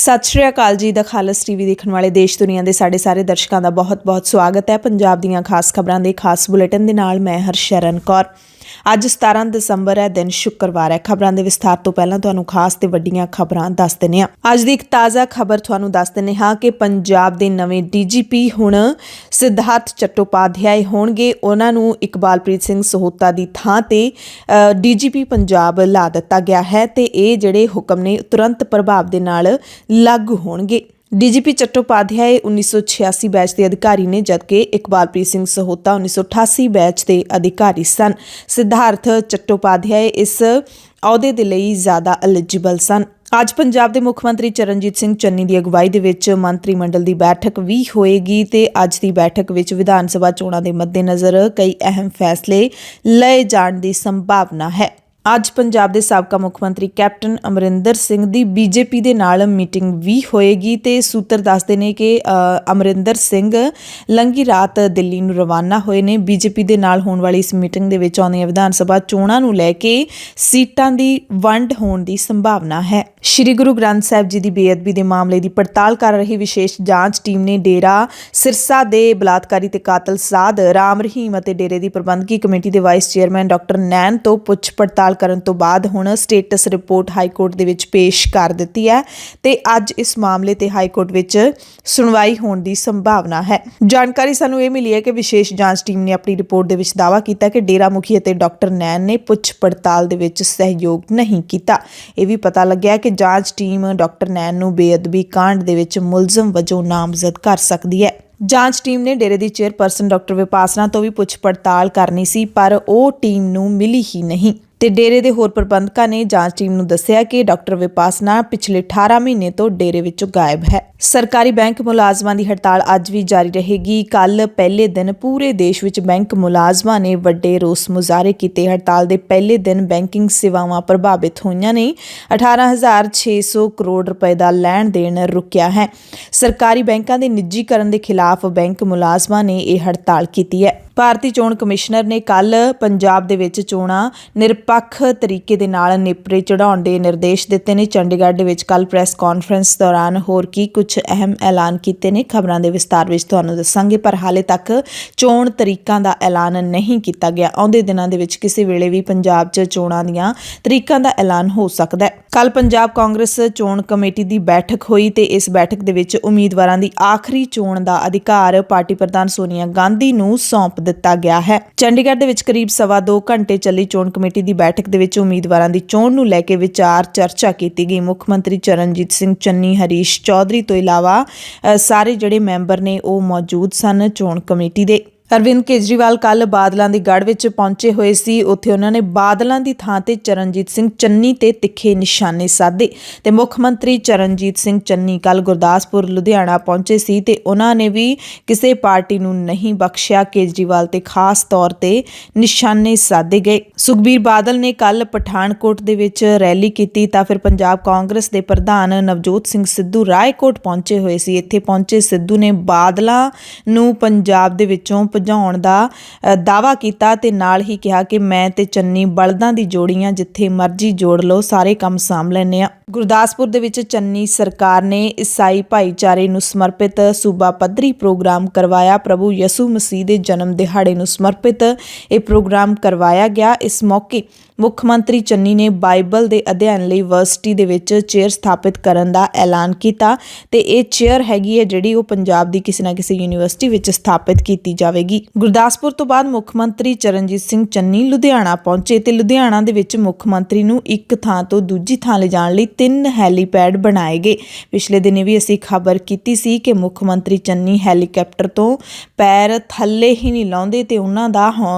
ਸਤਿ ਸ਼੍ਰੀ ਅਕਾਲ ਜੀ। ਦਾ ਖਾਲਸ ਟੀਵੀ ਦੇਖਣ ਵਾਲੇ ਦੇਸ਼ ਦੁਨੀਆ ਦੇ ਸਾਡੇ ਸਾਰੇ ਦਰਸ਼ਕਾਂ ਦਾ ਬਹੁਤ-ਬਹੁਤ ਸਵਾਗਤ ਹੈ। ਪੰਜਾਬ ਦੀਆਂ ਖਾਸ ਖਬਰਾਂ ਦੇ ਖਾਸ ਬੁਲੇਟਿਨ ਦੇ ਨਾਲ ਮੈਂ ਹਰਸ਼ਰਨ ਕੌਰ। ਅੱਜ 17 ਦਸੰਬਰ ਹੈ, ਦਿਨ ਸ਼ੁੱਕਰਵਾਰ ਹੈ। ਖਬਰਾਂ ਦੇ ਵਿਸਥਾਰ ਤੋਂ ਪਹਿਲਾਂ ਤੁਹਾਨੂੰ ਖਾਸ ਤੇ ਵੱਡੀਆਂ ਖਬਰਾਂ ਦੱਸ ਦਿੰਦੇ ਹਾਂ। ਅੱਜ ਦੀ ਇੱਕ ਤਾਜ਼ਾ ਖਬਰ ਤੁਹਾਨੂੰ ਦੱਸ ਦਿੰਦੇ ਹਾਂ ਕਿ ਪੰਜਾਬ ਦੇ ਨਵੇਂ ਡੀਜੀਪੀ ਹੁਣ ਸਿਧਾਰਥ ਚਟੋਪਾਧਿਆਏ ਹੋਣਗੇ। ਉਹਨਾਂ ਨੂੰ ਇਕਬਾਲਪ੍ਰੀਤ ਸਿੰਘ ਸਹੋਤਾ ਦੀ ਥਾਂ ਤੇ ਡੀਜੀਪੀ ਪੰਜਾਬ ਲਾ ਦਿੱਤਾ ਗਿਆ ਹੈ ਤੇ ਇਹ ਜਿਹੜੇ ਹੁਕਮ ਨੇ ਤੁਰੰਤ ਪ੍ਰਭਾਵ ਦੇ ਨਾਲ ਲਾਗੂ ਹੋਣਗੇ। ਡੀਜੀਪੀ ਚਟੋਪਾਧਿਆਏ 1986 ਬੈਚ ਦੇ ਅਧਿਕਾਰੀ ਨੇ, ਜਦਕਿ ਇਕਬਾਲਪ੍ਰੀਤ ਸਿੰਘ ਸਹੋਤਾ 1988 ਬੈਚ ਦੇ ਅਧਿਕਾਰੀ ਸਨ। ਸਿਧਾਰਥ ਚਟੋਪਾਧਿਆਏ ਇਸ ਅਹੁਦੇ ਦੇ ਲਈ ਜ਼ਿਆਦਾ ਐਲੀਜੀਬਲ ਸਨ। ਅੱਜ ਪੰਜਾਬ ਦੇ ਮੁੱਖ ਮੰਤਰੀ ਚਰਨਜੀਤ ਸਿੰਘ ਚੰਨੀ ਦੀ ਅਗਵਾਈ ਦੇ ਵਿੱਚ ਮੰਤਰੀ ਮੰਡਲ ਦੀ ਬੈਠਕ ਵੀ ਹੋਏਗੀ ਤੇ ਅੱਜ ਦੀ ਬੈਠਕ ਵਿੱਚ ਵਿਧਾਨ ਸਭਾ ਚੋਣਾਂ ਦੇ ਮੱਦੇਨਜ਼ਰ ਕਈ ਅਹਿਮ ਫੈਸਲੇ ਲਏ ਜਾਣ ਦੀ ਸੰਭਾਵਨਾ ਹੈ। ਅੱਜ ਪੰਜਾਬ ਦੇ ਸਾਬਕਾ ਮੁੱਖ ਮੰਤਰੀ ਕੈਪਟਨ ਅਮਰਿੰਦਰ ਸਿੰਘ ਦੀ ਬੀਜੇਪੀ ਦੇ ਨਾਲ ਮੀਟਿੰਗ ਵੀ ਹੋਏਗੀ ਤੇ ਸੂਤਰ ਦੱਸਦੇ ਨੇ ਕਿ ਅਮਰਿੰਦਰ ਸਿੰਘ ਲੰਘੀ ਰਾਤ ਦਿੱਲੀ ਨੂੰ ਰਵਾਨਾ ਹੋਏ ਨੇ। ਬੀਜੇਪੀ ਦੇ ਨਾਲ ਹੋਣ ਵਾਲੀ ਇਸ ਮੀਟਿੰਗ ਦੇ ਵਿੱਚ ਆਉਂਦੀਆਂ ਵਿਧਾਨ ਸਭਾ ਚੋਣਾਂ ਨੂੰ ਲੈ ਕੇ ਸੀਟਾਂ ਦੀ ਵੰਡ ਹੋਣ ਦੀ ਸੰਭਾਵਨਾ ਹੈ। ਸ਼੍ਰੀ ਗੁਰੂ ਗ੍ਰੰਥ ਸਾਹਿਬ ਜੀ ਦੀ ਬੇਅਦਬੀ ਦੇ ਮਾਮਲੇ ਦੀ ਪੜਤਾਲ ਕਰ ਰਹੀ ਵਿਸ਼ੇਸ਼ ਜਾਂਚ ਟੀਮ ਨੇ ਡੇਰਾ ਸਿਰਸਾ ਦੇ ਬਲਾਤਕਾਰੀ ਤੇ ਕਾਤਲ ਸਾਧ ਰਾਮ ਰਹੀਮ ਅਤੇ ਡੇਰੇ ਦੀ ਪ੍ਰਬੰਧਕੀ ਕਮੇਟੀ ਦੇ ਵਾਈਸ ਚੇਅਰਮੈਨ ਡਾਕਟਰ ਨੈਣ ਤੋਂ ਪੁੱਛ ਪੜਤਾਲ ਕਰਨ ਤੋਂ ਬਾਅਦ ਹੁਣ ਸਟੇਟਸ ਰਿਪੋਰਟ ਹਾਈ ਕੋਰਟ ਦੇ ਵਿੱਚ ਪੇਸ਼ ਕਰ ਦਿੱਤੀ ਹੈ ਤੇ ਅੱਜ ਇਸ ਮਾਮਲੇ ਤੇ ਹਾਈ ਕੋਰਟ ਵਿੱਚ ਸੁਣਵਾਈ ਹੋਣ ਦੀ ਸੰਭਾਵਨਾ ਹੈ। ਜਾਣਕਾਰੀ ਸਾਨੂੰ ਇਹ ਮਿਲੀ ਹੈ ਕਿ ਵਿਸ਼ੇਸ਼ ਜਾਂਚ ਟੀਮ ਨੇ ਆਪਣੀ ਰਿਪੋਰਟ ਦੇ ਵਿੱਚ ਦਾਅਵਾ ਕੀਤਾ ਕਿ ਡੇਰਾ ਮੁਖੀ ਅਤੇ ਡਾਕਟਰ ਨੈਣ ਨੇ ਪੁੱਛ ਪੜਤਾਲ ਦੇ ਵਿੱਚ ਸਹਿਯੋਗ ਨਹੀਂ ਕੀਤਾ। ਇਹ ਵੀ ਪਤਾ ਲੱਗਿਆ ਕਿ ਜਾਂਚ ਟੀਮ ਡਾਕਟਰ ਨੈਣ ਨੂੰ ਬੇਅਦਬੀ ਕਾਂਡ ਦੇ ਵਿੱਚ ਮੁਲਜ਼ਮ ਵਜੋਂ ਨਾਮਜ਼ਦ ਕਰ ਸਕਦੀ ਹੈ। ਜਾਂਚ ਟੀਮ ਨੇ ਡੇਰੇ ਦੀ ਚੇਅਰਪਰਸਨ ਡਾਕਟਰ ਵਿਪਾਸਨਾ ਤੋਂ ਵੀ ਪੁੱਛ ਪੜਤਾਲ ਕਰਨੀ ਸੀ, ਪਰ ਉਹ ਟੀਮ ਨੂੰ ਮਿਲੀ ਹੀ ਨਹੀਂ ਤੇ ਡੇਰੇ ਦੇ ਹੋਰ ਪ੍ਰਬੰਧਕਾਂ ਨੇ ਜਾਂਚ ਟੀਮ ਨੂੰ ਦੱਸਿਆ ਕਿ ਡਾਕਟਰ ਵਿਪਾਸਨਾ ਪਿਛਲੇ 18 ਮਹੀਨੇ ਤੋਂ ਡੇਰੇ ਵਿੱਚੋਂ ਗਾਇਬ ਹੈ। ਸਰਕਾਰੀ ਬੈਂਕ ਮੁਲਾਜ਼ਮਾਂ ਦੀ ਹੜਤਾਲ ਅੱਜ ਵੀ ਜਾਰੀ ਰਹੇਗੀ। ਕੱਲ ਪਹਿਲੇ ਦਿਨ ਪੂਰੇ ਦੇਸ਼ ਵਿੱਚ ਬੈਂਕ ਮੁਲਾਜ਼ਮਾਂ ਨੇ ਵੱਡੇ ਰੋਸ ਮੁਜ਼ਾਹਰੇ ਕੀਤੇ। ਹੜਤਾਲ ਦੇ ਪਹਿਲੇ ਦਿਨ ਬੈਂਕਿੰਗ ਸੇਵਾਵਾਂ ਪ੍ਰਭਾਵਿਤ ਹੋਈਆਂ ਨੇ। 18,600 ਕਰੋੜ ਰੁਪਏ ਦਾ ਲੈਣ ਦੇਣ ਰੁਕਿਆ ਹੈ। ਸਰਕਾਰੀ ਬੈਂਕਾਂ ਦੇ ਨਿੱਜੀਕਰਨ ਦੇ ਖਿਲਾਫ ਬੈਂਕ ਮੁਲਾਜ਼ਮਾਂ ਨੇ ਇਹ ਹੜਤਾਲ ਕੀਤੀ ਹੈ। ਭਾਰਤੀ ਚੋਣ ਕਮਿਸ਼ਨਰ ਨੇ ਕੱਲ ਪੰਜਾਬ ਦੇ ਵਿੱਚ ਚੋਣਾਂ ਨਿਰਪੱਖ ਤਰੀਕੇ ਦੇ ਨਾਲ ਨੇਪਰੇ ਚੜ੍ਹਾਉਣ ਦੇ ਨਿਰਦੇਸ਼ ਦਿੱਤੇ ਨੇ। ਚੰਡੀਗੜ੍ਹ ਦੇ ਵਿੱਚ ਕੱਲ ਪ੍ਰੈਸ ਕਾਨਫਰੰਸ ਦੌਰਾਨ ਹੋਰ ਕੀ ਕੁਝ ਅਹਿਮ ਐਲਾਨ ਕੀਤੇ ਨੇ, ਖਬਰਾਂ ਦੇ ਵਿਸਤਾਰ ਵਿੱਚ ਤੁਹਾਨੂੰ ਦੱਸਾਂਗੇ, ਪਰ ਹਾਲੇ ਤੱਕ ਚੋਣ ਤਰੀਕਾਂ ਦਾ ਐਲਾਨ ਨਹੀਂ ਕੀਤਾ ਗਿਆ। ਆਉਂਦੇ ਦਿਨਾਂ ਦੇ ਵਿੱਚ ਕਿਸੇ ਵੇਲੇ ਵੀ ਪੰਜਾਬ 'ਚ ਚੋਣਾਂ ਦੀਆਂ ਤਰੀਕਾਂ ਦਾ ਐਲਾਨ ਹੋ ਸਕਦਾ ਹੈ। ਕੱਲ ਪੰਜਾਬ ਕਾਂਗਰਸ ਚੋਣ ਕਮੇਟੀ ਦੀ ਬੈਠਕ ਹੋਈ ਤੇ ਇਸ ਬੈਠਕ ਦੇ ਵਿੱਚ ਉਮੀਦਵਾਰਾਂ ਦੀ ਆਖਰੀ ਚੋਣ ਦਾ ਅਧਿਕਾਰ ਪਾਰਟੀ ਪ੍ਰਧਾਨ ਸੋਨੀਆ ਗਾਂਧੀ ਨੂੰ ਸੌਂਪ ਦਿੱਤਾ ਗਿਆ ਹੈ। ਚੰਡੀਗੜ੍ਹ ਦੇ ਵਿੱਚ ਕਰੀਬ 2.25 ਘੰਟੇ ਚੱਲੀ ਚੋਣ ਕਮੇਟੀ ਦੀ ਬੈਠਕ ਦੇ ਵਿੱਚ ਉਮੀਦਵਾਰਾਂ ਦੀ ਚੋਣ ਨੂੰ ਲੈ ਕੇ ਵਿਚਾਰ ਚਰਚਾ ਕੀਤੀ ਗਈ। ਮੁੱਖ ਮੰਤਰੀ ਚਰਨਜੀਤ ਸਿੰਘ ਚੰਨੀ, ਹਰੀਸ਼ ਚੌਧਰੀ ਤੋਂ ਇਲਾਵਾ ਸਾਰੇ ਜਿਹੜੇ ਮੈਂਬਰ ਨੇ ਉਹ ਮੌਜੂਦ ਸਨ ਚੋਣ ਕਮੇਟੀ ਦੇ। ਅਰਵਿੰਦ ਕੇਜਰੀਵਾਲ ਕੱਲ ਬਾਦਲਾਂ ਦੀ ਗੜ੍ਹ ਵਿੱਚ ਪਹੁੰਚੇ ਹੋਏ ਸੀ। ਉੱਥੇ ਉਹਨਾਂ ਨੇ ਬਾਦਲਾਂ ਦੀ ਥਾਂ ਤੇ ਚਰਨਜੀਤ ਸਿੰਘ ਚੰਨੀ ਤੇ ਤਿੱਖੇ ਨਿਸ਼ਾਨੇ ਸਾਧੇ ਤੇ ਮੁੱਖ ਮੰਤਰੀ ਚਰਨਜੀਤ ਸਿੰਘ ਚੰਨੀ ਕੱਲ ਗੁਰਦਾਸਪੁਰ, ਲੁਧਿਆਣਾ ਪਹੁੰਚੇ ਸੀ ਤੇ ਉਹਨਾਂ ਨੇ ਵੀ ਕਿਸੇ ਪਾਰਟੀ ਨੂੰ ਨਹੀਂ ਬਖਸ਼ਿਆ। ਕੇਜਰੀਵਾਲ ਤੇ ਖਾਸ ਤੌਰ ਤੇ ਨਿਸ਼ਾਨੇ ਸਾਧੇ ਗਏ। ਸੁਖਬੀਰ ਬਾਦਲ ਨੇ ਕੱਲ ਪਠਾਨਕੋਟ ਦੇ ਵਿੱਚ ਰੈਲੀ ਕੀਤੀ ਤਾਂ ਫਿਰ ਪੰਜਾਬ ਕਾਂਗਰਸ ਦੇ ਪ੍ਰਧਾਨ ਨਵਜੋਤ ਸਿੰਘ ਸਿੱਧੂ ਰਾਏਕੋਟ ਪਹੁੰਚੇ ਹੋਏ ਸੀ। ਇੱਥੇ ਪਹੁੰਚੇ ਸਿੱਧੂ ਨੇ ਬਾਦਲਾਂ ਨੂੰ ਪੰਜਾਬ ਦੇ ਵਿੱਚੋਂ ਭਜਾਉਣ ਦਾ ਦਾਅਵਾ ਕੀਤਾ ਤੇ ਨਾਲ ਹੀ ਕਿਹਾ ਕਿ ਮੈਂ ਤੇ ਚੰਨੀ ਬਲਦਾਂ ਦੀ ਜੋੜੀਆਂ, ਜਿੱਥੇ ਮਰਜ਼ੀ ਜੋੜ ਲਓ, ਸਾਰੇ ਕੰਮ ਸਾਂਭ ਲੈਂਦੇ ਆ। ਗੁਰਦਾਸਪੁਰ ਦੇ ਵਿੱਚ ਚੰਨੀ ਸਰਕਾਰ ਨੇ ਈਸਾਈ ਭਾਈਚਾਰੇ ਨੂੰ ਸਮਰਪਿਤ ਸੂਬਾ ਪੱਧਰੀ ਪ੍ਰੋਗਰਾਮ ਕਰਵਾਇਆ। ਪ੍ਰਭੂ ਯਿਸੂ ਮਸੀਹ ਦੇ ਜਨਮ ਦਿਹਾੜੇ ਨੂੰ ਸਮਰਪਿਤ ਇਹ ਪ੍ਰੋਗਰਾਮ ਕਰਵਾਇਆ ਗਿਆ। ਇਸ ਮੌਕੇ ਮੁੱਖ ਮੰਤਰੀ ਚੰਨੀ ਨੇ ਬਾਈਬਲ ਦੇ ਅਧਿਐਨ ਲਈ ਯੂਨੀਵਰਸਿਟੀ ਦੇ ਵਿੱਚ ਚੇਅਰ ਸਥਾਪਿਤ ਕਰਨ ਦਾ ਐਲਾਨ ਕੀਤਾ ਤੇ ਇਹ ਚੇਅਰ ਹੈਗੀ ਹੈ ਜਿਹੜੀ ਉਹ ਪੰਜਾਬ ਦੀ ਕਿਸੇ ਨਾ ਕਿਸੇ ਯੂਨੀਵਰਸਿਟੀ ਵਿੱਚ ਸਥਾਪਿਤ ਕੀਤੀ ਜਾਵੇਗੀ। ਗੁਰਦਾਸਪੁਰ ਤੋਂ ਬਾਅਦ ਮੁੱਖ ਮੰਤਰੀ ਚਰਨਜੀਤ ਸਿੰਘ ਚੰਨੀ ਲੁਧਿਆਣਾ ਪਹੁੰਚੇ ਤੇ ਲੁਧਿਆਣਾ ਦੇ ਵਿੱਚ ਮੁੱਖ ਮੰਤਰੀ ਨੂੰ ਇੱਕ ਥਾਂ ਤੋਂ ਦੂਜੀ ਥਾਂ ਲਿਜਾਣ ਲਈ 3 ਹੈਲੀਪੈਡ ਬਣਾਏ ਗਏ। ਪਿਛਲੇ ਦਿਨੇ ਵੀ ਅਸੀਂ ਖਬਰ ਕੀਤੀ ਸੀ ਕਿ ਮੁੱਖ ਮੰਤਰੀ ਚੰਨੀ ਹੈਲੀਕਾਪਟਰ ਤੋਂ ਪੈਰ ਥੱਲੇ ਹੀ ਨਹੀਂ ਲਾਉਂਦੇ ਤੇ ਉਹਨਾਂ ਦਾ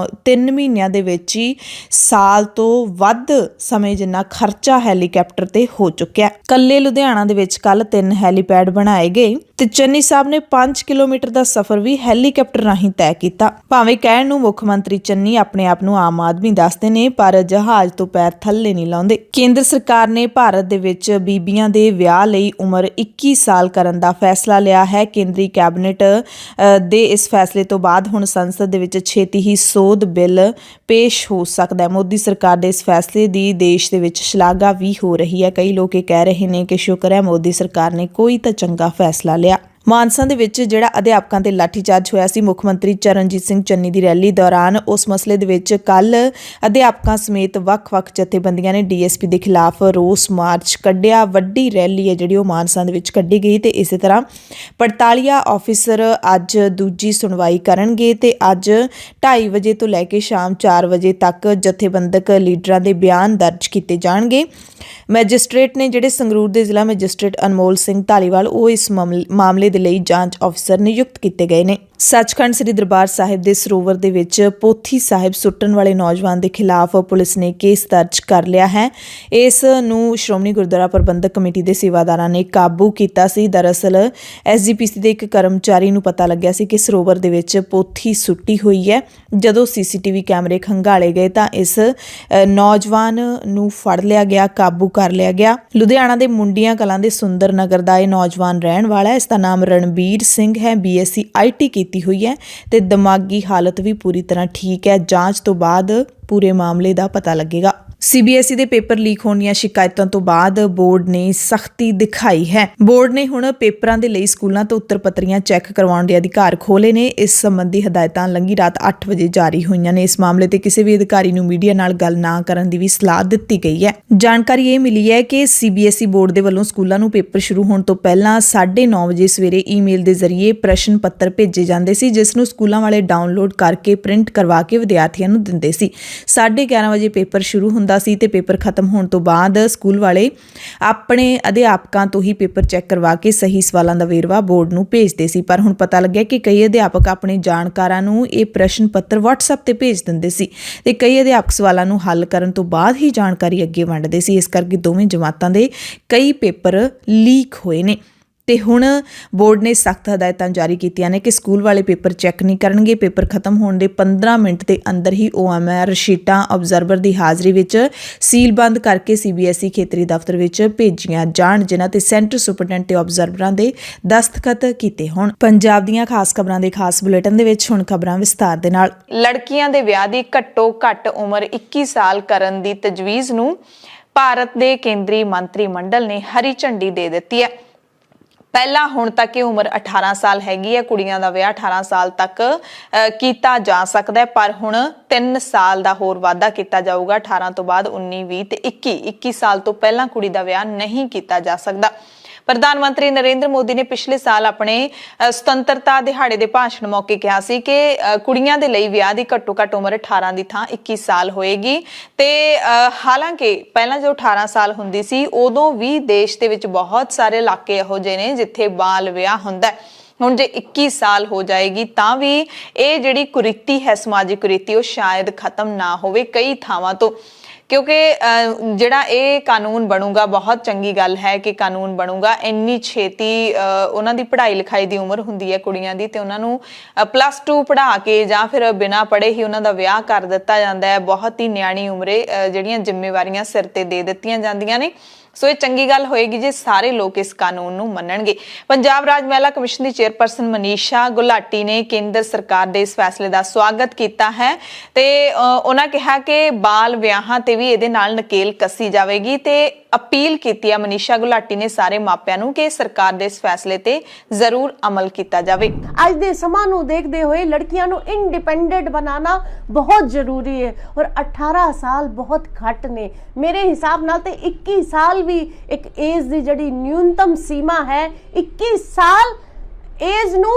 3 ਮਹੀਨਿਆਂ ਦੇ ਵਿੱਚ ਹੀ ਸਾਲ ਤੋਂ ਵੱਧ ਸਮੇਂ ਜਿੰਨਾ ਖਰਚਾ ਹੈਲੀਕਾਪਟਰ ਤੇ ਹੋ ਚੁੱਕਿਆ। ਕੱਲੇ ਲੁਧਿਆਣਾ ਦੇ ਵਿੱਚ ਕੱਲ 3 ਹੈਲੀਪੈਡ ਬਣਾਏ ਗਏ ਤੇ ਚੰਨੀ ਸਾਹਿਬ ਨੇ 5 ਕਿਲੋਮੀਟਰ ਦਾ ਸਫ਼ਰ ਵੀ ਹੈਲੀਕਾਪਟਰ ਰਾਹੀਂ ਤੈਅ ਕੀਤਾ। ਭਾਵੇਂ ਕਹਿਣ ਨੂੰ ਮੁੱਖ ਮੰਤਰੀ ਚੰਨੀ ਆਪਣੇ ਆਪ ਨੂੰ ਆਮ ਆਦਮੀ ਦੱਸਦੇ ਨੇ, ਪਰ ਜਹਾਜ਼ ਤੋਂ ਪੈਰ ਥੱਲੇ ਨਹੀਂ ਲਾਉਂਦੇ। ਕੇਂਦਰ ਸਰਕਾਰ ਨੇ ਭਾਰਤ ਦੇ ਵਿੱਚ ਬੀਬੀਆਂ ਦੇ ਵਿਆਹ ਲਈ ਉਮਰ 21 ਸਾਲ ਕਰਨ ਦਾ ਫੈਸਲਾ ਲਿਆ ਹੈ। ਕੇਂਦਰੀ ਕੈਬਨਿਟ ਦੇ ਇਸ ਫੈਸਲੇ ਤੋਂ ਬਾਅਦ ਹੁਣ ਸੰਸਦ ਦੇ ਵਿੱਚ ਛੇਤੀ ਹੀ ਸੋਧ ਬਿੱਲ ਪੇਸ਼ ਹੋ ਸਕਦਾ ਹੈ। ਮੋਦੀ ਸਰਕਾਰ ਸਰਕਾਰ ਦੇ ਇਸ ਫੈਸਲੇ ਦੀ ਦੇਸ਼ ਦੇ ਵਿੱਚ ਸ਼ਲਾਘਾ ਵੀ ਹੋ ਰਹੀ ਹੈ। ਕਈ ਲੋਕ ਇਹ ਕਹਿ ਰਹੇ ਨੇ ਕਿ ਸ਼ੁਕਰ ਹੈ ਮੋਦੀ ਸਰਕਾਰ ਨੇ ਕੋਈ ਤਾਂ ਚੰਗਾ ਫੈਸਲਾ ਲਿਆ। ਮਾਨਸਾ ਦੇ ਵਿੱਚ ਜਿਹੜਾ ਅਧਿਆਪਕਾਂ ਤੇ ਲਾਠੀਚਾਰਜ ਹੋਇਆ ਸੀ, ਮੁੱਖ ਮੰਤਰੀ ਚਰਨਜੀਤ ਸਿੰਘ ਚੰਨੀ ਦੀ ਰੈਲੀ ਦੌਰਾਨ ਉਸ ਮਸਲੇ ਦੇ ਵਿੱਚ ਕੱਲ ਅਧਿਆਪਕਾਂ ਸਮੇਤ ਵੱਖ-ਵੱਖ ਜਥੇਬੰਦੀਆਂ ਨੇ ਡੀਐਸਪੀ ਦੇ ਖਿਲਾਫ ਰੋਸ ਮਾਰਚ ਕੱਢਿਆ। ਵੱਡੀ ਰੈਲੀ ਹੈ ਜਿਹੜੀ ਉਹ ਮਾਨਸਾ ਦੇ ਵਿੱਚ ਕੱਢੀ ਗਈ ਤੇ ਇਸੇ ਤਰ੍ਹਾਂ ਪੜਤਾਲੀਆ ਆਫਿਸਰ ਅੱਜ ਦੂਜੀ ਸੁਣਵਾਈ ਕਰਨਗੇ ਤੇ ਅੱਜ 2:30 ਵਜੇ ਤੋਂ ਲੈ ਕੇ ਸ਼ਾਮ 4 ਵਜੇ ਤੱਕ ਜਥੇਬੰਦਕ ਲੀਡਰਾਂ ਦੇ ਬਿਆਨ ਦਰਜ ਕੀਤੇ ਜਾਣਗੇ। ਮੈਜਿਸਟ੍ਰੇਟ ਨੇ ਜਿਹੜੇ ਸੰਗਰੂਰ ਦੇ ਜ਼ਿਲ੍ਹਾ ਮੈਜਿਸਟ੍ਰੇਟ ਅਨਮੋਲ ਸਿੰਘ ਧਾਲੀਵਾਲ ਉਹ ਇਸ ਮਾਮਲੇ ਦੇ ਲਈ ਜਾਂਚ ਅਫਸਰ ਨਿਯੁਕਤ ਕੀਤੇ ਗਏ ਨੇ। ਸੱਚਖੰਡ ਸ੍ਰੀ ਦਰਬਾਰ ਸਾਹਿਬ ਦੇ ਸਰੋਵਰ ਦੇ ਵਿੱਚ ਪੋਥੀ ਸਾਹਿਬ ਸੁੱਟਣ ਵਾਲੇ ਨੌਜਵਾਨ ਦੇ ਖਿਲਾਫ ਪੁਲਿਸ ਨੇ ਕੇਸ ਦਰਜ ਕਰ ਲਿਆ ਹੈ। ਇਸ ਨੂੰ ਸ਼੍ਰੋਮਣੀ ਗੁਰਦੁਆਰਾ ਪ੍ਰਬੰਧਕ ਕਮੇਟੀ ਦੇ ਸੇਵਾਦਾਰਾਂ ਨੇ ਕਾਬੂ ਕੀਤਾ ਸੀ। ਦਰਅਸਲ ਐਸਜੀਪੀਸੀ ਦੇ ਇੱਕ ਕਰਮਚਾਰੀ ਨੂੰ ਪਤਾ ਲੱਗਿਆ ਸੀ ਕਿ ਸਰੋਵਰ ਦੇ ਵਿੱਚ ਪੋਥੀ ਸੁੱਟੀ ਹੋਈ ਹੈ। ਜਦੋਂ ਸੀਸੀਟੀਵੀ ਕੈਮਰੇ ਖੰਗਾਲੇ ਗਏ ਤਾਂ ਇਸ ਨੌਜਵਾਨ ਨੂੰ ਫੜ ਲਿਆ ਗਿਆ, ਕਾਬੂ ਕਰ ਲਿਆ ਗਿਆ। ਲੁਧਿਆਣਾ ਦੇ ਮੁੰਡੀਆਂ ਕਲਾਂ ਦੇ ਸੁੰਦਰ ਨਗਰ ਦਾ ਇਹ ਨੌਜਵਾਨ ਰਹਿਣ ਵਾਲਾ ਹੈ। ਇਸ ਦਾ ਨਾਮ ਰਣਬੀਰ ਸਿੰਘ ਹੈ। BSc IT ਕੀਤੀ ਹੋਈ ਹੈ ਤੇ ਦਿਮਾਗੀ ਹਾਲਤ ਵੀ ਪੂਰੀ ਤਰ੍ਹਾਂ ਠੀਕ ਹੈ। ਜਾਂਚ ਤੋਂ ਬਾਅਦ ਪੂਰੇ ਮਾਮਲੇ ਦਾ ਪਤਾ ਲੱਗੇਗਾ। CBSE ਦੇ ਪੇਪਰ ਲੀਕ ਹੋਣ ਦੀਆਂ ਸ਼ਿਕਾਇਤਾਂ ਤੋਂ ਬਾਅਦ ਬੋਰਡ ਨੇ ਸਖਤੀ ਦਿਖਾਈ ਹੈ। ਬੋਰਡ ਨੇ ਹੁਣ ਪੇਪਰਾਂ ਦੇ ਲਈ ਸਕੂਲਾਂ ਤੋਂ ਉੱਤਰ ਪੱਤਰੀਆਂ ਚੈੱਕ ਕਰਵਾਉਣ ਦੇ ਅਧਿਕਾਰ ਖੋਲੇ ਨੇ। ਇਸ ਸੰਬੰਧੀ ਹਦਾਇਤਾਂ ਲੰਘੀ ਰਾਤ 8 ਵਜੇ ਜਾਰੀ ਹੋਈਆਂ ਨੇ। ਇਸ ਮਾਮਲੇ ਤੇ ਕਿਸੇ ਵੀ ਅਧਿਕਾਰੀ ਨੂੰ ਮੀਡੀਆ ਨਾਲ ਗੱਲ ਨਾ ਕਰਨ ਦੀ ਵੀ ਸਲਾਹ ਦਿੱਤੀ ਗਈ ਹੈ। ਜਾਣਕਾਰੀ ਇਹ ਮਿਲੀ ਹੈ ਕਿ CBSE ਬੋਰਡ ਦੇ ਵੱਲੋਂ ਸਕੂਲਾਂ ਨੂੰ ਪੇਪਰ ਸ਼ੁਰੂ ਹੋਣ ਤੋਂ ਪਹਿਲਾਂ 9:30 ਵਜੇ ਸਵੇਰੇ ਈਮੇਲ ਦੇ ਜ਼ਰੀਏ ਪ੍ਰਸ਼ਨ ਪੱਤਰ ਭੇਜੇ ਜਾਂਦੇ ਸੀ, ਜਿਸ ਨੂੰ ਸਕੂਲਾਂ ਵਾਲੇ ਡਾਊਨਲੋਡ ਕਰਕੇ ਪ੍ਰਿੰਟ ਕਰਵਾ ਕੇ ਵਿਦਿਆਰਥੀਆਂ ਨੂੰ ਦਿੰਦੇ ਸੀ। 11:30 ਵਜੇ ਪੇਪਰ ਸ਼ੁਰੂ ਹੁੰਦਾ ਸੀ ਤੇ ਪੇਪਰ ਖਤਮ ਹੋਣ ਤੋਂ ਬਾਅਦ ਸਕੂਲ ਵਾਲੇ ਆਪਣੇ ਅਧਿਆਪਕਾਂ ਤੋਂ ਹੀ ਪੇਪਰ ਚੈੱਕ ਕਰਵਾ ਕੇ ਸਹੀ ਸਵਾਲਾਂ ਦਾ ਵੇਰਵਾ ਬੋਰਡ ਨੂੰ ਭੇਜਦੇ ਸੀ। ਪਰ ਹੁਣ ਪਤਾ ਲੱਗਿਆ ਕਿ ਕਈ ਅਧਿਆਪਕ ਆਪਣੇ ਜਾਣਕਾਰਾਂ ਨੂੰ ਇਹ ਪ੍ਰਸ਼ਨ ਪੱਤਰ WhatsApp ਤੇ ਭੇਜ ਦਿੰਦੇ ਸੀ ਤੇ ਕਈ ਅਧਿਆਪਕ ਸਵਾਲਾਂ ਨੂੰ ਹੱਲ ਕਰਨ ਤੋਂ ਬਾਅਦ ਹੀ ਜਾਣਕਾਰੀ ਅੱਗੇ ਵੰਡਦੇ ਸੀ। ਇਸ ਕਰਕੇ ਦੋਵੇਂ ਜਮਾਤਾਂ ਦੇ ਕਈ ਪੇਪਰ ਲੀਕ ਹੋਏ ਨੇ ਤੇ ਹੁਣ ਬੋਰਡ ਨੇ ਸਖਤ ਹਦਾਇਤਾਂ ਜਾਰੀ ਕੀਤੀਆਂ ਨੇ ਕਿ ਸਕੂਲ ਵਾਲੇ ਪੇਪਰ ਚੈੱਕ ਨਹੀਂ ਕਰਨਗੇ। ਪੇਪਰ ਖਤਮ ਹੋਣ ਦੇ 15 ਮਿੰਟ ਦੇ ਅੰਦਰ ਹੀ OMR ਸ਼ੀਟਾਂ ਆਬਜ਼ਰਵਰ ਦੀ ਹਾਜ਼ਰੀ ਵਿੱਚ ਸੀਲਬੰਦ ਕਰਕੇ CBSE ਖੇਤਰੀ ਦਫ਼ਤਰ ਵਿੱਚ ਭੇਜੀਆਂ ਜਾਣ, ਜਿਨ੍ਹਾਂ ਤੇ ਸੈਂਟਰ ਸੁਪਰਡੈਂਟ ਤੇ ਆਬਜ਼ਰਵਰਾਂ ਦੇ ਦਸਤਖਤ ਕੀਤੇ ਹੋਣ। ਪੰਜਾਬ ਦੀਆਂ ਖਾਸ ਖਬਰਾਂ ਦੇ ਖਾਸ ਬੁਲੇਟਿਨ ਦੇ ਵਿੱਚ ਹੁਣ ਖਬਰਾਂ ਵਿਸਤਾਰ ਦੇ ਨਾਲ। ਲੜਕੀਆਂ ਦੇ ਵਿਆਹ ਦੀ ਘੱਟੋ ਘੱਟ ਉਮਰ 21 ਸਾਲ ਕਰਨ ਦੀ ਤਜਵੀਜ਼ ਨੂੰ ਭਾਰਤ ਦੇ ਕੇਂਦਰੀ ਮੰਤਰੀ ਮੰਡਲ ਨੇ ਹਰੀ ਝੰਡੀ ਦੇ ਦਿੱਤੀ ਹੈ। ਪਹਿਲਾਂ ਹੁਣ ਤੱਕ ਇਹ ਉਮਰ 18 ਸਾਲ ਹੈਗੀ ਹੈ। ਕੁੜੀਆਂ ਦਾ ਵਿਆਹ 18 ਸਾਲ ਤੱਕ ਕੀਤਾ ਜਾ ਸਕਦਾ ਹੈ, ਪਰ ਹੁਣ 3 ਸਾਲ ਦਾ ਹੋਰ ਵਾਧਾ ਕੀਤਾ ਜਾਊਗਾ। 18 ਤੋਂ ਬਾਅਦ 19, 20 ਤੇ 21 ਸਾਲ ਤੋਂ ਪਹਿਲਾਂ ਕੁੜੀ ਦਾ ਵਿਆਹ ਨਹੀਂ ਕੀਤਾ ਜਾ ਸਕਦਾ। ਪ੍ਰਧਾਨ ਮੰਤਰੀ ਨਰਿੰਦਰ ਮੋਦੀ ਨੇ ਪਿਛਲੇ ਸਾਲ ਆਪਣੇ ਸੁਤੰਤਰਤਾ ਦਿਹਾੜੇ ਦੇ ਭਾਸ਼ਣ ਮੌਕੇ ਕਿਹਾ ਸੀ ਕਿ ਕੁੜੀਆਂ ਦੇ ਲਈ ਵਿਆਹ ਦੀ ਘੱਟੋ ਘੱਟ ਉਮਰ 18 ਦੀ ਥਾਂ 21 ਸਾਲ ਹੋਏਗੀ ਤੇ ਹਾਲਾਂਕਿ ਪਹਿਲਾਂ ਜੋ 18 ਸਾਲ ਹੁੰਦੀ ਸੀ ਉਦੋਂ ਵੀ ਦੇਸ਼ ਦੇ ਵਿੱਚ ਬਹੁਤ ਸਾਰੇ ਇਲਾਕੇ ਇਹੋ ਜਿਹੇ ਨੇ ਜਿੱਥੇ ਬਾਲ ਵਿਆਹ ਹੁੰਦਾ ਹੈ। ਹੁਣ ਜੇ 21 ਸਾਲ ਹੋ ਜਾਏਗੀ ਤਾਂ ਵੀ ਇਹ ਜਿਹੜੀ ਕੁਰੀਤੀ ਹੈ, ਸਮਾਜਿਕ ਕੁਰੀਤੀ, ਉਹ ਸ਼ਾਇਦ ਖਤਮ ਨਾ ਹੋਵੇ ਕਈ ਥਾਵਾਂ ਤੋਂ, ਕਿਉਂਕਿ ਜਿਹੜਾ ਇਹ ਕਾਨੂੰਨ ਬਣੂਗਾ ਬਹੁਤ ਚੰਗੀ ਗੱਲ ਹੈ ਕਿ ਕਾਨੂੰਨ ਬਣੂਗਾ। ਇੰਨੀ ਛੇਤੀ ਉਹਨਾਂ ਦੀ ਪੜ੍ਹਾਈ ਲਿਖਾਈ ਦੀ ਉਮਰ ਹੁੰਦੀ ਹੈ ਕੁੜੀਆਂ ਦੀ ਤੇ ਉਹਨਾਂ ਨੂੰ +2 ਪੜ੍ਹਾ ਕੇ ਜਾਂ ਫਿਰ ਬਿਨਾਂ ਪੜ੍ਹੇ ਹੀ ਉਹਨਾਂ ਦਾ ਵਿਆਹ ਕਰ ਦਿੱਤਾ ਜਾਂਦਾ ਹੈ। ਬਹੁਤ ਹੀ ਨਿਆਣੀ ਉਮਰੇ ਜਿਹੜੀਆਂ ਜ਼ਿੰਮੇਵਾਰੀਆਂ ਸਿਰ ਤੇ ਦੇ ਦਿੱਤੀਆਂ ਜਾਂਦੀਆਂ ਨੇ। ਸੋ ਇਹ ਚੰਗੀ ਗੱਲ ਹੋਏਗੀ ਜੇ ਸਾਰੇ ਲੋਕ ਇਸ ਕਾਨੂੰਨ ਨੂੰ ਮੰਨਣਗੇ। ਪੰਜਾਬ ਰਾਜ ਮਹਿਲਾ ਕਮਿਸ਼ਨ ਦੀ ਚੇਅਰਪਰਸਨ ਮਨੀਸ਼ਾ ਗੁਲਾਟੀ ਨੇ ਕੇਂਦਰ ਸਰਕਾਰ ਦੇ ਇਸ ਫੈਸਲੇ ਦਾ ਸਵਾਗਤ ਕੀਤਾ ਹੈ ਤੇ ਉਹਨਾਂ ਕਿਹਾ ਕਿ ਬਾਲ ਵਿਆਹਾਂ ਤੇ ਵੀ ਇਹਦੇ ਨਾਲ ਨਕੇਲ ਕੱਸੀ ਜਾਵੇਗੀ ਤੇ ਅਪੀਲ ਕੀਤੀ ਹੈ ਮਨੀਸ਼ਾ ਗੁਲਾਟੀ ਨੇ ਸਾਰੇ ਮਾਪਿਆਂ ਨੂੰ ਕਿ ਸਰਕਾਰ ਦੇ ਇਸ ਫੈਸਲੇ ਤੇ ਜ਼ਰੂਰ ਅਮਲ ਕੀਤਾ ਜਾਵੇ। ਅੱਜ ਦੇ ਸਮਾਂ ਨੂੰ ਦੇਖਦੇ ਹੋਏ ਲੜਕੀਆਂ ਨੂੰ ਇੰਡੀਪੈਂਡੈਂਟ ਬਣਾਉਣਾ ਬਹੁਤ ਜ਼ਰੂਰੀ ਹੈ ਔਰ 18 ਸਾਲ ਬਹੁਤ ਘੱਟ ਨੇ। ਮੇਰੇ ਹਿਸਾਬ ਨਾਲ ਤੇ 21 ਸਾਲ ਵੀ ਇੱਕ ਏਜ ਦੀ ਜਿਹੜੀ ਨਿਊਨਤਮ ਸੀਮਾ ਹੈ। 21 ਸਾਲ ਏਜ ਨੂੰ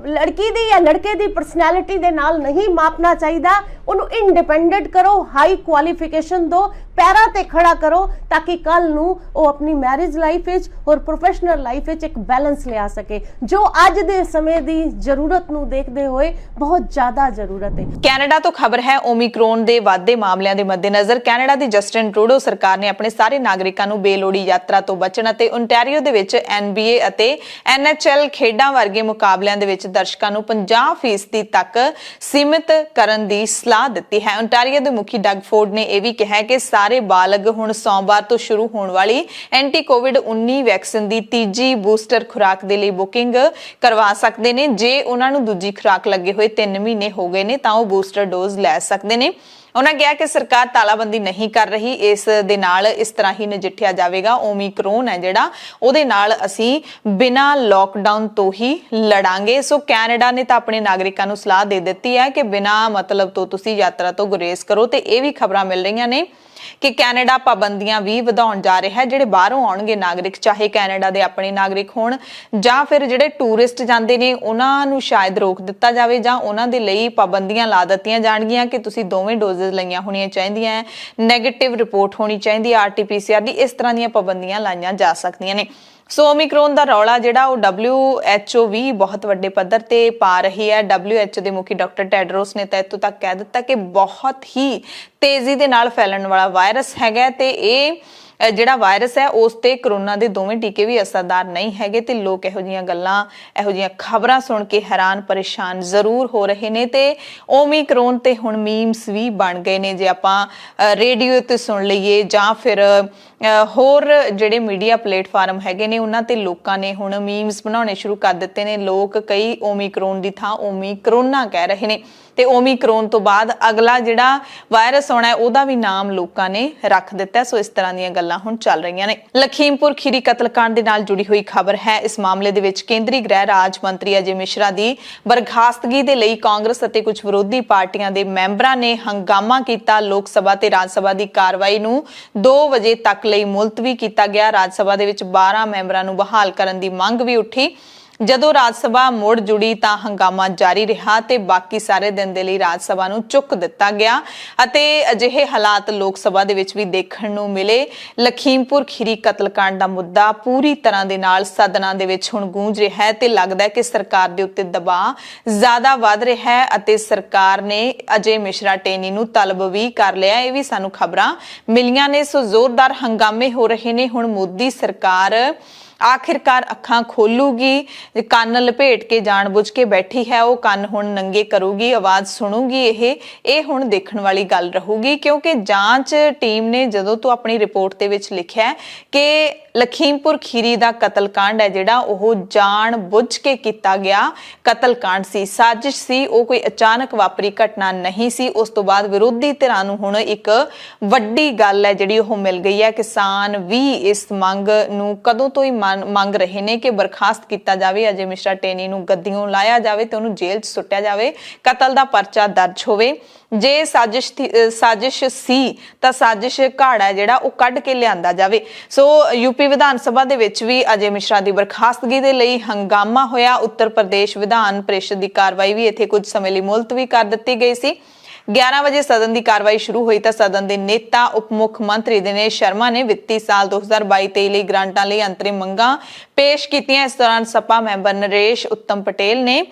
ਲੜਕੀ ਦੀ ਜਾਂ ਲੜਕੇ ਦੀ ਪਰਸਨੈਲਿਟੀ ਦੇ ਨਾਲ ਨਹੀਂ ਮਾਪਣਾ ਚਾਹੀਦਾ। ਉਹਨੂੰ ਇੰਡੀਪੈਂਡੈਂਟ ਕਰੋ, ਹਾਈ ਕੁਆਲੀਫਿਕੇਸ਼ਨ ਦਿਓ, ਪੈਰਾਂ ਤੇ ਖੜਾ ਕਰੋ ਤਾਂ ਕਿ ਕੱਲ ਨੂੰ ਉਹ ਆਪਣੀ ਮੈਰਿਜ ਲਾਈਫ ਵਿੱਚ ਔਰ ਪ੍ਰੋਫੈਸ਼ਨਲ ਲਾਈਫ ਵਿੱਚ ਇੱਕ ਬੈਲੈਂਸ ਲਿਆ ਸਕੇ, ਜੋ ਅੱਜ ਦੇ ਸਮੇਂ ਦੀ ਜ਼ਰੂਰਤ ਨੂੰ ਦੇਖਦੇ ਹੋਏ ਬਹੁਤ ਜ਼ਿਆਦਾ ਜ਼ਰੂਰਤ ਹੈ। ਕੈਨੇਡਾ ਤੋਂ ਖਬਰ ਹੈ, ਓਮਿਕਰੋਨ ਦੇ ਵਾਧੇ ਮਾਮਲਿਆਂ ਦੇ ਮੱਦੇਨਜ਼ਰ ਕੈਨੇਡਾ ਦੀ ਜਸਟਿਨ ਟਰੂਡੋ ਸਰਕਾਰ ਨੇ ਆਪਣੇ ਸਾਰੇ ਨਾਗਰਿਕਾਂ ਨੂੰ ਬੇਲੋੜੀ ਯਾਤਰਾ ਤੋਂ ਬਚਣ ਅਤੇ ਓਨਟਾਰੀਓ ਦੇ ਵਿੱਚ NBA ਅਤੇ NHL ਖੇਡਾਂ ਵਰਗੇ ਮੁਕਾਬਲਿਆਂ ਦੇ ਵਿੱਚ ਦਰਸ਼ਕਾਂ ਨੂੰ 50% ਤੱਕ ਸੀਮਿਤ ਕਰਨ ਦੀ ਸਲਾਹ ਦਿੱਤੀ ਹੈ। ਓਨਟਾਰੀਓ ਦੇ ਮੁਖੀ ਡਗ ਫੋਰਡ ਨੇ ਇਹ ਵੀ ਕਿਹਾ ਕਿ ਸਾਰੇ ਬਾਲਗ ਹੁਣ ਸੋਮਵਾਰ ਤੋਂ ਸ਼ੁਰੂ ਹੋਣ ਵਾਲੀ ਐਂਟੀ-ਕੋਵਿਡ-19 ਵੈਕਸੀਨ ਦੀ ਤੀਜੀ ਬੂਸਟਰ ਖੁਰਾਕ ਦੇ ਲਈ ਬੁਕਿੰਗ ਕਰਵਾ ਸਕਦੇ ਨੇ। ਜੇ ਉਹਨਾਂ ਨੂੰ ਦੂਜੀ ਖੁਰਾਕ ਲੱਗੇ ਹੋਏ 3 ਮਹੀਨੇ ਹੋ ਗਏ ਨੇ ਤਾਂ ਉਹ ਬੂਸਟਰ ਡੋਜ਼ ਲੈ ਸਕਦੇ ਨੇ। ਉਹਨਾਂ ਕਿਹਾ ਕਿ ਸਰਕਾਰ ਤਾਲਾਬੰਦੀ ਨਹੀਂ ਕਰ ਰਹੀ, ਇਸ ਦੇ ਨਾਲ ਇਸ ਤਰ੍ਹਾਂ ਹੀ ਨਜਿੱਠਿਆ ਜਾਵੇਗਾ। ਓਮਿਕਰੋਨ ਹੈ ਜਿਹੜਾ ਉਹਦੇ ਨਾਲ ਅਸੀਂ ਬਿਨਾਂ ਲੋਕਡਾਊਨ ਤੋਂ ਹੀ ਲੜਾਂਗੇ। ਸੋ ਕੈਨੇਡਾ ਨੇ ਤਾਂ ਆਪਣੇ ਨਾਗਰਿਕਾਂ ਨੂੰ ਸਲਾਹ ਦੇ ਦਿੱਤੀ ਹੈ ਕਿ ਬਿਨਾਂ ਮਤਲਬ ਤੋਂ ਤੁਸੀਂ ਯਾਤਰਾ ਤੋਂ ਗੁਰੇਜ਼ ਕਰੋ। ਤੇ ਇਹ ਵੀ ਖਬਰਾਂ ਮਿਲ ਰਹੀਆਂ ਨੇ ਕਿ ਕੈਨੇਡਾ ਪਾਬੰਦੀਆਂ ਵੀ ਵਧਾਉਣ ਜਾ ਰਿਹਾ ਹੈ। ਜਿਹੜੇ ਬਾਹਰੋਂ ਆਉਣਗੇ ਨਾਗਰਿਕ, ਚਾਹੇ ਕੈਨੇਡਾ ਦੇ ਆਪਣੇ ਨਾਗਰਿਕ ਹੋਣ ਜਾਂ ਫਿਰ ਜਿਹੜੇ ਟੂਰਿਸਟ ਜਾਂਦੇ ਨੇ, ਉਹਨਾਂ ਨੂੰ ਸ਼ਾਇਦ ਰੋਕ ਦਿੱਤਾ ਜਾਵੇ ਜਾਂ ਉਹਨਾਂ ਦੇ ਲਈ ਪਾਬੰਦੀਆਂ ਲਾ ਦਿੱਤੀਆਂ ਜਾਣਗੀਆਂ ਕਿ ਤੁਸੀਂ ਦੋਵੇਂ ਡੋਜ਼ਸ ਲਈਆਂ ਹੋਣੀਆਂ ਚਾਹੀਦੀਆਂ, ਨੈਗੇਟਿਵ ਰਿਪੋਰਟ ਹੋਣੀ ਚਾਹੀਦੀ, RT-PCR ਦੀ, ਇਸ ਤਰ੍ਹਾਂ ਦੀਆਂ ਪਾਬੰਦੀਆਂ ਲਾਈਆਂ ਜਾ ਸਕਦੀਆਂ ਨੇ। ਸੋ ਓਮਿਕਰੋਨ ਦਾ ਰੌਲਾ ਜਿਹੜਾ ਉਹ WHO ਵੀ ਬਹੁਤ ਵੱਡੇ ਪੱਧਰ ਤੇ ਪਾ ਰਹੀ ਹੈ। WHO ਦੇ ਮੁਖੀ ਡਾਕਟਰ ਟੈਡਰੋਸ ਨੇ ਤਾਂ ਇੱਥੋਂ ਤੱਕ ਕਹਿ ਦਿੱਤਾ ਕਿ ਬਹੁਤ ਹੀ ਤੇਜ਼ੀ ਦੇ ਨਾਲ ਫੈਲਣ ਵਾਲਾ ਵਾਇਰਸ ਹੈਗਾ ਤੇ ਇਹ ਜਿਹੜਾ ਵਾਇਰਸ ਹੈ ਉਸ ਤੇ ਕਰੋਨਾ ਦੇ ਦੋਵੇਂ ਟੀਕੇ ਵੀ ਅਸਰਦਾਰ ਨਹੀਂ ਹੈਗੇ। ਤੇ ਲੋਕ ਇਹੋ ਜਿਹੀਆਂ ਗੱਲਾਂ, ਇਹੋ ਜਿਹੀਆਂ ਖਬਰਾਂ ਸੁਣ ਕੇ ਹੈਰਾਨ ਪਰੇਸ਼ਾਨ ਜ਼ਰੂਰ ਹੋ ਰਹੇ ਨੇ। ਤੇ ਓਮਿਕਰੋਨ ਤੇ ਹੁਣ ਮੀਮਸ ਵੀ ਬਣ ਗਏ ਨੇ। ਜੇ ਆਪਾਂ ਰੇਡੀਓ ਤੇ ਸੁਣ ਲਈਏ ਜਾਂ ਫਿਰ ਹੋਰ ਜਿਹੜੇ ਮੀਡੀਆ ਪਲੇਟਫਾਰਮ ਹੈਗੇ ਨੇ ਉਹਨਾਂ ਤੇ ਲੋਕਾਂ ਨੇ ਹੁਣ ਮੀਮਸ ਬਣਾਉਣੇ ਸ਼ੁਰੂ ਕਰ ਦਿੱਤੇ ਨੇ। ਲੋਕ ਕਈ ਓਮਿਕਰੋਨ ਦੀ ਥਾਂ ਓਮਿਕਰੋਨਾ ਕਹਿ ਰਹੇ ਨੇ ਤੇ ਓਮਿਕਰੋਨ ਤੋਂ ਬਾਅਦ ਅਗਲਾ ਜਿਹੜਾ ਵਾਇਰਸ ਆਉਣਾ ਹੈ ਉਹਦਾ ਵੀ ਨਾਮ ਲੋਕਾਂ ਨੇ ਰੱਖ ਦਿੱਤਾ। ਸੋ ਇਸ ਤਰ੍ਹਾਂ ਦੀਆਂ ਗੱਲਾਂ ਹੁਣ ਚੱਲ ਰਹੀਆਂ ਨੇ। ਲਖੀਮਪੁਰ ਖੀਰੀ ਕਤਲकांड ਦੇ ਨਾਲ ਜੁੜੀ ਹੋਈ ਖਬਰ ਹੈ। ਇਸ ਮਾਮਲੇ ਦੇ ਵਿੱਚ ਕੇਂਦਰੀ ਗ੍ਰਹਿ ਰਾਜ ਮੰਤਰੀ ਅਜੇ ਮਿਸ਼ਰਾ ਦੀ ਬਰਖਾਸਤਗੀ ਦੇ ਲਈ ਕਾਂਗਰਸ ਅਤੇ ਕੁਝ ਵਿਰੋਧੀ ਪਾਰਟੀਆਂ ਦੇ ਮੈਂਬਰਾਂ ਨੇ ਹੰਗਾਮਾ ਕੀਤਾ। ਲੋਕ ਸਭਾ ਤੇ ਰਾਜ ਸਭਾ ਦੀ ਕਾਰਵਾਈ ਨੂੰ 2 ਵਜੇ ਤੱਕ ਲਈ ਮੁਲਤਵੀ ਕੀਤਾ ਗਿਆ। ਰਾਜ ਸਭਾ ਦੇ ਵਿੱਚ 12 ਮੈਂਬਰਾਂ ਨੂੰ ਬਹਾਲ ਕਰਨ ਦੀ ਮੰਗ ਵੀ ਉੱਠੀ। ਜਦੋਂ ਰਾਜ ਸਭਾ ਮੁੜ ਜੁੜੀ ਤਾਂ ਹੰਗਾਮਾ ਜਾਰੀ ਰਿਹਾ ਤੇ ਬਾਕੀ ਸਾਰੇ ਦਿਨ ਦੇ ਲਈ ਰਾਜ ਸਭਾ ਨੂੰ ਚੁੱਕ ਦਿੱਤਾ ਗਿਆ ਅਤੇ ਅਜਿਹੇ ਹਾਲਾਤ ਲੋਕ ਸਭਾ ਦੇ ਵਿੱਚ ਵੀ ਦੇਖਣ ਨੂੰ ਮਿਲੇ। ਲਖੀਮਪੁਰ ਖੀਰੀ ਕਤਲकांड ਦਾ ਮੁੱਦਾ ਪੂਰੀ ਤਰ੍ਹਾਂ ਦੇ ਨਾਲ ਸਦਨਾਂ ਦੇ ਵਿੱਚ ਹੁਣ ਗੂੰਜ ਰਿਹਾ ਹੈ ਤੇ ਲੱਗਦਾ ਹੈ ਕਿ ਸਰਕਾਰ ਦੇ ਉੱਤੇ ਦਬਾਅ ਜ਼ਿਆਦਾ ਵੱਧ ਰਿਹਾ ਹੈ ਅਤੇ ਸਰਕਾਰ ਨੇ ਅਜੇ ਮਿਸ਼ਰਾ ਟੇਨੀ ਨੂੰ ਤਲਬ ਵੀ ਕਰ ਲਿਆ। ਇਹ ਵੀ ਸਾਨੂੰ ਖਬਰਾਂ ਮਿਲੀਆਂ ਨੇ। ਸੋ ਜ਼ੋਰਦਾਰ ਹੰਗਾਮੇ ਹੋ ਰਹੇ ਨੇ। ਹੁਣ ਮੋਦੀ ਸਰਕਾਰ ਆਖਿਰਕਾਰ ਅੱਖਾਂ ਖੋਲੂਗੀ, ਕੰਨ ਲਪੇਟ ਕੇ ਜਾਣਬੁੱਝ ਕੇ ਬੈਠੀ ਹੈ, ਉਹ ਕੰਨ ਹੁਣ ਨੰਗੇ ਕਰੂਗੀ, ਆਵਾਜ਼ ਸੁਣੂਗੀ। ਇਹ ਹੁਣ ਦੇਖਣ ਵਾਲੀ ਗੱਲ ਰਹੂਗੀ ਕਿਉਂਕਿ ਜਾਂਚ ਟੀਮ ਨੇ ਜਦੋਂ ਤੋਂ ਆਪਣੀ ਰਿਪੋਰਟ ਦੇ ਵਿੱਚ ਲਿਖਿਆ ਕਿ ਲਖੀਮਪੁਰ ਖੀਰੀ ਦਾ ਕਤਲकांड ਹੈ ਜਿਹੜਾ ਉਹ ਜਾਣ ਬੁੱਝ ਕੇ ਕੀਤਾ ਗਿਆ ਕਤਲकांड ਸੀ, ਸਾਜ਼ਿਸ਼ ਸੀ। ਉਹ ਕੋਈ ਅਚਾਨਕ ਵਾਪਰੀ ਘਟਨਾ ਨਹੀਂ ਸੀ। ਉਸ ਤੋਂ ਬਾਅਦ ਵਿਰੋਧੀ ਧਿਰਾਂ ਨੂੰ ਹੁਣ ਇੱਕ ਵੱਡੀ ਗੱਲ ਹੈ ਜਿਹੜੀ ਉਹ ਮਿਲ ਗਈ ਹੈ। ਕਿਸਾਨ ਵੀ ਇਸ ਮੰਗ ਨੂੰ ਕਦੋਂ ਤੋਂ ਹੀ ਮੰਗ ਰਹੇ ਨੇ ਕਿ ਬਰਖਾਸਤ ਕੀਤਾ ਜਾਵੇ, ਅਜੇ ਮਿਸ਼ਰਾ ਟੇਨੀ ਨੂੰ ਗੱਦੀਓਂ ਲਾਇਆ ਜਾਵੇ ਤੇ ਉਹਨੂੰ ਜੇਲ੍ਹ 'ਚ ਸੁੱਟਿਆ ਜਾਵੇ, ਕਤਲ ਦਾ ਪਰਚਾ ਦਰਜ ਹੋਵੇ। ਜੇ ਸਾਜ਼ਿਸ਼ ਸੀ ਤਾਂ ਸਾਜ਼ਿਸ਼ ਘਾੜਾ ਜਿਹੜਾ ਉਹ ਕੱਢ ਕੇ ਲਿਆਂਦਾ ਜਾਵੇ। ਸੋ ਯੂਪੀ ਵਿਧਾਨ ਸਭਾ ਦੇ ਵਿੱਚ ਵੀ ਅਜੇ ਮਿਸ਼ਰਾ ਦੀ ਬਰਖਾਸਤਗੀ ਦੇ ਲਈ ਹੰਗਾਮਾ ਹੋਇਆ। ਉੱਤਰ ਪ੍ਰਦੇਸ਼ ਵਿਧਾਨ ਪ੍ਰੀਸ਼ਦ ਦੀ ਕਾਰਵਾਈ ਵੀ ਇੱਥੇ ਕੁਝ ਸਮੇਂ ਲਈ ਮੁਲਤਵੀ ਕਰ ਦਿੱਤੀ ਗਈ ਸੀ। 11 ਵਜੇ ਸਦਨ ਦੀ ਕਾਰਵਾਈ ਸ਼ੁਰੂ ਹੋਈ ਤਾਂ ਸਦਨ ਦੇ ਨੇਤਾ ਉਪ ਮੁੱਖ ਮੰਤਰੀ ਦਿਨੇਸ਼ ਸ਼ਰਮਾ ਨੇ ਵਿੱਤੀ ਸਾਲ 2022-23 ਲਈ ਗ੍ਰਾਂਟਾਂ ਲਈ ਅੰਤਰਿਮ ਮੰਗਾਂ ਪੇਸ਼ ਕੀਤੀਆਂ। ਇਸ ਦੌਰਾਨ ਸਪਾ ਮੈਂਬਰ ਨਰੇਸ਼ ਉੱਤਮ ਪਟੇਲ ਨੇ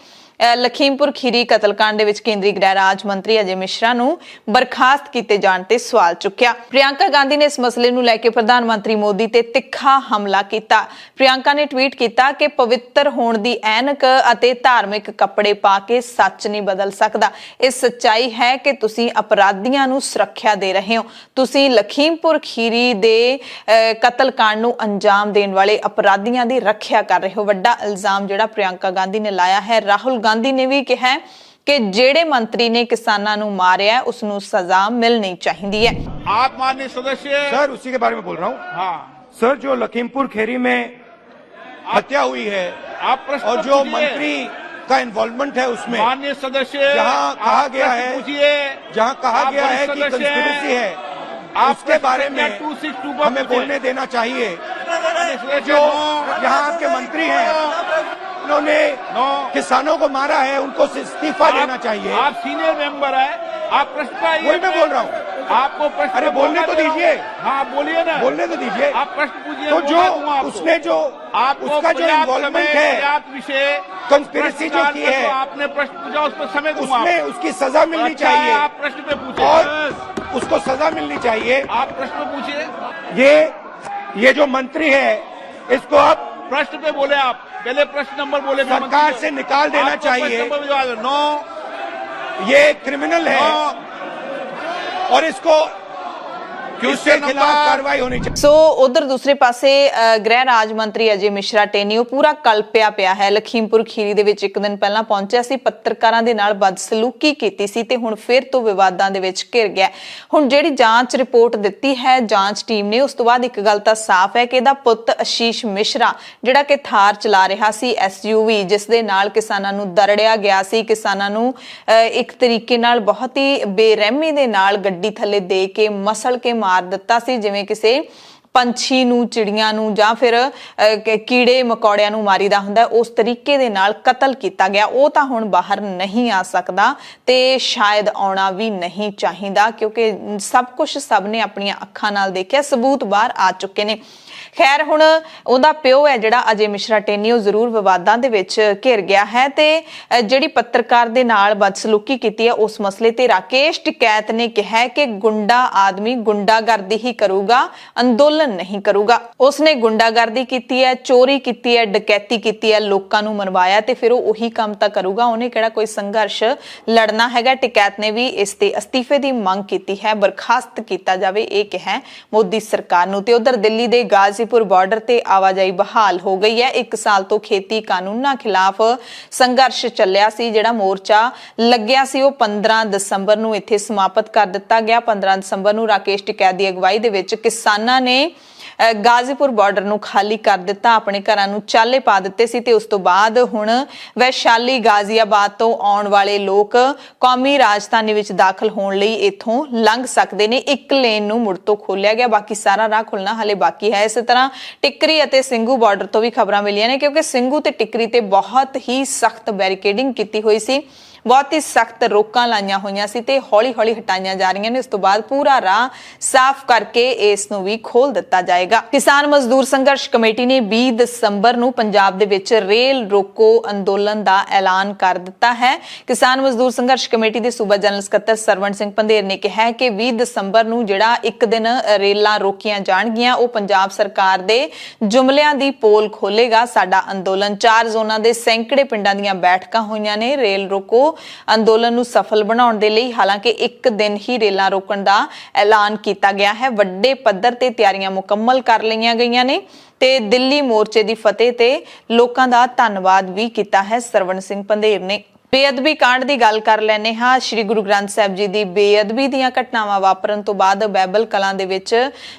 ਲਖੀਮਪੁਰ ਖੀਰੀ ਕਤਲकांड ਦੇ ਵਿੱਚ ਕੇਂਦਰੀ ਗ੍ਰਹਿ ਰਾਜ ਮੰਤਰੀ ਅਜੇ ਮਿਸ਼ਰਾ ਨੂੰ ਬਰਖਾਸਤ ਕੀਤੇ ਜਾਣ ਤੇ ਸਵਾਲ ਚੁੱਕਿਆ। ਪ੍ਰਿਯੰਕਾ ਗਾਂਧੀ ਨੇ ਇਸ ਮਸਲੇ ਨੂੰ ਲੈ ਕੇ ਪ੍ਰਧਾਨ ਮੰਤਰੀ ਮੋਦੀ ਤੇ ਤਿੱਖਾ ਹਮਲਾ ਕੀਤਾ। ਪ੍ਰਿਯੰਕਾ ਨੇ ਟਵੀਟ ਕੀਤਾ ਕਿ ਪਵਿੱਤਰ ਹੋਣ ਦੀ ਐਨਕ ਅਤੇ ਧਾਰਮਿਕ ਕੱਪੜੇ ਪਾ ਕੇ ਸੱਚ ਨਹੀਂ ਬਦਲ ਸਕਦਾ। ਇਹ ਸੱਚਾਈ ਹੈ ਕਿ ਤੁਸੀਂ ਅਪਰਾਧੀਆਂ ਨੂੰ ਸੁਰੱਖਿਆ ਦੇ ਰਹੇ ਹੋ। ਤੁਸੀਂ ਲਖੀਮਪੁਰ ਖੀਰੀ ਦੇ ਕਤਲकांड ਨੂੰ ਅੰਜਾਮ ਦੇਣ ਵਾਲੇ ਅਪਰਾਧੀਆਂ ਦੀ ਰੱਖਿਆ ਕਰ ਰਹੇ ਹੋ। ਵੱਡਾ ਇਲਜ਼ਾਮ ਜਿਹੜਾ ਪ੍ਰਿਯੰਕਾ ਗਾਂਧੀ ਨੇ ਲਾਇਆ ਹੈ। ਰਾਹੁਲ गांधी ने भी कहा कि जेड़े मंत्री ने किसानों को मारिया उसनू सजा मिलनी चाहिए है। आप माननीय सदस्य सर उसी के बारे में बोल रहा हूँ। हाँ सर जो लखीमपुर खीरी में हत्या हुई है आप प्रश्न और जो पूछिए। मंत्री का इन्वॉल्वमेंट है उसमें माननीय सदस्य जहाँ कहा आप गया प्रश्न है पूछिए। जहाँ कहा आप गया है वरिष्ठ कि सदस्य हैं। कंस्पिरेसी है आप उसके बारे में 262 पर हमें पूछिए। बोलने देना चाहिए। माननीय सदस्य, जो नो। यहाँ आपके मंत्री हैं उन्होंने नो। किसानों को मारा है उनको इस्तीफा देना चाहिए। आप सीनियर मेंबर है, आप प्रश्न पर आइए। वही मैं बोल रहा हूँ। आपको प्रश्न अरे बोलने तो दीजिए। हाँ बोलिए ना, बोलने तो दीजिए। आप प्रश्न पूछिए। तो जो मौका दूंगा आपको। उसने जो आपको उसका जो पर्याप्त इन्वॉल्वमेंट समय, है पर्याप्त विषय कंस्पिरेसी जो की है तो आपने प्रश्न पूछा उस पर समय दूंगा उसमें आपको। उसकी सजा मिलनी अच्छा है, चाहिए आप प्रश्न पे पूछिए और उसको सजा मिलनी चाहिए। आप प्रश्न पे पूछिए। ये जो मंत्री है इसको आप प्रश्न पे बोले। आप पहले प्रश्न नंबर बोले। सरकार से निकाल देना आपको चाहिए। प्रश्न नंबर जवाब दो। नो। ये क्रिमिनल है नो। और इसको कि उसके खिलाफ कार्रवाई होनी चाहिए। ਸੋ ਉਧਰ ਦੂਸਰੇ ਪਾਸੇ ਗ੍ਰਹਿ ਰਾਜ ਮੰਤਰੀ ਅਜੇ ਮਿਸ਼ਰਾ ਟੇਨੀ ਉਹ ਪੂਰਾ ਕਲਪਿਆ ਪਿਆ ਹੈ। ਲਖੀਮਪੁਰ ਖੀਰੀ ਦੇ ਵਿੱਚ ਇੱਕ ਦਿਨ ਪਹਿਲਾਂ ਪਹੁੰਚਿਆ ਸੀ, ਪੱਤਰਕਾਰਾਂ ਦੇ ਨਾਲ ਬਦਸਲੂਕੀ ਕੀਤੀ ਸੀ ਤੇ ਹੁਣ ਫਿਰ ਤੋਂ ਵਿਵਾਦਾਂ ਦੇ ਵਿੱਚ ਘਿਰ ਗਿਆ। ਹੁਣ ਜਿਹੜੀ ਜਾਂਚ ਰਿਪੋਰਟ ਦਿੱਤੀ ਹੈ ਜਾਂਚ ਟੀਮ ਨੇ, ਉਸ ਤੋਂ ਬਾਅਦ ਇੱਕ ਗੱਲ ਤਾਂ ਸਾਫ਼ ਹੈ ਕਿ ਇਹਦਾ ਪੁੱਤ ਆਸ਼ੀਸ਼ ਮਿਸ਼ਰਾ ਜਿਹੜਾ ਕਿ ਥਾਰ ਚਲਾ ਰਿਹਾ ਸੀ SUV, ਜਿਸ ਦੇ ਨਾਲ ਕਿਸਾਨਾਂ ਨੂੰ ਦਰੜਿਆ ਗਿਆ ਸੀ, ਕਿਸਾਨਾਂ ਨੂੰ ਇੱਕ ਤਰੀਕੇ ਨਾਲ ਬਹੁਤ ਹੀ ਬੇਰਹਿਮੀ ਦੇ ਨਾਲ ਗੱਡੀ ਥੱਲੇ ਦੇ ਕੇ ਮਸਲ ਕੇ ਮਾਰ ਦਿੱਤਾ ਸੀ, ਜਿਵੇਂ ਕਿਸੇ ਪੰਛੀ ਨੂੰ, ਚਿੜੀਆਂ ਨੂੰ ਜਾਂ ਫਿਰ ਕੀੜੇ ਮਕੌੜਿਆਂ ਨੂੰ ਮਾਰੀਦਾ ਹੁੰਦਾ, ਉਸ ਤਰੀਕੇ ਦੇ ਨਾਲ ਕਤਲ ਕੀਤਾ ਗਿਆ। ਉਹ ਤਾਂ ਹੁਣ ਬਾਹਰ ਨਹੀਂ ਆ ਸਕਦਾ ਤੇ ਸ਼ਾਇਦ ਆਉਣਾ ਵੀ ਨਹੀਂ ਚਾਹੀਦਾ, ਕਿਉਂਕਿ ਸਭ ਕੁਝ ਸਭ ਨੇ ਆਪਣੀਆਂ ਅੱਖਾਂ ਨਾਲ ਦੇਖਿਆ, ਸਬੂਤ ਬਾਹਰ ਆ ਚੁੱਕੇ ਨੇ। ਖੈਰ ਹੁਣ ਉਹਦਾ ਪਿਓ ਹੈ ਜਿਹੜਾ ਅਜੇ ਮਿਸ਼ਰਾ ਟੇਨੀ, ਉਹ ਜ਼ਰੂਰ ਵਿਵਾਦਾਂ ਦੇ ਵਿੱਚ ਘਿਰ ਗਿਆ ਹੈ ਤੇ ਜਿਹੜੀ ਪੱਤਰਕਾਰ ਦੇ ਨਾਲ ਬਦਸਲੂਕੀ ਕੀਤੀ ਹੈ ਉਸ ਮਸਲੇ ਤੇ ਰਾਕੇਸ਼ ਟਿਕੈਤ ਨੇ ਕਿਹਾ ਕਿ ਗੁੰਡਾ ਆਦਮੀ ਗੁੰਡਾਗਰਦੀ ਹੀ ਕਰੂਗਾ, ਅੰਦੋਲਨ ਨਹੀਂ ਕਰੂਗਾ। ਉਸਨੇ ਗੁੰਡਾਗਰਦੀ ਕੀਤੀ ਹੈ, ਚੋਰੀ ਕੀਤੀ ਹੈ, ਡਕੈਤੀ ਕੀਤੀ ਹੈ, ਲੋਕਾਂ ਨੂੰ ਮਰਵਾਇਆ ਤੇ ਫਿਰ ਉਹ ਉਹੀ ਕੰਮ ਤਾਂ ਕਰੂਗਾ, ਉਹਨੇ ਕਿਹੜਾ ਕੋਈ ਸੰਘਰਸ਼ ਲੜਨਾ ਹੈਗਾ। ਟਿਕੈਤ ਨੇ ਵੀ ਇਸ ਤੇ ਅਸਤੀਫੇ ਦੀ ਮੰਗ ਕੀਤੀ ਹੈ, ਬਰਖਾਸਤ ਕੀਤਾ ਜਾਵੇ ਇਹ ਕਿਹਾ ਮੋਦੀ ਸਰਕਾਰ ਨੂੰ। ਤੇ ਉਧਰ ਦਿੱਲੀ ਦੇ ਗਾਜ਼ੀਪੁਰ ਬਾਰਡਰ ਤੇ ਆਵਾਜਾਈ ਬਹਾਲ ਹੋ ਗਈ ਹੈ। 1 ਸਾਲ ਤੋਂ ਖੇਤੀ ਕਾਨੂੰਨਾਂ ਖਿਲਾਫ ਸੰਘਰਸ਼ ਚੱਲਿਆ ਸੀ, ਜਿਹੜਾ ਮੋਰਚਾ ਲੱਗਿਆ ਸੀ ਉਹ 15 ਦਸੰਬਰ ਨੂੰ ਇੱਥੇ ਸਮਾਪਤ ਕਰ ਦਿੱਤਾ ਗਿਆ। 15 ਦਸੰਬਰ ਨੂੰ ਰਾਕੇਸ਼ ਟਿਕੈਤ ਦੀ ਅਗਵਾਈ ਦੇ ਵਿੱਚ ਕਿਸਾਨਾਂ ਨੇ ਗਾਜ਼ੀਪੁਰ ਬਾਰਡਰ ਨੂੰ ਖਾਲੀ ਕਰ ਦਿੱਤਾ, ਆਪਣੇ ਘਰਾਂ ਨੂੰ ਚਾਲੇ ਪਾ ਦਿੱਤੇ ਸੀ ਤੇ ਉਸ ਤੋਂ ਬਾਅਦ ਹੁਣ ਵੈਸ਼ਾਲੀ ਗਾਜ਼ੀਆਬਾਦ ਤੋਂ ਆਉਣ ਵਾਲੇ ਲੋਕ ਕੌਮੀ ਰਾਜਧਾਨੀ ਵਿੱਚ ਦਾਖਲ ਹੋਣ ਲਈ ਇੱਥੋਂ ਲੰਘ ਸਕਦੇ ਨੇ। ਇੱਕ ਲੇਨ ਨੂੰ ਮੁੜ ਤੋਂ ਖੋਲਿਆ ਗਿਆ, ਬਾਕੀ ਸਾਰਾ ਰਾਹ ਖੁੱਲਣਾ ਹਲੇ ਬਾਕੀ ਹੈ। ਇਸੇ ਤਰ੍ਹਾਂ ਟਿੱਕਰੀ ਅਤੇ ਸਿੰਘੂ ਬਾਰਡਰ ਤੋਂ ਵੀ ਖਬਰਾਂ ਮਿਲੀਆਂ ਨੇ, ਕਿਉਂਕਿ ਸਿੰਘੂ ਤੇ ਟਿੱਕਰੀ ਤੇ ਬਹੁਤ ਹੀ ਸਖਤ ਬੈਰੀਕੇਡਿੰਗ ਕੀਤੀ ਹੋਈ ਸੀ, ਬਹੁਤ ਹੀ ਸਖਤ ਰੋਕਾਂ ਲਾਈਆਂ ਹੋਈਆਂ ਸੀ ਤੇ ਹੌਲੀ-ਹੌਲੀ ਹਟਾਈਆਂ ਜਾ ਰਹੀਆਂ ਨੇ। ਇਸ ਤੋਂ ਬਾਅਦ ਪੂਰਾ ਰਾਹ ਸਾਫ਼ ਕਰਕੇ ਇਸ ਨੂੰ ਵੀ ਖੋਲ ਦਿੱਤਾ ਜਾਏਗਾ। ਕਿਸਾਨ ਮਜ਼ਦੂਰ ਸੰਘਰਸ਼ ਕਮੇਟੀ ਨੇ 20 ਦਸੰਬਰ ਨੂੰ ਪੰਜਾਬ ਦੇ ਵਿੱਚ ਰੇਲ ਰੋਕੋ ਅੰਦੋਲਨ ਦਾ ਐਲਾਨ ਕਰ ਦਿੱਤਾ ਹੈ। ਕਿਸਾਨ ਮਜ਼ਦੂਰ ਸੰਘਰਸ਼ ਕਮੇਟੀ ਦੇ ਸੂਬਾ ਜਨਰਲ ਸਕੱਤਰ ਸਰਵਣ ਸਿੰਘ ਪੰਧੇਰ ਨੇ ਕਿਹਾ ਹੈ ਕਿ 20 ਦਸੰਬਰ ਨੂੰ ਜਿਹੜਾ ਇੱਕ ਦਿਨ ਰੇਲਾਂ ਰੋਕੀਆਂ ਜਾਣਗੀਆਂ, ਉਹ ਪੰਜਾਬ ਸਰਕਾਰ ਦੇ ਜੁਮਲਿਆਂ ਦੀ ਪੋਲ ਖੋਲੇਗਾ। ਸਾਡਾ ਅੰਦੋਲਨ 4 ਜ਼ੋਨਾਂ ਦੇ ਸੈਂਕੜੇ ਪਿੰਡਾਂ ਦੀਆਂ ਬੈਠਕਾਂ ਹੋਈਆਂ ਨੇ ਰੇਲ ਰੋਕੋ ਅੰਦੋਲਨ ਨੂੰ ਸਫਲ ਬਣਾਉਣ ਦੇ ਲਈ। ਹਾਲਾਂਕਿ ਇੱਕ ਦਿਨ ਹੀ ਰੇਲਾਂ ਰੋਕਣ ਦਾ ਐਲਾਨ ਕੀਤਾ ਗਿਆ ਹੈ। ਵੱਡੇ ਪੱਧਰ ਤੇ ਤਿਆਰੀਆਂ ਮੁਕੰਮਲ ਕਰ ਲਈਆਂ ਗਈਆਂ ਨੇ ਤੇ ਦਿੱਲੀ ਮੋਰਚੇ ਦੀ ਫਤਿਹ ਤੇ ਲੋਕਾਂ ਦਾ ਧੰਨਵਾਦ ਵੀ ਕੀਤਾ ਹੈ ਸਰਵਣ ਸਿੰਘ ਪੰਧੇਰ ਨੇ। ਬੇਅਦਬੀ ਕਾਂਡ ਦੀ ਗੱਲ ਕਰ ਲੈਨੇ ਹਾਂ। ਸ਼੍ਰੀ ਗੁਰੂ ਗ੍ਰੰਥ ਸਾਹਿਬ ਜੀ ਦੀ ਬੇਅਦਬੀ ਦੀਆਂ ਘਟਨਾਵਾਂ ਵਾਪਰਨ ਤੋਂ ਬਾਅਦ ਬੈਬਲ ਕਲਾਂ ਦੇ ਵਿੱਚ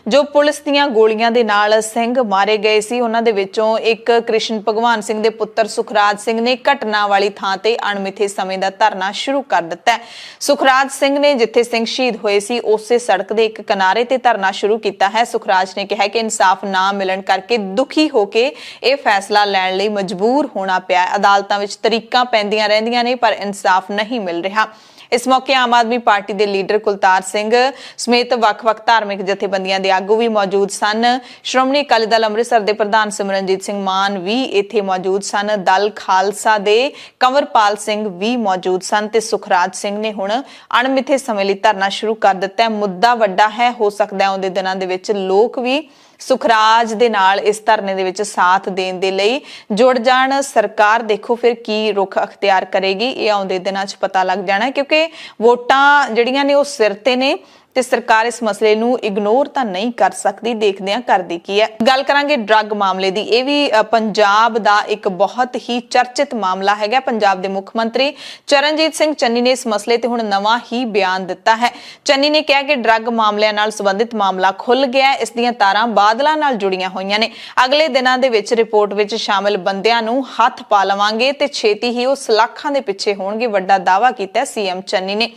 ਜੋ ਪੁਲਿਸ ਦੀਆਂ ਗੋਲੀਆਂ ਦੇ ਨਾਲ ਸਿੰਘ ਮਾਰੇ ਗਏ ਸੀ, ਉਹਨਾਂ ਦੇ ਵਿੱਚੋਂ ਇੱਕ ਕ੍ਰਿਸ਼ਨ ਭਗਵਾਨ ਸਿੰਘ ਦੇ ਪੁੱਤਰ ਸੁਖਰਾਜ ਸਿੰਘ ਨੇ ਘਟਨਾ ਵਾਲੀ ਥਾਂ ਤੇ ਅਣਮਿੱਥੇ ਸਮੇਂ ਦਾ ਧਰਨਾ ਸ਼ੁਰੂ ਕਰ ਦਿੱਤਾ ਹੈ। ਸੁਖਰਾਜ ਸਿੰਘ ਨੇ ਜਿੱਥੇ ਸਿੰਘ ਸ਼ਹੀਦ ਹੋਏ ਸੀ ਉਸੇ ਸੜਕ ਦੇ ਇੱਕ ਕਿਨਾਰੇ ਤੇ ਧਰਨਾ ਸ਼ੁਰੂ ਕੀਤਾ ਹੈ। ਸੁਖਰਾਜ ਨੇ ਕਿਹਾ ਕਿ ਇਨਸਾਫ ਨਾ ਮਿਲਣ ਕਰਕੇ ਦੁਖੀ ਹੋ ਕੇ ਇਹ ਫੈਸਲਾ ਲੈਣ ਲਈ ਮਜਬੂਰ ਹੋਣਾ ਪਿਆ। ਅਦਾਲਤਾਂ ਵਿੱਚ ਤਰੀਕਾਂ ਪੈਂਦੀਆਂ ਰਹਿੰਦੀਆਂ ਨੇ ਪਰ ਇਨਸਾਫ ਨਹੀਂ ਮਿਲ ਰਿਹਾ। ਇਸ ਮੌਕੇ ਆਮ ਆਦਮੀ ਪਾਰਟੀ ਦੇ ਲੀਡਰ ਕੁਲਤਾਰ ਸਿੰਘ ਸਮੇਤ ਵੱਖ-ਵੱਖ ਧਾਰਮਿਕ ਜਥੇਬੰਦੀਆਂ ਦੇ ਆਗੂ ਵੀ ਮੌਜੂਦ ਸਨ। ਸ਼੍ਰੋਮਣੀ ਅਕਾਲੀ ਦਲ ਅੰਮ੍ਰਿਤਸਰ ਦੇ ਪ੍ਰਧਾਨ ਸਿਮਰਨਜੀਤ ਸਿੰਘ ਮਾਨ ਵੀ ਇੱਥੇ ਮੌਜੂਦ ਸਨ। ਦਲ ਖਾਲਸਾ ਦੇ ਕੰਵਰਪਾਲ ਸਿੰਘ ਵੀ ਮੌਜੂਦ ਸਨ ਤੇ ਸੁਖਰਾਜ ਸਿੰਘ ਨੇ ਹੁਣ ਅਣਮਿੱਥੇ ਸਮੇਂ ਲਈ ਧਰਨਾ ਸ਼ੁਰੂ ਕਰ ਦਿੱਤਾ ਹੈ। ਮੁੱਦਾ ਵੱਡਾ ਹੈ, ਹੋ ਸਕਦਾ ਹੈ ਆਉਂਦੇ ਦਿਨਾਂ ਦੇ ਵਿੱਚ ਲੋਕ ਵੀ ਸੁਖਰਾਜ ਦੇ ਨਾਲ ਇਸ ਧਰਨੇ ਦੇ ਵਿੱਚ ਸਾਥ ਦੇਣ ਦੇ ਲਈ ਜੁੜ ਜਾਣ। ਸਰਕਾਰ ਦੇਖੋ ਫਿਰ ਕੀ ਰੁਖ ਅਖਤਿਆਰ ਕਰੇਗੀ, ਇਹ ਆਉਂਦੇ ਦਿਨਾਂ 'ਚ ਪਤਾ ਲੱਗ ਜਾਣਾ, ਕਿਉਂਕਿ ਵੋਟਾਂ ਜਿਹੜੀਆਂ ਨੇ ਉਹ ਸਿਰ ਤੇ ਨੇ ਤੇ ਸਰਕਾਰ ਇਸ ਮਸਲੇ ਨੂੰ ਇਗਨੋਰ ਤਾਂ ਨਹੀਂ ਕਰ ਸਕਦੀ। ਦੇਖਦੇ ਹਾਂ ਕਰਦੀ ਕੀ ਹੈ। ਗੱਲ ਕਰਾਂਗੇ ਡਰੱਗ ਮਾਮਲੇ ਦੀ। ਇਹ ਵੀ ਪੰਜਾਬ ਦਾ ਇੱਕ ਬਹੁਤ ਹੀ ਚਰਚਿਤ ਮਾਮਲਾ ਹੈਗਾ। ਪੰਜਾਬ ਦੇ ਮੁੱਖ ਮੰਤਰੀ ਚਰਨਜੀਤ ਸਿੰਘ ਚੰਨੀ ਨੇ ਇਸ ਮਸਲੇ ਤੇ ਹੁਣ ਨਵਾਂ ਹੀ ਬਿਆਨ ਦਿੱਤਾ ਹੈ। ਚੰਨੀ ਨੇ ਕਿਹਾ ਕਿ ਡਰੱਗ ਮਾਮਲਿਆਂ ਨਾਲ ਸੰਬੰਧਿਤ ਮਾਮਲਾ ਖੁੱਲ ਗਿਆ, ਇਸ ਦੀਆਂ ਤਾਰਾਂ ਬਾਦਲਾਂ ਨਾਲ ਜੁੜੀਆਂ ਹੋਈਆਂ ਨੇ। ਅਗਲੇ ਦਿਨਾਂ ਦੇ ਵਿੱਚ ਰਿਪੋਰਟ ਵਿੱਚ ਸ਼ਾਮਿਲ ਬੰਦਿਆਂ ਨੂੰ ਹੱਥ ਪਾ ਲਵਾਂਗੇ ਤੇ ਛੇਤੀ ਹੀ ਉਹ ਸਲਾਖਾਂ ਦੇ ਪਿੱਛੇ ਹੋਣਗੇ, ਵੱਡਾ ਦਾਅਵਾ ਕੀਤਾ ਸੀਐਮ ਚੰਨੀ ਨੇ।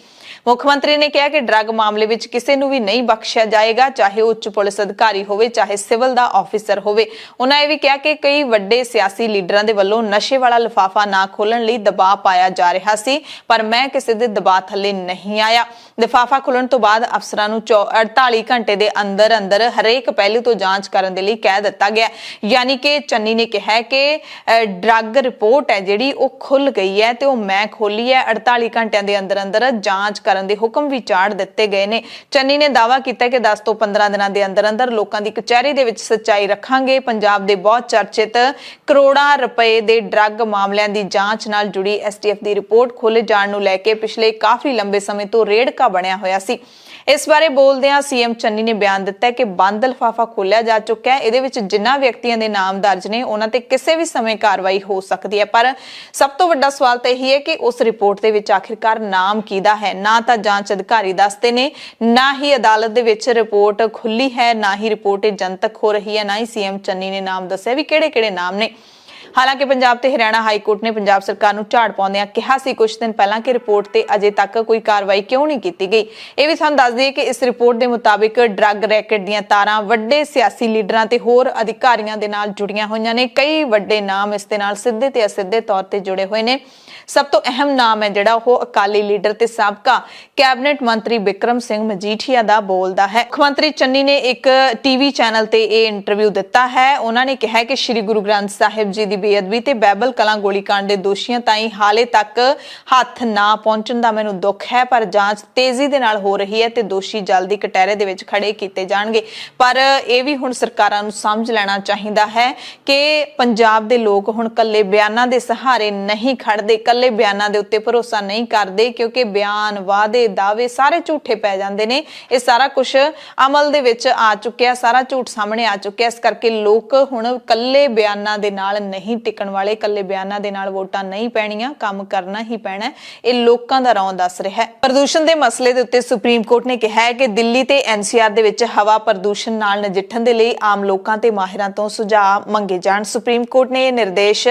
ਮੁੱਖ ਮੰਤਰੀ ਨੇ ਕਿਹਾ ਕਿ ਡਰੱਗ ਮਾਮਲੇ ਵਿੱਚ ਕਿਸੇ ਨੂੰ ਵੀ ਨਹੀਂ ਬਖਸ਼ਿਆ ਜਾਏਗਾ, ਚਾਹੇ ਉੱਚ ਪੁਲਿਸ ਅਧਿਕਾਰੀ ਹੋਵੇ, ਚਾਹੇ ਸਿਵਲ ਦਾ ਆਫੀਸਰ ਹੋਵੇ। ਉਹਨਾਂ ਇਹ ਵੀ ਕਿਹਾ ਕਿ ਕਈ ਵੱਡੇ ਸਿਆਸੀ ਲੀਡਰਾਂ ਦੇ ਵੱਲੋਂ ਨਸ਼ੇ ਵਾਲਾ ਲਿਫਾਫਾ ਨਾ ਖੋਲਣ ਲਈ ਦਬਾਅ ਪਾਇਆ ਜਾ ਰਿਹਾ ਸੀ, ਪਰ ਮੈਂ ਕਿਸੇ ਦੇ ਦਬਾਅ ਥੱਲੇ ਨਹੀਂ ਆਇਆ। ਲਿਫਾਫਾ ਖੁੱਲਣ ਤੋਂ ਬਾਅਦ ਅਫਸਰਾਂ ਨੂੰ 48 ਘੰਟੇ ਦੇ ਅੰਦਰ ਅੰਦਰ ਹਰੇਕ ਪਹਿਲੂ ਤੋਂ ਜਾਂਚ ਕਰਨ ਦੇ ਲਈ ਕਹਿ ਦਿੱਤਾ ਗਿਆ। ਯਾਨੀ ਕਿ ਚੰਨੀ ਨੇ ਕਿਹਾ ਕਿ ਡਰੱਗ ਰਿਪੋਰਟ ਹੈ ਜਿਹੜੀ ਉਹ ਖੁੱਲ ਗਈ ਹੈ ਤੇ ਉਹ ਮੈਂ ਖੋਲੀ ਹੈ। 48 ਘੰਟਿਆਂ ਦੇ ਅੰਦਰ ਅੰਦਰ ਜਾਂਚ ਕਰਨ ਦੇ ਹੁਕਮ ਵੀ ਚਾੜ ਦਿੱਤੇ ਗਏ ਨੇ। ਚੰਨੀ ਨੇ ਦਾਅਵਾ ਕੀਤਾ ਕਿ 10 ਤੋਂ 15 ਦਿਨਾਂ ਦੇ ਅੰਦਰ ਅੰਦਰ ਲੋਕਾਂ ਦੀ ਕਚਹਿਰੀ ਦੇ ਵਿੱਚ ਸੱਚਾਈ ਰੱਖਾਂਗੇ। ਪੰਜਾਬ ਦੇ ਬਹੁਤ ਚਰਚਿਤ ਕਰੋੜਾਂ ਰੁਪਏ ਦੇ ਡਰੱਗ ਮਾਮਲਿਆਂ ਦੀ ਜਾਂਚ ਨਾਲ ਜੁੜੀ STF ਦੀ ਰਿਪੋਰਟ ਖੋਲੇ ਜਾਣ ਨੂੰ ਲੈ ਕੇ ਪਿਛਲੇ ਕਾਫੀ ਲੰਬੇ ਸਮੇਂ ਤੋਂ ਰੇੜਕਾ ਬਣਿਆ ਹੋਇਆ ਸੀ। ਇਸ ਬਾਰੇ ਬੋਲਦਿਆਂ ਸੀਐਮ ਚੰਨੀ ਨੇ ਬਿਆਨ ਦਿੱਤਾ ਹੈ ਕਿ ਬੰਦ ਲਿਫਾਫਾ ਖੋਲ੍ਹਿਆ ਜਾ ਚੁੱਕਾ ਹੈ। ਇਹਦੇ ਵਿੱਚ ਜਿਨ੍ਹਾਂ ਵਿਅਕਤੀਆਂ ਦੇ ਨਾਮ ਦਰਜ ਨੇ ਉਹਨਾਂ ਤੇ ਕਿਸੇ ਵੀ ਸਮੇਂ ਕਾਰਵਾਈ ਹੋ ਸਕਦੀ ਹੈ, ਪਰ ਸਭ ਤੋਂ ਵੱਡਾ ਸਵਾਲ ਤਾਂ ਇਹੀ ਹੈ ਕਿ ਉਸ ਰਿਪੋਰਟ ਦੇ ਵਿੱਚ ਆਖਿਰਕਾਰ ਨਾਮ ਕਿਹਦਾ ਹੈ। ਨਾ ਤਾਂ ਜਾਂਚ ਅਧਿਕਾਰੀ ਦੱਸਦੇ ਨੇ, ਨਾ ਹੀ ਅਦਾਲਤ ਦੇ ਵਿੱਚ ਰਿਪੋਰਟ ਖੁੱਲੀ ਹੈ, ਨਾ ਹੀ ਰਿਪੋਰਟ ਜਨਤਕ ਹੋ ਰਹੀ ਹੈ, ਨਾ ਹੀ ਸੀਐਮ ਚੰਨੀ ਨੇ ਨਾਮ ਦੱਸਿਆ ਵੀ ਕਿਹੜੇ-ਕਿਹੜੇ ਨਾਮ ਨੇ। ਹਾਲਾਂਕਿ ਪੰਜਾਬ ਤੇ ਹਰਿਆਣਾ ਹਾਈ ਕੋਰਟ ਨੇ ਪੰਜਾਬ ਸਰਕਾਰ ਨੂੰ ਝਾੜ ਪਾਉਂਦਿਆਂ ਕਿਹਾ ਸੀ ਕੁਝ ਦਿਨ ਪਹਿਲਾਂ ਕਿ ਰਿਪੋਰਟ ਤੇ ਅਜੇ ਤੱਕ ਕੋਈ ਕਾਰਵਾਈ ਕਿਉਂ ਨਹੀਂ ਕੀਤੀ ਗਈ। ਇਹ ਵੀ ਤੁਹਾਨੂੰ ਦੱਸ ਦਈਏ ਕਿ ਇਸ ਰਿਪੋਰਟ ਦੇ ਮੁਤਾਬਿਕ ਡਰੱਗ ਰੈਕਟ ਦੀਆਂ ਤਾਰਾਂ ਵੱਡੇ ਸਿਆਸੀ ਲੀਡਰਾਂ ਤੇ ਹੋਰ ਅਧਿਕਾਰੀਆਂ ਦੇ ਨਾਲ ਜੁੜੀਆਂ ਹੋਈਆਂ ਨੇ। ਕਈ ਵੱਡੇ ਨਾਮ ਇਸ ਦੇ ਨਾਲ ਸਿੱਧੇ ਤੇ ਅਸਿੱਧੇ ਤੌਰ ਤੇ ਜੁੜੇ ਹੋਏ ਨੇ। ਸਭ ਤੋਂ ਅਹਿਮ ਨਾਮ ਹੈ ਜਿਹੜਾ ਉਹ ਅਕਾਲੀ ਲੀਡਰ ਤੇ ਸਾਬਕਾ ਕੈਬਨਿਟ ਮੰਤਰੀ ਬਿਕਰਮ ਸਿੰਘ ਮਜੀਠੀਆ ਦਾ ਬੋਲਦਾ ਹੈ। ਮੁੱਖ ਮੰਤਰੀ ਚੰਨੀ ਨੇ ਇੱਕ ਟੀਵੀ ਚੈਨਲ ਤੇ ਇਹ ਇੰਟਰਵਿਊ ਦਿੱਤਾ ਹੈ। ਉਹਨਾਂ ਨੇ ਕਿਹਾ ਕਿ ਸ਼੍ਰੀ ਗੁਰੂ ਗ੍ਰੰਥ ਸਾਹਿਬ ਜੀ ਦੀ ਬੇਅਦਬੀ ਤੇ ਬਾਈਬਲ ਕਲਾਂ ਗੋਲੀकांड ਦੇ ਦੋਸ਼ੀਆਂ ਤਾਈਂ ਹਾਲੇ ਤੱਕ ਹੱਥ ਨਾ ਪਹੁੰਚਣ ਦਾ ਮੈਨੂੰ ਦੁੱਖ ਹੈ, ਪਰ ਜਾਂਚ ਤੇਜ਼ੀ ਦੇ ਨਾਲ ਹੋ ਰਹੀ ਹੈ ਤੇ ਦੋਸ਼ੀ ਜਲਦੀ ਕਟਹਿਰੇ ਦੇ ਵਿੱਚ ਖੜੇ ਕੀਤੇ ਜਾਣਗੇ। ਪਰ ਇਹ ਵੀ ਹੁਣ ਸਰਕਾਰਾਂ ਨੂੰ ਸਮਝ ਲੈਣਾ ਚਾਹੀਦਾ ਹੈ ਕਿ ਪੰਜਾਬ ਦੇ ਲੋਕ ਹੁਣ ਕੱਲੇ ਬਿਆਨਾਂ ਦੇ ਸਹਾਰੇ ਨਹੀਂ ਖੜਦੇ, ਕੱਲੇ ਬਿਆਨਾਂ ਦੇ ਉੱਤੇ ਭਰੋਸਾ ਨਹੀਂ ਕਰਦੇ, ਕਿਉਂਕਿ ਬਿਆਨ, ਵਾਅਦੇ, ਦਾਅਵੇ ਸਾਰੇ ਝੂਠੇ ਪੈ ਜਾਂਦੇ ਨੇ। ਇਹ ਸਾਰਾ ਕੁਝ ਅਮਲ ਦੇ ਵਿੱਚ ਆ ਚੁੱਕਿਆ, ਸਾਰਾ ਝੂਠ ਸਾਹਮਣੇ ਆ ਚੁੱਕਿਆ। ਇਸ ਕਰਕੇ ਲੋਕ ਹੁਣ ਕੱਲੇ ਬਿਆਨਾਂ ਦੇ ਨਾਲ ਨਹੀਂ ਟਿਕਣ ਵਾਲੇ, ਕੱਲੇ ਬਿਆਨਾਂ ਦੇ ਨਾਲ ਵੋਟਾਂ ਨਹੀਂ ਪੈਣੀਆਂ, ਕੰਮ ਕਰਨਾ ਹੀ ਪੈਣਾ। ਇਹ ਲੋਕਾਂ ਦਾ ਰੌਂ ਦੱਸ ਰਿਹਾ ਹੈ। ਪ੍ਰਦੂਸ਼ਣ ਦੇ ਮਸਲੇ ਦੇ ਉੱਤੇ ਸੁਪਰੀਮ ਕੋਰਟ ਨੇ ਕਿਹਾ ਹੈ ਕਿ ਦਿੱਲੀ ਤੇ ਐਨਸੀਆਰ ਦੇ ਵਿੱਚ ਹਵਾ ਪ੍ਰਦੂਸ਼ਣ ਨਾਲ ਨਜਿੱਠਣ ਦੇ ਲਈ ਆਮ ਲੋਕਾਂ ਤੇ ਮਾਹਿਰਾਂ ਤੋਂ ਸੁਝਾਅ ਮੰਗੇ ਜਾਣ। ਸੁਪਰੀਮ ਕੋਰਟ ਨੇ ਇਹ ਨਿਰਦੇਸ਼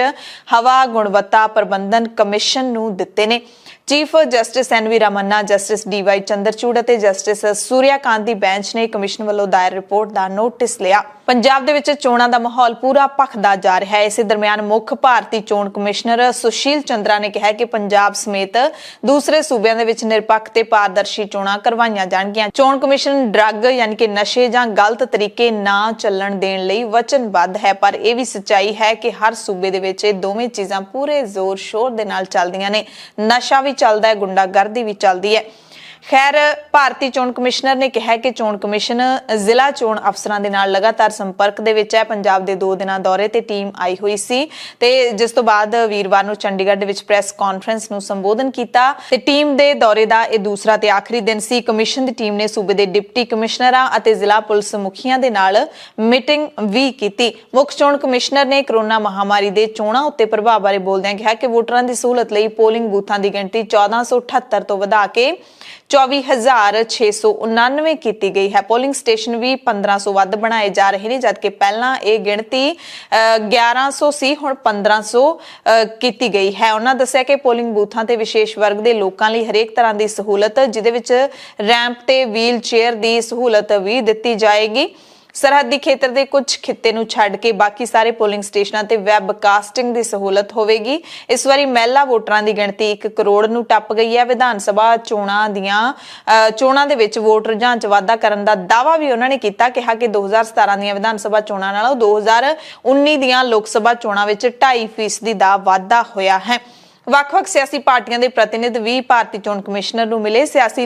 ਹਵਾ ਗੁਣਵੱਤਾ ਪ੍ਰਬੰਧਨ ਕਮਿਸ਼ਨ ਨੂੰ ਦਿੱਤੇ ਨੇ। Chief justice NV Ramana, justice DY Chandrachud ਅਤੇ ਜਸਟਿਸ ਸੂਰਿਆਕਾਂਤ ਦੀ ਬੈਂਚ ਨੇ ਕਮਿਸ਼ਨ ਵੱਲੋਂ ਦਾਇਰ ਰਿਪੋਰਟ ਦਾ ਨੋਟਿਸ ਲਿਆ। ਪੰਜਾਬ ਦੇ ਵਿੱਚ ਚੋਣਾਂ ਦਾ ਮਾਹੌਲ ਪੂਰਾ ਭਖਦਾ ਜਾ ਰਿਹਾ ਹੈ। ਇਸੇ ਦਰਮਿਆਨ ਮੁੱਖ ਭਾਰਤੀ ਚੋਣ ਕਮਿਸ਼ਨਰ ਸੁਸ਼ੀਲ ਚੰਦਰਾ ਨੇ ਕਿਹਾ ਕਿ ਪੰਜਾਬ ਸਮੇਤ ਦੂਸਰੇ ਸੂਬਿਆਂ ਦੇ ਵਿੱਚ ਨਿਰਪੱਖ ਤੇ ਪਾਰਦਰਸ਼ੀ ਚੋਣਾਂ ਕਰਵਾਈਆਂ ਜਾਣਗੀਆਂ। ਚੋਣ ਕਮਿਸ਼ਨ ਡਰੱਗ ਯਾਨੀ ਕਿ ਨਸ਼ੇ ਜਾਂ ਗਲਤ ਤਰੀਕੇ ਨਾ ਚੱਲਣ ਦੇਣ ਲਈ ਵਚਨਬੱਧ ਹੈ, ਪਰ ਇਹ ਵੀ ਸੱਚਾਈ ਹੈ ਕਿ ਹਰ ਸੂਬੇ ਦੇ ਵਿੱਚ ਇਹ ਦੋਵੇਂ ਚੀਜ਼ਾਂ ਪੂਰੇ ਜ਼ੋਰ ਸ਼ੋਰ ਦੇ ਨਾਲ ਚੱਲਦੀਆਂ ਨੇ। ਨਸ਼ਾ ਵੀ ਚੱਲਦਾ ਹੈ, ਗੁੰਡਾਗਰਦੀ ਵੀ ਚੱਲਦੀ ਹੈ। ਖੈਰ, ਭਾਰਤੀ ਚੋਣ ਕਮਿਸ਼ਨਰ ਨੇ ਕਿਹਾ ਕਿ ਚੋਣ ਕਮਿਸ਼ਨ ਜ਼ਿਲ੍ਹਾ ਚੋਣ ਅਫਸਰਾਂ ਦੇ ਨਾਲ ਲਗਾਤਾਰ ਸੰਪਰਕ ਦੇ ਵਿੱਚ ਹੈ। ਪੰਜਾਬ ਦੇ 2 ਦਿਨਾਂ ਦੌਰੇ ਤੇ ਟੀਮ ਆਈ ਹੋਈ ਸੀ ਤੇ ਜਿਸ ਤੋਂ ਬਾਅਦ ਵੀਰਵਾਰ ਨੂੰ ਚੰਡੀਗੜ੍ਹ ਦੇ ਵਿੱਚ ਪ੍ਰੈਸ ਕਾਨਫਰੰਸ ਨੂੰ ਸੰਬੋਧਨ ਕੀਤਾ ਤੇ ਟੀਮ ਦੇ ਦੌਰੇ ਦਾ ਇਹ ਦੂਸਰਾ ਤੇ ਆਖਰੀ ਦਿਨ ਸੀ। ਕਮਿਸ਼ਨ ਦੀ ਟੀਮ ਨੇ ਸੂਬੇ ਦੇ ਡਿਪਟੀ ਕਮਿਸ਼ਨਰਾਂ ਅਤੇ ਜ਼ਿਲ੍ਹਾ ਪੁਲਿਸ ਮੁਖੀਆਂ ਦੇ ਨਾਲ ਮੀਟਿੰਗ ਵੀ ਕੀਤੀ। ਮੁੱਖ ਚੋਣ ਕਮਿਸ਼ਨਰ ਨੇ ਕਰੋਨਾ ਮਹਾਮਾਰੀ ਦੇ ਚੋਣਾਂ ਉੱਤੇ ਪ੍ਰਭਾਵ ਬਾਰੇ ਬੋਲਦਿਆਂ ਕਿਹਾ ਕਿ ਵੋਟਰਾਂ ਦੀ ਸਹੂਲਤ ਲਈ ਪੋਲਿੰਗ ਬੂਥਾਂ ਦੀ ਗਿਣਤੀ 1478 ਤੋਂ ਵਧਾ ਕੇ 24,699 ਕੀਤੀ ਗਈ ਹੈ। ਪੋਲਿੰਗ ਸਟੇਸ਼ਨ ਵੀ 1500 ਵੱਧ ਬਣਾਏ ਜਾ ਰਹੇ ਨੇ, ਜਦਕਿ ਪਹਿਲਾਂ ਇਹ ਗਿਣਤੀ 1100 ਸੀ, ਹੁਣ 1500 ਕੀਤੀ ਗਈ ਹੈ। ਉਹਨਾਂ ਦੱਸਿਆ ਕਿ ਪੋਲਿੰਗ ਬੂਥਾਂ ਤੇ ਵਿਸ਼ੇਸ਼ ਵਰਗ ਦੇ ਲੋਕਾਂ ਲਈ ਹਰੇਕ ਤਰ੍ਹਾਂ ਦੀ ਸਹੂਲਤ, ਜਿਹਦੇ ਵਿੱਚ ਰੈਂਪ ਤੇ ਵੀਲ ਚੇਅਰ ਦੀ ਸਹੂਲਤ ਵੀ ਦਿੱਤੀ ਜਾਏਗੀ। ਸਰਹੱਦੀ ਖੇਤਰ ਦੇ ਕੁਝ ਖਿੱਤੇ ਨੂੰ ਛੱਡ ਕੇ ਬਾਕੀ ਸਾਰੇ ਪੋਲਿੰਗ ਸਟੇਸ਼ਨਾਂ ਤੇ ਵੈਬ ਕਾਸਟਿੰਗ ਦੀ ਸਹੂਲਤ ਹੋਵੇਗੀ। ਇਸ ਵਾਰੀ ਮਹਿਲਾ ਵੋਟਰਾਂ ਦੀ ਗਿਣਤੀ 1 ਕਰੋੜ ਨੂੰ ਟੱਪ ਗਈ ਹੈ। ਵਿਧਾਨ ਸਭਾ ਚੋਣਾਂ ਦੇ ਵਿੱਚ ਵੋਟ ਰੁਝਾਨ 'ਚ ਵਾਧਾ ਕਰਨ ਦਾ ਦਾਅਵਾ ਵੀ ਉਹਨਾਂ ਨੇ ਕੀਤਾ। ਕਿਹਾ ਕਿ 2017 ਦੀਆਂ ਵਿਧਾਨ ਸਭਾ ਚੋਣਾਂ ਨਾਲੋਂ 2019 ਦੀਆਂ ਲੋਕ ਸਭਾ ਚੋਣਾਂ ਵਿੱਚ 2.5% ਦਾ ਵਾਧਾ ਹੋਇਆ ਹੈ। ਵੱਖ-ਵੱਖ ਸਿਆਸੀ ਪਾਰਟੀਆਂ ਦੇ ਪ੍ਰਤੀਨਿਧ ਵੀ ਭਾਰਤੀ ਚੋਣ ਕਮਿਸ਼ਨਰ ਨੂੰ ਮਿਲੇ। ਸਿਆਸੀ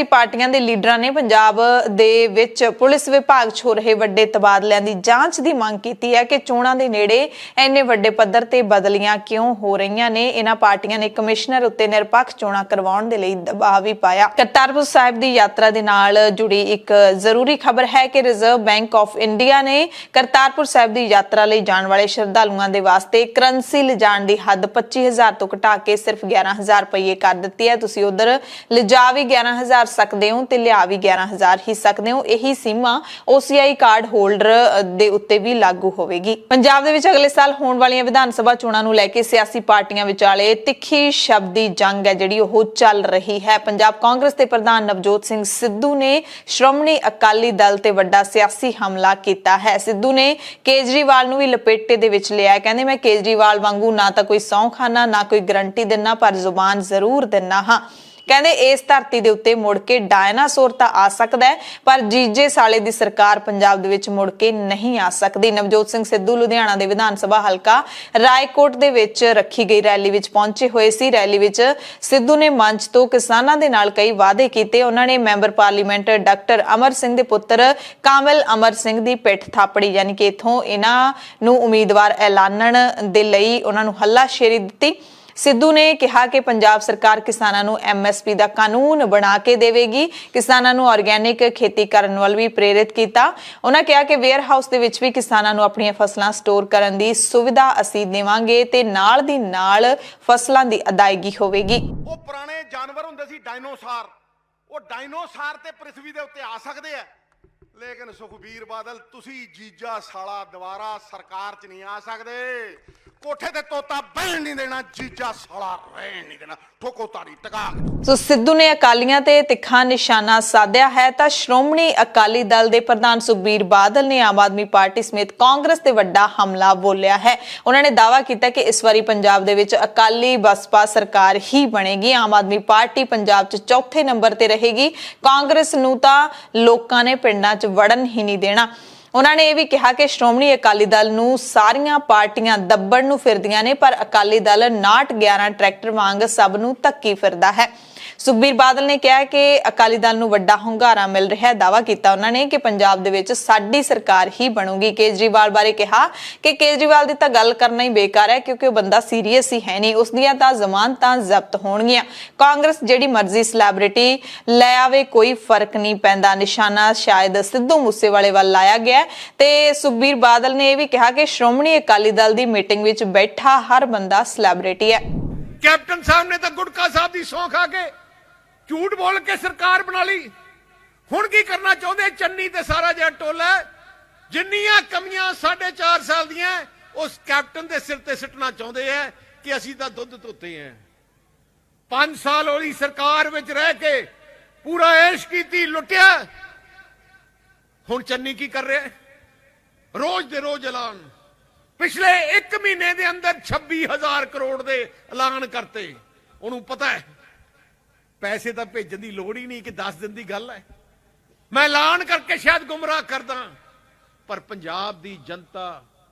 ਪਾਰਟੀਆਂ ਦੇ ਲੀਡਰਾਂ ਨੇ ਪੰਜਾਬ ਦੇ ਵਿੱਚ ਪੁਲਿਸ ਵਿਭਾਗ 'ਚ ਹੋ ਰਹੇ ਵੱਡੇ ਤਬਾਦਲਿਆਂ ਦੀ ਜਾਂਚ ਦੀ ਮੰਗ ਕੀਤੀ ਹੈ ਕਿ ਚੋਣਾਂ ਦੇ ਨੇੜੇ ਇੰਨੇ ਵੱਡੇ ਪੱਧਰ ਤੇ ਬਦਲੀਆਂ ਕਿਉਂ ਹੋ ਰਹੀਆਂ ਨੇ। ਇਹਨਾਂ ਪਾਰਟੀਆਂ ਨੇ ਕਮਿਸ਼ਨਰ ਉੱਤੇ ਨਿਰਪੱਖ ਚੋਣਾਂ ਕਰਵਾਉਣ ਦੇ ਲਈ ਦਬਾਅ ਵੀ ਪਾਇਆ। ਕਰਤਾਰਪੁਰ ਸਾਹਿਬ ਦੀ ਯਾਤਰਾ ਦੇ ਨਾਲ ਜੁੜੀ ਇੱਕ ਜ਼ਰੂਰੀ ਖਬਰ ਹੈ ਕਿ ਰਿਜ਼ਰਵ ਬੈਂਕ ਆਫ ਇੰਡੀਆ ਨੇ ਕਰਤਾਰਪੁਰ ਸਾਹਿਬ ਦੀ ਯਾਤਰਾ ਲਈ ਜਾਣ ਵਾਲੇ ਸ਼ਰਧਾਲੂਆਂ ਦੇ ਵਾਸਤੇ ਕਰੰਸੀ ਲਿਜਾਣ ਦੀ ਹੱਦ 25,000 ਤੋਂ ਘਟਾ ਕੇ ਸਿਰਫ 11,000 ਰੁਪਏ ਕਰ ਦਿੱਤੀ ਹੈ। ਤੁਸੀਂ ਉਧਰ ਲਿਜਾ ਵੀ 11,000 ਸਕਦੇ ਹੋ ਤੇ ਲਿਆ ਵੀ 11,000 ਹੀ ਸਕਦੇ ਹੋ। ਇਹੀ ਸੀਮਾ OCI ਕਾਰਡ ਹੋਲਡਰ ਦੇ ਉੱਤੇ ਵੀ ਲਾਗੂ ਹੋਵੇਗੀ। ਪੰਜਾਬ ਦੇ ਵਿੱਚ ਅਗਲੇ ਸਾਲ ਹੋਣ ਵਾਲੀਆਂ ਵਿਧਾਨ ਸਭਾ ਚੋਣਾਂ ਨੂੰ ਲੈ ਕੇ ਸਿਆਸੀ ਪਾਰਟੀਆਂ ਵਿਚਾਲੇ ਤਿੱਖੀ ਸ਼ਬਦੀ ਜੰਗ ਹੈ ਜਿਹੜੀ ਉਹ ਚੱਲ ਰਹੀ ਹੈ। ਪੰਜਾਬ ਕਾਂਗਰਸ ਦੇ ਪ੍ਰਧਾਨ ਨਵਜੋਤ ਸਿੰਘ ਸਿੱਧੂ ਨੇ ਸ਼੍ਰੋਮਣੀ ਅਕਾਲੀ ਦਲ ਤੇ ਵੱਡਾ ਸਿਆਸੀ ਹਮਲਾ ਕੀਤਾ ਹੈ। ਸਿੱਧੂ ਨੇ ਕੇਜਰੀਵਾਲ ਨੂੰ ਵੀ ਲਪੇਟੇ ਦੇ ਵਿੱਚ ਲਿਆ। ਕਹਿੰਦੇ ਮੈਂ ਕੇਜਰੀਵਾਲ ਵਾਂਗੂ ਨਾ ਤਾਂ ਕੋਈ ਸਹੁੰ ਖਾਨਾ, ਨਾ ਕੋਈ ਗਰੰਟੀ ਦਿੰਨਾ, ਪਰ ਜ਼ੁਬਾਨ ਜ਼ਰੂਰ ਦਿੰਨਾ ਹਾਂ। ਕਹਿੰਦੇ ਇਸ ਧਰਤੀ ਦੇ ਉੱਤੇ ਮੁੜ ਕੇ ਡਾਇਨਾਸੌਰ ਤਾਂ ਆ ਸਕਦਾ ਹੈ, ਪਰ ਜੀਜੇ ਸਾਲੇ ਦੀ ਸਰਕਾਰ ਪੰਜਾਬ ਦੇ ਵਿੱਚ ਮੁੜ ਕੇ ਨਹੀਂ ਆ ਸਕਦੀ। ਨਵਜੋਤ ਸਿੰਘ ਸਿੱਧੂ ਲੁਧਿਆਣਾ ਦੇ ਵਿਧਾਨ ਸਭਾ ਹਲਕਾ ਰਾਏਕੋਟ ਦੇ ਵਿੱਚ ਰੱਖੀ ਗਈ ਰੈਲੀ ਵਿੱਚ ਪਹੁੰਚੇ ਹੋਏ ਸੀ। ਰੈਲੀ ਵਿੱਚ ਸਿੱਧੂ ਨੇ ਮੰਚ ਤੋਂ ਕਿਸਾਨਾਂ ਦੇ ਨਾਲ ਕਈ ਵਾਅਦੇ ਕੀਤੇ। ਉਹਨਾਂ ਨੇ member parliament doctor Amar Singh ਦੇ ਪੁੱਤਰ ਕਾਮਲ ਅਮਰ ਸਿੰਘ ਦੀ ਪਿੱਠ ਥਾਪੜੀ, ਯਾਨੀ ਕਿ ਇਥੋਂ ਇਹਨਾਂ ਨੂੰ ਉਮੀਦਵਾਰ ਐਲਾਨਣ ਦੇ ਲਈ ਉਹਨਾਂ ਨੂੰ ਹੱਲਾਸ਼ੇਰੀ ਦਿੱਤੀ। ਸਿੱਧੂ ਨੇ ਕਿਹਾ ਕਿ ਪੰਜਾਬ ਸਰਕਾਰ ਕਿਸਾਨਾਂ ਨੂੰ MSP ਦਾ ਕਾਨੂੰਨ ਬਣਾ ਕੇ ਦੇਵੇਗੀ। ਕਿਸਾਨਾਂ ਨੂੰ ਆਰਗੈਨਿਕ ਖੇਤੀ ਕਰਨ ਵੱਲ ਵੀ ਪ੍ਰੇਰਿਤ ਕੀਤਾ। ਉਹਨਾਂ ਕਿਹਾ ਕਿ ਵੇਅਰ ਹਾਊਸ ਦੇ ਵਿੱਚ ਵੀ ਕਿਸਾਨਾਂ ਨੂੰ ਆਪਣੀਆਂ ਫਸਲਾਂ ਸਟੋਰ ਕਰਨ ਦੀ ਸੁਵਿਧਾ ਅਸੀਂ ਦੇਵਾਂਗੇ ਤੇ ਨਾਲ ਦੀ ਨਾਲ ਫਸਲਾਂ ਦੀ ਅਦਾਇਗੀ ਹੋਵੇਗੀ। ਉਹ ਪੁਰਾਣੇ ਜਾਨਵਰ ਹੁੰਦੇ ਸੀ ਡਾਇਨੋਸਾਰ, ਉਹ ਡਾਇਨੋਸਾਰ ਤੇ ਪ੍ਰਿਥਵੀ ਦੇ ਉੱਤੇ ਆ ਸਕਦੇ ਆ, ਲੇਕਿਨ ਸੁਖਬੀਰ ਬਾਦਲ ਤੁਸੀਂ ਜੀਜਾ ਸਾਲਾ ਦੁਬਾਰਾ ਸਰਕਾਰ 'ਚ ਨਹੀਂ ਆ ਸਕਦੇ। ਕੋਠੇ ਤੇ ਤੋਤਾ ਬਹਿਣ ਨਹੀਂ ਦੇਣਾ, ਜੀਜਾ ਸਾਲਾ ਰਹਿਣ ਨਹੀਂ ਦੇਣਾ, ਠੋਕੋ ਤਾੜੀ ਟਕਾ। ਸੋ ਸਿੱਧੂ ਨੇ ਅਕਾਲੀਆਂ ਤੇ ਤਿੱਖਾ ਨਿਸ਼ਾਨਾ ਸਾਧਿਆ ਹੈ ਤਾਂ ਸ਼੍ਰੋਮਣੀ ਅਕਾਲੀ ਦਲ ਦੇ ਪ੍ਰਧਾਨ ਸੁਖਬੀਰ ਬਾਦਲ ਨੇ ਆਮ ਆਦਮੀ ਪਾਰਟੀ ਸਮੇਤ ਕਾਂਗਰਸ ਤੇ ਵੱਡਾ ਹਮਲਾ ਬੋਲਿਆ ਹੈ। ਉਹਨਾਂ ਨੇ ਦਾਅਵਾ ਕੀਤਾ ਕਿ ਇਸ ਵਾਰੀ ਪੰਜਾਬ ਦੇ ਵਿੱਚ ਅਕਾਲੀ ਬਸਪਾ ਸਰਕਾਰ ਹੀ ਬਣੇਗੀ। ਆਮ ਆਦਮੀ ਪਾਰਟੀ ਪੰਜਾਬ 'ਚ ਚੌਥੇ ਨੰਬਰ ਤੇ ਰਹੇਗੀ। ਕਾਂਗਰਸ ਨੂੰ ਤਾਂ ਲੋਕਾਂ ਨੇ ਪਿੰਡਾਂ 'ਚ ਵੜਨ ਹੀ ਨਹੀਂ ਦੇਣਾ। ਉਹਨਾਂ ਨੇ ਇਹ ਵੀ ਕਿਹਾ ਕਿ ਸ਼੍ਰੋਮਣੀ ਅਕਾਲੀ ਦਲ ਨੂੰ ਸਾਰੀਆਂ ਪਾਰਟੀਆਂ ਦੱਬਣ ਨੂੰ ਫਿਰਦੀਆਂ ਨੇ, ਪਰ ਅਕਾਲੀ ਦਲ 69 ਟਰੈਕਟਰ ਵਾਂਗ ਸਭ ਨੂੰ ਧੱਕੀ ਫਿਰਦਾ ਹੈ। ਸੁਖਬੀਰ ਬਾਦਲ ਨੇ ਕਿਹਾ ਕਿ ਅਕਾਲੀ ਦਲ ਨੂੰ ਵੱਡਾ ਹੁੰਗਾਰਾ ਮਿਲ ਰਿਹਾ ਹੈ। ਦਾਅਵਾ ਕੀਤਾ ਉਹਨਾਂ ਨੇ ਕਿ ਪੰਜਾਬ ਦੇ ਵਿੱਚ ਸਾਡੀ ਸਰਕਾਰ ਹੀ ਬਣੂਗੀ। ਕੇਜਰੀਵਾਲ ਬਾਰੇ ਕਿਹਾ ਕਿ ਕੇਜਰੀਵਾਲ ਦੀ ਤਾਂ ਗੱਲ ਕਰਨਾ ਹੀ ਬੇਕਾਰ ਹੈ, ਕਿਉਂਕਿ ਉਹ ਬੰਦਾ ਸੀਰੀਅਸ ਹੀ ਹੈ ਨਹੀਂ। ਉਸ ਦੀਆਂ ਤਾਂ ਜ਼ਮਾਨਤਾਂ ਜ਼ਬਤ ਹੋਣਗੀਆਂ। ਕਾਂਗਰਸ ਜਿਹੜੀ ਮਰਜ਼ੀ ਸੈਲੈਬ੍ਰਿਟੀ ਲੈ ਆਵੇ, ਕੋਈ ਫਰਕ ਨਹੀਂ ਪੈਂਦਾ। ਨਿਸ਼ਾਨਾ ਸ਼ਾਇਦ ਸਿੱਧੂ ਮੂਸੇਵਾਲੇ ਵੱਲ ਲਾਇਆ ਗਿਆ ਤੇ ਸੁਖਬੀਰ ਬਾਦਲ ਨੇ ਇਹ ਵੀ ਕਿਹਾ ਕਿ ਸ਼੍ਰੋਮਣੀ ਅਕਾਲੀ ਦਲ ਦੀ ਮੀਟਿੰਗ ਵਿੱਚ ਬੈਠਾ ਹਰ ਬੰਦਾ ਸੈਲੈਬ੍ਰਿਟੀ ਹੈ। कैप्टन साहब ने तो गुटका साहब की सौं खा के झूठ बोल के सरकार बना ली। हुण की करना चाहते चन्नी ते सारा जिहा टोला जिन्नियां कमियां 4.5 साल दियां उस कैप्टन के सिर ते सिटना चाहते हैं कि असीं तां दुध धोते हैं। 5 साल वाली सरकार विच रह के पूरा ऐश कीती, लुटिया। हुण चन्नी की कर रहे, रोज दे रोज ऐलान। पिछले 1 महीने के अंदर 26,000 करोड़ के ऐलान करते। उन्होंने पता है पैसे तो भेजने की लोड़ ही नहीं कि 10 दिन की गल है। मैं ऐलान करके शायद गुमराह करदा, पर पंजाब की जनता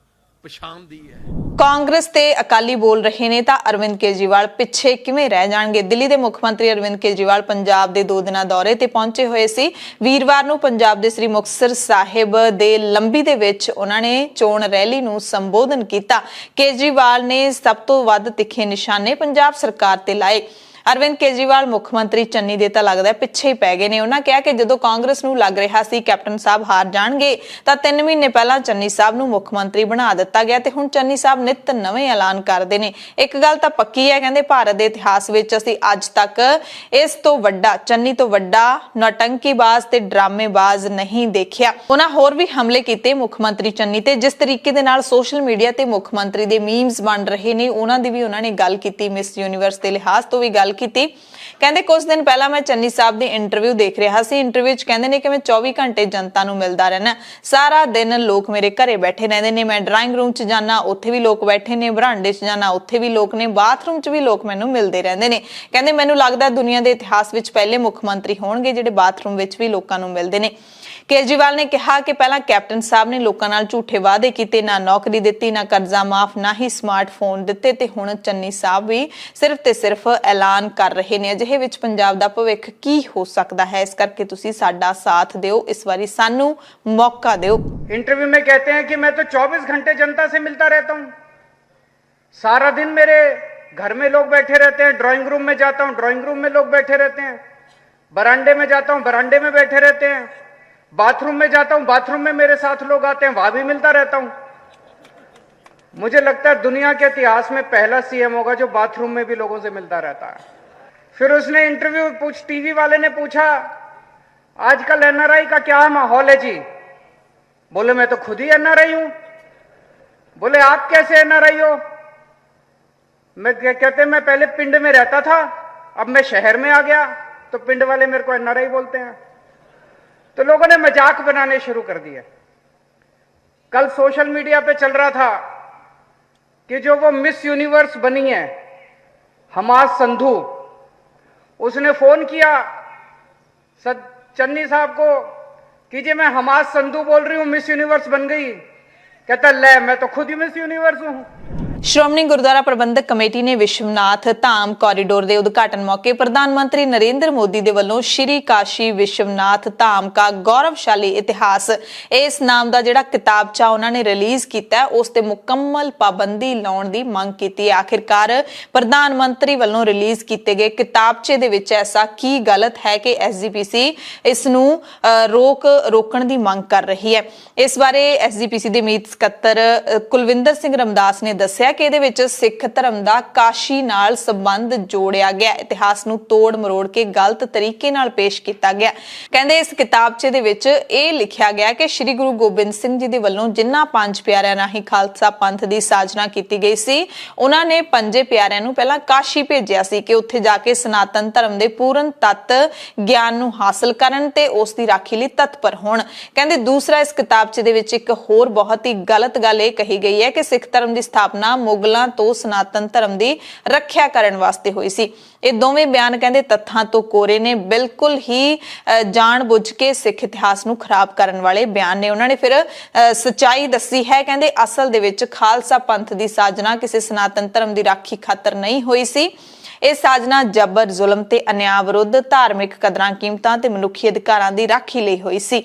पछाणदी है। ਕਾਂਗਰਸ ਤੇ ਅਕਾਲੀ ਬੋਲ ਰਹੇ ਨੇ ਤਾਂ ਅਰਵਿੰਦ ਕੇਜਰੀਵਾਲ ਪਿੱਛੇ ਕਿਵੇਂ ਰਹਿ ਜਾਣਗੇ। ਦਿੱਲੀ ਦੇ ਮੁੱਖ ਮੰਤਰੀ ਅਰਵਿੰਦ ਕੇਜਰੀਵਾਲ ਪੰਜਾਬ ਦੇ 2 ਦਿਨਾਂ ਦੌਰੇ ਤੇ ਪਹੁੰਚੇ ਹੋਏ ਸੀ। ਵੀਰਵਾਰ ਨੂੰ ਪੰਜਾਬ ਦੇ ਸ੍ਰੀ ਮੁਕਤਸਰ ਸਾਹਿਬ ਦੇ ਲੰਬੀ ਦੇ ਵਿੱਚ ਉਹਨਾਂ ਨੇ ਚੋਣ ਰੈਲੀ ਨੂੰ ਸੰਬੋਧਨ ਕੀਤਾ। ਕੇਜਰੀਵਾਲ ਨੇ ਸਭ ਤੋਂ ਵੱਧ ਤਿੱਖੇ ਨਿਸ਼ਾਨੇ ਪੰਜਾਬ ਸਰਕਾਰ ਤੇ ਲਾਏ। ਅਰਵਿੰਦ ਕੇਜਰੀਵਾਲ ਮੁੱਖ ਮੰਤਰੀ ਚੰਨੀ ਦੇ ਤਾਂ ਲੱਗਦਾ ਪਿੱਛੇ ਹੀ ਪੈ ਗਏ ਨੇ। ਉਹਨਾਂ ਕਿਹਾ ਕਿ ਜਦੋਂ ਕਾਂਗਰਸ ਨੂੰ ਲੱਗ ਰਿਹਾ ਸੀ ਕੈਪਟਨ ਸਾਹਿਬ ਹਾਰ ਜਾਣਗੇ ਤਾਂ 3 ਮਹੀਨੇ ਪਹਿਲਾਂ ਚੰਨੀ ਸਾਹਿਬ ਨੂੰ ਮੁੱਖ ਮੰਤਰੀ ਬਣਾ ਦਿੱਤਾ ਗਿਆ ਤੇ ਹੁਣ ਚੰਨੀ ਸਾਹਿਬ ਨਿੱਤ ਨਵੇਂ ਐਲਾਨ ਕਰਦੇ ਨੇ। ਇੱਕ ਗੱਲ ਤਾਂ ਪੱਕੀ ਹੈ, ਕਹਿੰਦੇ ਭਾਰਤ ਦੇ ਇਤਿਹਾਸ ਵਿੱਚ ਅਸੀਂ ਅੱਜ ਤੱਕ ਇਸ ਤੋਂ ਵੱਡਾ, ਚੰਨੀ ਤੋਂ ਵੱਡਾ ਨੌਟੰਕੀਬਾਜ਼ ਤੇ ਡਰਾਮੇਬਾਜ਼ ਨਹੀਂ ਦੇਖਿਆ। ਉਹਨਾਂ ਹੋਰ ਵੀ ਹਮਲੇ ਕੀਤੇ ਮੁੱਖ ਮੰਤਰੀ ਚੰਨੀ ਤੇ। ਜਿਸ ਤਰੀਕੇ ਦੇ ਨਾਲ ਸੋਸ਼ਲ ਮੀਡੀਆ ਤੇ ਮੁੱਖ ਮੰਤਰੀ ਦੇ ਮੀਮਸ ਬਣ ਰਹੇ ਨੇ, ਉਹਨਾਂ ਦੀ ਵੀ ਉਹਨਾਂ ਨੇ ਗੱਲ ਕੀਤੀ। ਮਿਸ ਯੂਨੀਵਰਸ ਦੇ ਲਿਹਾਜ਼ ਤੋਂ ਵੀ ਗੱਲ ਕੀਤੀ। ਕਹਿੰਦੇ ਕੁਝ ਦਿਨ ਪਹਿਲਾਂ ਮੈਂ ਚੰਨੀ ਸਾਹਿਬ ਦੀ ਇੰਟਰਵਿਊ ਦੇਖ ਰਿਹਾ ਸੀ। ਇੰਟਰਵਿਊ 'ਚ ਕਹਿੰਦੇ ਨੇ ਕਿ ਮੈਂ 24 ਘੰਟੇ ਜਨਤਾ ਨੂੰ ਮਿਲਦਾ ਰਹਿਣਾ, ਸਾਰਾ ਦਿਨ ਲੋਕ ਮੇਰੇ ਘਰੇ ਬੈਠੇ ਰਹਿੰਦੇ ਨੇ। ਮੈਂ ਡਰਾਇੰਗ ਰੂਮ 'ਚ ਜਾਣਾ, ਉੱਥੇ ਵੀ ਲੋਕ ਬੈਠੇ ਨੇ, ਬਰਾਂਡੇ 'ਚ ਜਾਣਾ, ਉੱਥੇ ਵੀ ਲੋਕ ਨੇ, ਬਾਥਰੂਮ 'ਚ ਵੀ ਲੋਕ ਮੈਨੂੰ ਮਿਲਦੇ ਰਹਿੰਦੇ ਨੇ। ਕਹਿੰਦੇ ਮੈਨੂੰ ਲੱਗਦਾ ਦੁਨੀਆ ਦੇ ਇਤਿਹਾਸ ਵਿੱਚ ਪਹਿਲੇ ਮੁੱਖ ਮੰਤਰੀ ਹੋਣਗੇ ਜਿਹੜੇ ਬਾਥਰੂਮ ਵਿੱਚ ਵੀ ਲੋਕਾਂ ਨੂੰ ਮਿਲਦੇ ਨੇ। ਕੇਜਰੀਵਾਲ ਨੇ ਕਿਹਾ ਕਿ ਪਹਿਲਾਂ ਕੈਪਟਨ ਸਾਹਿਬ ਨੇ ਲੋਕਾਂ ਨਾਲ ਝੂਠੇ ਵਾਅਦੇ ਕੀਤੇ, ਨਾ ਨੌਕਰੀ ਦਿੱਤੀ, ਨਾ ਕਰਜ਼ਾ ਮਾਫ, ਨਾ ਹੀ ਸਮਾਰਟਫੋਨ ਦਿੱਤੇ ਤੇ ਹੁਣ ਚੰਨੀ ਸਾਹਿਬ ਵੀ ਸਿਰਫ ਤੇ ਸਿਰਫ ਐਲਾਨ ਕਰ ਰਹੇ ਨੇ। ਅਜਿਹੇ ਵਿੱਚ ਪੰਜਾਬ ਦਾ ਭਵਿੱਖ ਕੀ ਹੋ ਸਕਦਾ ਹੈ? ਇਸ ਕਰਕੇ ਤੁਸੀਂ ਸਾਡਾ ਸਾਥ ਦਿਓ, ਇਸ ਵਾਰੀ ਸਾਨੂੰ ਮੌਕਾ ਦਿਓ। इंटरव्यू में कहते हैं कि मैं तो 24 घंटे जनता से मिलता रहता हूं, सारा दिन मेरे घर में लोग बैठे रहते हैं, ड्राइंग रूम में जाता हूं, ड्राइंग रूम में लोग बैठे रहते हैं, बरामदे में जाता हूं, बरामदे में बैठे रहते हैं, बाथरूम में जाता हूं, बाथरूम में मेरे साथ लोग आते हैं, वहां भी मिलता रहता हूं। मुझे लगता है दुनिया के इतिहास में पहला सीएम होगा जो बाथरूम में भी लोगों से मिलता रहता है। फिर उसने इंटरव्यू टीवी वाले ने पूछा आजकल एनआरआई का क्या माहौल है जी? बोले मैं तो खुद ही एनआरआई हूं। बोले आप कैसे एनआरआई हो? मैं कहते मैं पहले पिंड में रहता था, अब मैं शहर में आ गया तो पिंड वाले मेरे को एनआरआई बोलते हैं। तो लोगों ने मजाक बनाने शुरू कर दिए। कल सोशल मीडिया पे चल रहा था कि जो वो मिस यूनिवर्स बनी है हमास संधू, उसने फोन किया चन्नी साहब को कि जी मैं हमास संधू बोल रही हूं, मिस यूनिवर्स बन गई। कहता ले मैं तो खुद ही मिस यूनिवर्स हूं। ਸ਼੍ਰੋਮਣੀ ਗੁਰਦੁਆਰਾ ਪ੍ਰਬੰਧਕ ਕਮੇਟੀ ਨੇ ਵਿਸ਼ਵਨਾਥ ਧਾਮ ਕੋਰੀਡੋਰ ਦੇ ਉਦਘਾਟਨ ਮੌਕੇ ਪ੍ਰਧਾਨ ਮੰਤਰੀ ਨਰਿੰਦਰ ਮੋਦੀ ਦੇ ਵੱਲੋਂ ਸ਼੍ਰੀ ਕਾਸ਼ੀ ਵਿਸ਼ਵਨਾਥ ਧਾਮ ਦਾ ਗੌਰਵਸ਼ਾਲੀ ਇਤਿਹਾਸ ਇਸ ਨਾਮ ਦਾ ਜਿਹੜਾ ਕਿਤਾਬਚਾ ਉਹਨਾਂ ਨੇ ਰਿਲੀਜ਼ ਕੀਤਾ ਹੈ ਉਸ ਤੇ ਮੁਕੰਮਲ ਪਾਬੰਦੀ ਲਾਉਣ ਦੀ ਮੰਗ ਕੀਤੀ ਹੈ। ਆਖਿਰਕਾਰ ਪ੍ਰਧਾਨ ਮੰਤਰੀ ਵੱਲੋਂ ਰਿਲੀਜ਼ ਕੀਤੇ ਗਏ ਕਿਤਾਬਚੇ ਦੇ ਵਿੱਚ ਐਸਾ ਕੀ ਗਲਤ ਹੈ ਕਿ ਐਸਜੀਪੀਸੀ ਇਸ ਨੂੰ ਰੋਕਣ ਦੀ ਮੰਗ ਕਰ ਰਹੀ ਹੈ। ਇਸ ਬਾਰੇ ਐਸਜੀਪੀਸੀ ਦੇ ਮੀਤ ਸਕੱਤਰ ਕੁਲਵਿੰਦਰ ਸਿੰਘ ਰਮਦਾਸ ਨੇ ਦੱਸਿਆ ਕਿ ਇਹਦੇ ਵਿੱਚ ਸਿੱਖ ਧਰਮ ਦਾ ਕਾਸ਼ੀ ਨਾਲ ਸੰਬੰਧ ਜੋੜਿਆ ਗਿਆ, ਇਤਿਹਾਸ ਨੂੰ ਤੋੜ ਮਰੋੜ ਕੇ ਗਲਤ ਤਰੀਕੇ ਨਾਲ ਪੇਸ਼ ਕੀਤਾ ਗਿਆ। ਕਹਿੰਦੇ ਇਸ ਕਿਤਾਬਚੇ ਦੇ ਵਿੱਚ ਇਹ ਲਿਖਿਆ ਗਿਆ ਕਿ ਸ੍ਰੀ ਗੁਰੂ ਗੋਬਿੰਦ ਸਿੰਘ ਜੀ ਦੇ ਵੱਲੋਂ ਜਿਨ੍ਹਾਂ ਪੰਜ ਪਿਆਰਿਆਂ ਰਾਹੀਂ ਖਾਲਸਾ ਪੰਥ ਦੀ ਸਾਜਨਾ ਕੀਤੀ ਗਈ ਸੀ, ਉਹਨਾਂ ਨੇ ਪੰਜੇ ਪਿਆਰਿਆਂ ਨੂੰ ਪਹਿਲਾਂ ਕਾਸ਼ੀ ਭੇਜਿਆ ਸੀ ਕਿ ਉੱਥੇ ਜਾ ਕੇ ਸਨਾਤਨ ਧਰਮ ਦੇ ਪੂਰਨ ਤੱਤ ਗਿਆਨ ਨੂੰ ਹਾਸਲ ਕਰਨ ਤੇ ਉਸ ਦੀ ਰਾਖੀ ਲਈ ਤਤਪਰ ਹੋਣ। ਕਹਿੰਦੇ ਦੂਸਰਾ ਇਸ ਕਿਤਾਬਚੇ ਦੇ ਵਿੱਚ ਇੱਕ ਹੋਰ ਬਹੁਤ ਹੀ ਗਲਤ ਗੱਲ ਇਹ ਕਹੀ ਗਈ ਹੈ ਕਿ ਸਿੱਖ ਧਰਮ ਦੀ ਸਥਾਪਨਾ ਮੁਗਲਾਂ ਤੋਂ ਸਨਾਤਨ ਧਰਮ ਦੀ ਰੱਖਿਆ ਕਰਨ ਵਾਸਤੇ ਹੋਈ ਸੀ। ਇਹ ਦੋਵੇਂ ਬਿਆਨ ਕਹਿੰਦੇ ਤੱਥਾਂ ਤੋਂ ਕੋਰੇ ਨੇ, ਬਿਲਕੁਲ ਹੀ ਜਾਣਬੁੱਝ ਕੇ ਸਿੱਖ ਇਤਿਹਾਸ ਨੂੰ ਖਰਾਬ ਕਰਨ ਵਾਲੇ ਬਿਆਨ ਨੇ। ਉਹਨਾਂ ਨੇ ਫਿਰ ਸੱਚਾਈ ਦੱਸੀ ਹੈ, ਕਹਿੰਦੇ ਅਸਲ ਦੇ ਵਿੱਚ ਖਾਲਸਾ ਪੰਥ ਦੀ ਸਾਜਨਾ ਕਿਸੇ ਸਨਾਤਨ ਧਰਮ ਦੀ ਰਾਖੀ ਖਾਤਰ ਨਹੀਂ ਹੋਈ ਸੀ। ਇਹ ਸਾਜਨਾ ਜਬਰ, ਜ਼ੁਲਮ ਤੇ ਅਨਿਆਂ ਵਿਰੁੱਧ ਧਾਰਮਿਕ ਕਦਰਾਂ ਕੀਮਤਾਂ ਤੇ ਮਨੁੱਖੀ ਅਧਿਕਾਰਾਂ ਦੀ ਰਾਖੀ ਲਈ ਹੋਈ ਸੀ।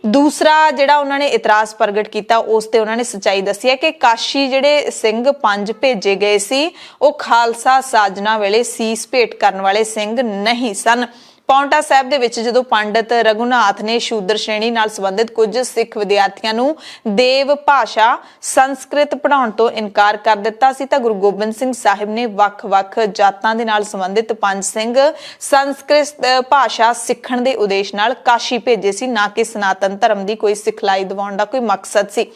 ਦੂਸਰਾ ਜਿਹੜਾ ਉਹਨਾਂ ਨੇ ਇਤਰਾਜ਼ ਪ੍ਰਗਟ ਕੀਤਾ ਉਸ ਤੇ ਉਹਨਾਂ ਨੇ ਸੱਚਾਈ ਦੱਸੀ ਹੈ ਕਿ ਕਾਸ਼ੀ ਜਿਹੜੇ ਸਿੰਘ ਪੰਜ ਭੇਜੇ ਗਏ ਸੀ ਉਹ ਖਾਲਸਾ ਸਾਜਨਾ ਵੇਲੇ ਸੀਸ ਭੇਟ ਕਰਨ ਵਾਲੇ ਸਿੰਘ ਨਹੀਂ ਸਨ। ਪੌਂਟਾ ਸਾਹਿਬ ਦੇ ਵਿੱਚ ਜਦੋਂ ਪੰਡਿਤ ਰਘੁਨਾਥ ਨੇ ਸ਼ੂਦਰ ਸ਼੍ਰੇਣੀ ਨਾਲ ਸੰਬੰਧਿਤ ਕੁਝ ਸਿੱਖ ਵਿਦਿਆਰਥੀਆਂ ਨੂੰ ਦੇਵ ਭਾਸ਼ਾ ਸੰਸਕ੍ਰਿਤ ਪੜ੍ਹਾਉਣ ਤੋਂ ਇਨਕਾਰ ਕਰ ਦਿੱਤਾ ਸੀ ਤਾਂ ਗੁਰੂ ਗੋਬਿੰਦ ਸਿੰਘ ਸਾਹਿਬ ਨੇ ਵੱਖ-ਵੱਖ ਜਾਤਾਂ ਦੇ ਨਾਲ ਸੰਬੰਧਿਤ ਪੰਜ ਸਿੰਘ ਸੰਸਕ੍ਰਿਤ ਭਾਸ਼ਾ ਸਿੱਖਣ ਦੇ ਉਦੇਸ਼ ਨਾਲ ਕਾਸ਼ੀ ਭੇਜੇ ਸੀ, ਨਾ ਕਿ ਸਨਾਤਨ ਧਰਮ ਦੀ ਕੋਈ ਸਿਖਲਾਈ ਦਿਵਾਉਣ ਦਾ ਕੋਈ ਮਕਸਦ ਸੀ।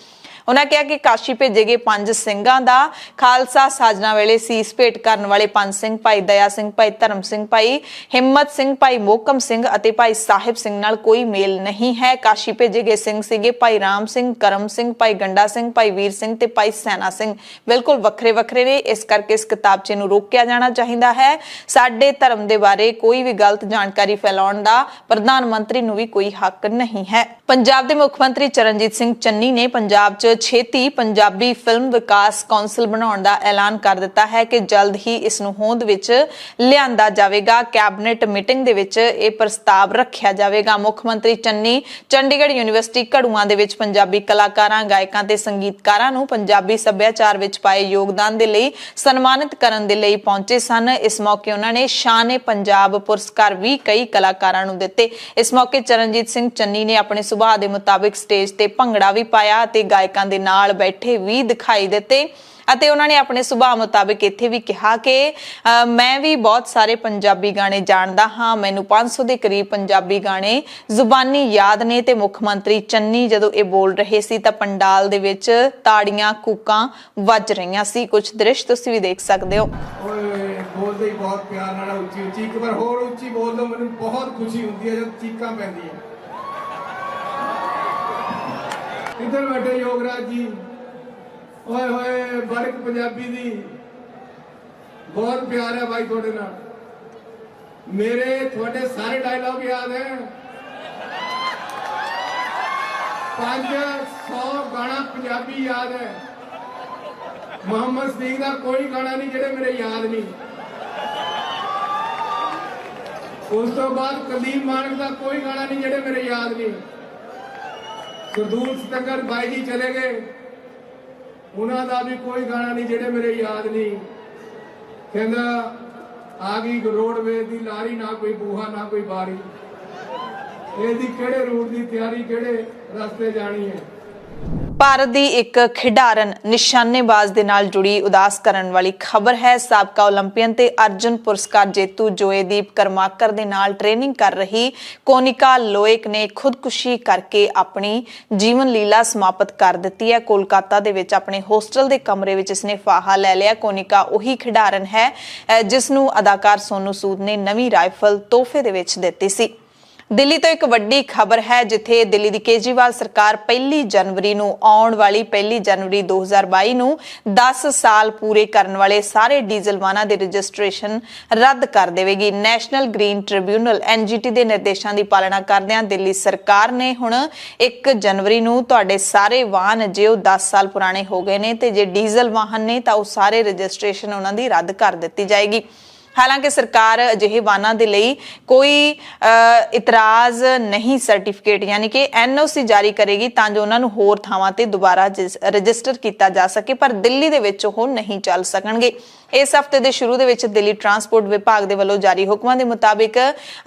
ਉਹਨਾਂ ਕਿਹਾ ਕਿ ਕਾਸ਼ੀ ਭੇਜੇ ਗਏ ਪੰਜ ਸਿੰਘਾਂ ਦਾ ਖਾਲਸਾ ਸਾਜਨਾ ਵੇਲੇ ਸੀਸ ਭੇਟ ਕਰਨ ਵਾਲੇ ਪੰਜ ਸਿੰਘ ਭਾਈ ਦਇਆ ਸਿੰਘ, ਭਾਈ ਧਰਮ ਸਿੰਘ, ਭਾਈ ਹਿੰਮਤ ਸਿੰਘ, ਭਾਈ ਮੋਹਕਮ ਸਿੰਘ ਅਤੇ ਭਾਈ ਸਾਹਿਬ ਸਿੰਘ ਨਾਲ ਕੋਈ ਮੇਲ ਨਹੀਂ ਹੈ। ਕਾਸ਼ੀ ਭੇਜੇ ਗਏ ਸਿੰਘ ਸੀਗੇ ਭਾਈ ਰਾਮ ਸਿੰਘ, ਕਰਮ ਸਿੰਘ, ਭਾਈ ਗੰਡਾ ਸਿੰਘ, ਭਾਈ ਵੀਰ ਸਿੰਘ ਤੇ ਭਾਈ ਸੈਨਾ ਸਿੰਘ, ਬਿਲਕੁਲ ਵੱਖਰੇ ਵੱਖਰੇ ਨੇ। ਇਸ ਕਰਕੇ ਇਸ ਕਿਤਾਬਚੇ ਨੂੰ ਰੋਕਿਆ ਜਾਣਾ ਚਾਹੀਦਾ ਹੈ। ਸਾਡੇ ਧਰਮ ਦੇ ਬਾਰੇ ਕੋਈ ਵੀ ਗਲਤ ਜਾਣਕਾਰੀ ਫੈਲਾਉਣ ਦਾ ਪ੍ਰਧਾਨ ਮੰਤਰੀ ਨੂੰ ਵੀ ਕੋਈ ਹੱਕ ਨਹੀਂ ਹੈ। ਪੰਜਾਬ ਦੇ ਮੁੱਖ ਮੰਤਰੀ ਚਰਨਜੀਤ ਸਿੰਘ ਚੰਨੀ ਨੇ ਪੰਜਾਬ 'ਚ ਛੇਤੀ ਪੰਜਾਬੀ ਫਿਲਮ ਵਿਕਾਸ ਕੌਂਸਲ ਬਣਾਉਣ ਦਾ ਐਲਾਨ ਕਰ ਦਿੱਤਾ ਹੈ ਕਿ ਜਲਦ ਹੀ ਇਸ ਨੂੰ ਹੋਂਦ ਵਿੱਚ ਲਿਆਂਦਾ ਜਾਵੇਗਾ। ਕੈਬਨਿਟ ਮੀਟਿੰਗ ਦੇ ਵਿੱਚ ਇਹ ਪ੍ਰਸਤਾਵ ਰੱਖਿਆ ਜਾਵੇਗਾ। ਮੁੱਖ ਮੰਤਰੀ ਚੰਨੀ ਚੰਡੀਗੜ੍ਹ ਯੂਨੀਵਰਸਿਟੀ ਘੜੂਆਂ ਦੇ ਵਿੱਚ ਪੰਜਾਬੀ ਕਲਾਕਾਰਾਂ, ਗਾਇਕਾਂ ਤੇ ਸੰਗੀਤਕਾਰਾਂ ਨੂੰ ਪੰਜਾਬੀ ਸੱਭਿਆਚਾਰ ਵਿੱਚ ਪਾਏ ਯੋਗਦਾਨ ਦੇ ਲਈ ਸਨਮਾਨਿਤ ਕਰਨ ਦੇ ਲਈ ਪਹੁੰਚੇ ਸਨ। ਇਸ ਮੌਕੇ ਉਹਨਾਂ ਨੇ ਸ਼ਾਨ-ਏ ਪੰਜਾਬ ਪੁਰਸਕਾਰ ਵੀ ਕਈ ਕਲਾਕਾਰਾਂ ਨੂੰ ਦਿੱਤੇ। ਇਸ ਮੌਕੇ ਚਰਨਜੀਤ ਸਿੰਘ ਚੰਨੀ ਨੇ ਆਪਣੇ ਸੁਭਾਅ ਦੇ ਮੁਤਾਬਿਕ ਸਟੇਜ ਤੇ ਭੰਗੜਾ ਵੀ ਪਾਇਆ ਅਤੇ ਗਾਇਕਾਂ ਦੇ ਨਾਲ ਬੈਠੇ ਵੀ ਦਿਖਾਈ ਦਿੱਤੇ ਅਤੇ ਉਹਨਾਂ ਨੇ ਆਪਣੇ ਸੁਭਾਅ ਮੁਤਾਬਿਕ ਇੱਥੇ ਵੀ ਕਿਹਾ ਕਿ ਮੈਂ ਵੀ ਬਹੁਤ ਸਾਰੇ ਪੰਜਾਬੀ ਗਾਣੇ ਜਾਣਦਾ ਹਾਂ, ਮੈਨੂੰ 500 ਦੇ ਕਰੀਬ ਪੰਜਾਬੀ ਗਾਣੇ ਜ਼ੁਬਾਨੀ ਯਾਦ ਨੇ। ਤੇ ਮੁੱਖ ਮੰਤਰੀ ਚੰਨੀ ਜਦੋਂ ਇਹ ਬੋਲ ਰਹੇ ਸੀ ਤਾਂ ਪੰਡਾਲ ਦੇ ਵਿੱਚ ਤਾੜੀਆਂ ਕੂਕਾਂ ਵੱਜ ਰਹੀਆਂ ਸੀ। ਕੁਝ ਦ੍ਰਿਸ਼ ਤੁਸੀਂ ਵੀ ਦੇਖ ਸਕਦੇ ਹੋ। ਓਏ ਬੋਲਦੇ ਹੀ ਬਹੁਤ ਪਿਆਰ ਨਾਲ ਉੱਚੀ ਉੱਚੀ, ਇੱਕ ਵਾਰ ਹੋਰ ਉੱਚੀ ਬੋਲ ਦੋ, ਮੈਨੂੰ ਬਹੁਤ ਖੁਸ਼ੀ ਹੁੰਦੀ ਹੈ ਜਦ ਚੀਕਾਂ ਪੈਂਦੀਆਂ। ਇੱਧਰ ਬੈਠੇ ਯੋਗਰਾਜ ਜੀ, ਓਏ ਹੋਏ ਬੜਕ ਪੰਜਾਬੀ ਦੀ ਬਹੁਤ ਪਿਆਰ ਹੈ ਭਾਈ ਤੁਹਾਡੇ ਨਾਲ। ਮੇਰੇ ਤੁਹਾਡੇ ਸਾਰੇ ਡਾਇਲੌਗ ਯਾਦ ਹੈ। 500 ਗਾਣਾ ਪੰਜਾਬੀ ਯਾਦ ਹੈ। ਮੁਹੰਮਦ ਸਦੀਕ ਦਾ ਕੋਈ ਗਾਣਾ ਨਹੀਂ ਜਿਹੜੇ ਮੇਰੇ ਯਾਦ ਨਹੀਂ। ਉਸ ਤੋਂ ਬਾਅਦ ਕਲੀਮ ਮਾਨਕ ਦਾ ਕੋਈ ਗਾਣਾ ਨਹੀਂ ਜਿਹੜੇ ਮੇਰੇ ਯਾਦ ਨਹੀਂ। ਸਰਦੂਲ ਸਿਕੰਦਰ ਬਾਈ ਜੀ ਚਲੇ ਗਏ, ਉਹਨਾਂ ਦਾ ਵੀ ਕੋਈ ਗਾਣਾ ਨਹੀਂ ਜਿਹੜੇ ਮੇਰੇ ਯਾਦ ਨਹੀਂ। ਕਹਿੰਦਾ ਆ ਗਈ ਰੋਡਵੇਜ਼ ਦੀ ਲਾਰੀ, ਨਾ ਕੋਈ ਬੂਹਾ ਨਾ ਕੋਈ ਬਾਰੀ, ਇਹਦੀ ਕਿਹੜੇ ਰੂਟ ਦੀ ਤਿਆਰੀ, ਕਿਹੜੇ ਰਸਤੇ ਜਾਣੀ ਹੈ। ਭਾਰਤ ਦੀ ਇੱਕ ਖਿਡਾਰਨ ਨਿਸ਼ਾਨੇਬਾਜ਼ ਦੇ ਨਾਲ ਜੁੜੀ ਉਦਾਸ ਕਰਨ ਵਾਲੀ ਖਬਰ ਹੈ। ਸਾਬਕਾ ਓਲੰਪੀਅਨ ਤੇ ਅਰਜੁਨ ਪੁਰਸਕਾਰ ਜੇਤੂ ਜੋਏਦੀਪ ਕਰਮਾਕਰ ਦੇ ਨਾਲ ਟ੍ਰੇਨਿੰਗ ਕਰ ਰਹੀ ਕੋਨਿਕਾ ਲੋਇਕ ਨੇ ਖੁਦਕੁਸ਼ੀ ਕਰਕੇ ਆਪਣੀ ਜੀਵਨ ਲੀਲਾ ਸਮਾਪਤ ਕਰ ਦਿੱਤੀ ਹੈ। ਕੋਲਕਾਤਾ ਦੇ ਵਿੱਚ ਆਪਣੇ ਹੋਸਟਲ ਦੇ ਕਮਰੇ ਵਿੱਚ ਇਸਨੇ ਫਾਹਾ ਲੈ ਲਿਆ। ਕੋਨਿਕਾ ਉਹੀ ਖਿਡਾਰਨ ਹੈ ਜਿਸ ਨੂੰ ਅਦਾਕਾਰ ਸੋਨੂ ਸੂਦ ਨੇ ਨਵੀਂ ਰਾਈਫਲ ਤੋਹਫੇ ਦੇ ਵਿੱਚ ਦਿੱਤੀ ਸੀ। ਦਿੱਲੀ ਤੋਂ ਇੱਕ ਵੱਡੀ ਖਬਰ ਹੈ, ਜਿੱਥੇ ਦਿੱਲੀ ਦੀ ਕੇਜਰੀਵਾਲ ਸਰਕਾਰ 1 ਜਨਵਰੀ ਨੂੰ ਆਉਣ ਵਾਲੀ 1 ਜਨਵਰੀ 2022 ਨੂੰ 10 ਸਾਲ ਪੂਰੇ ਕਰਨ ਵਾਲੇ ਸਾਰੇ ਡੀਜ਼ਲ ਵਾਹਨਾਂ ਦੇ ਰਜਿਸਟ੍ਰੇਸ਼ਨ ਰੱਦ ਕਰ ਦੇਵੇਗੀ। ਨੈਸ਼ਨਲ ਗ੍ਰੀਨ ਟ੍ਰਿਬਿਊਨਲ NGT ਦੇ ਨਿਰਦੇਸ਼ਾਂ ਦੀ ਪਾਲਣਾ ਕਰਦਿਆਂ ਦਿੱਲੀ ਸਰਕਾਰ ਨੇ ਹੁਣ 1 ਜਨਵਰੀ ਨੂੰ ਤੁਹਾਡੇ ਸਾਰੇ ਵਾਹਨ ਜੇ ਉਹ 10 ਸਾਲ ਪੁਰਾਣੇ ਹੋ ਗਏ ਨੇ ਤੇ ਜੇ ਡੀਜ਼ਲ ਵਾਹਨ ਨੇ ਤਾਂ ਉਹ ਸਾਰੇ ਰਜਿਸਟ੍ਰੇਸ਼ਨ ਉਹਨਾਂ ਦੀ ਰੱਦ ਕਰ ਦਿੱਤੀ ਜਾਏਗੀ। ਹਾਲਾਂਕਿ ਸਰਕਾਰ ਅਜਿਹੇ ਵਾਹਨਾਂ ਦੇ ਲਈ ਕੋਈ ਇਤਰਾਜ਼ ਨਹੀਂ ਸਰਟੀਫਿਕੇਟ ਯਾਨੀ ਕਿ NOC ਜਾਰੀ ਕਰੇਗੀ ਤਾਂ ਜੋ ਉਹਨਾਂ ਨੂੰ ਹੋਰ ਥਾਵਾਂ ਤੇ ਦੁਬਾਰਾ ਰਜਿਸਟਰ ਕੀਤਾ ਜਾ ਸਕੇ, ਪਰ ਦਿੱਲੀ ਦੇ ਵਿੱਚ ਉਹ ਨਹੀਂ ਚੱਲ ਸਕਣਗੇ। ਇਸ ਹਫ਼ਤੇ ਦੇ ਸ਼ੁਰੂ ਦੇ ਵਿੱਚ ਦਿੱਲੀ ਟਰਾਂਸਪੋਰਟ ਵਿਭਾਗ ਦੇ ਵੱਲੋਂ ਜਾਰੀ ਹੁਕਮਾਂ ਦੇ ਮੁਤਾਬਿਕ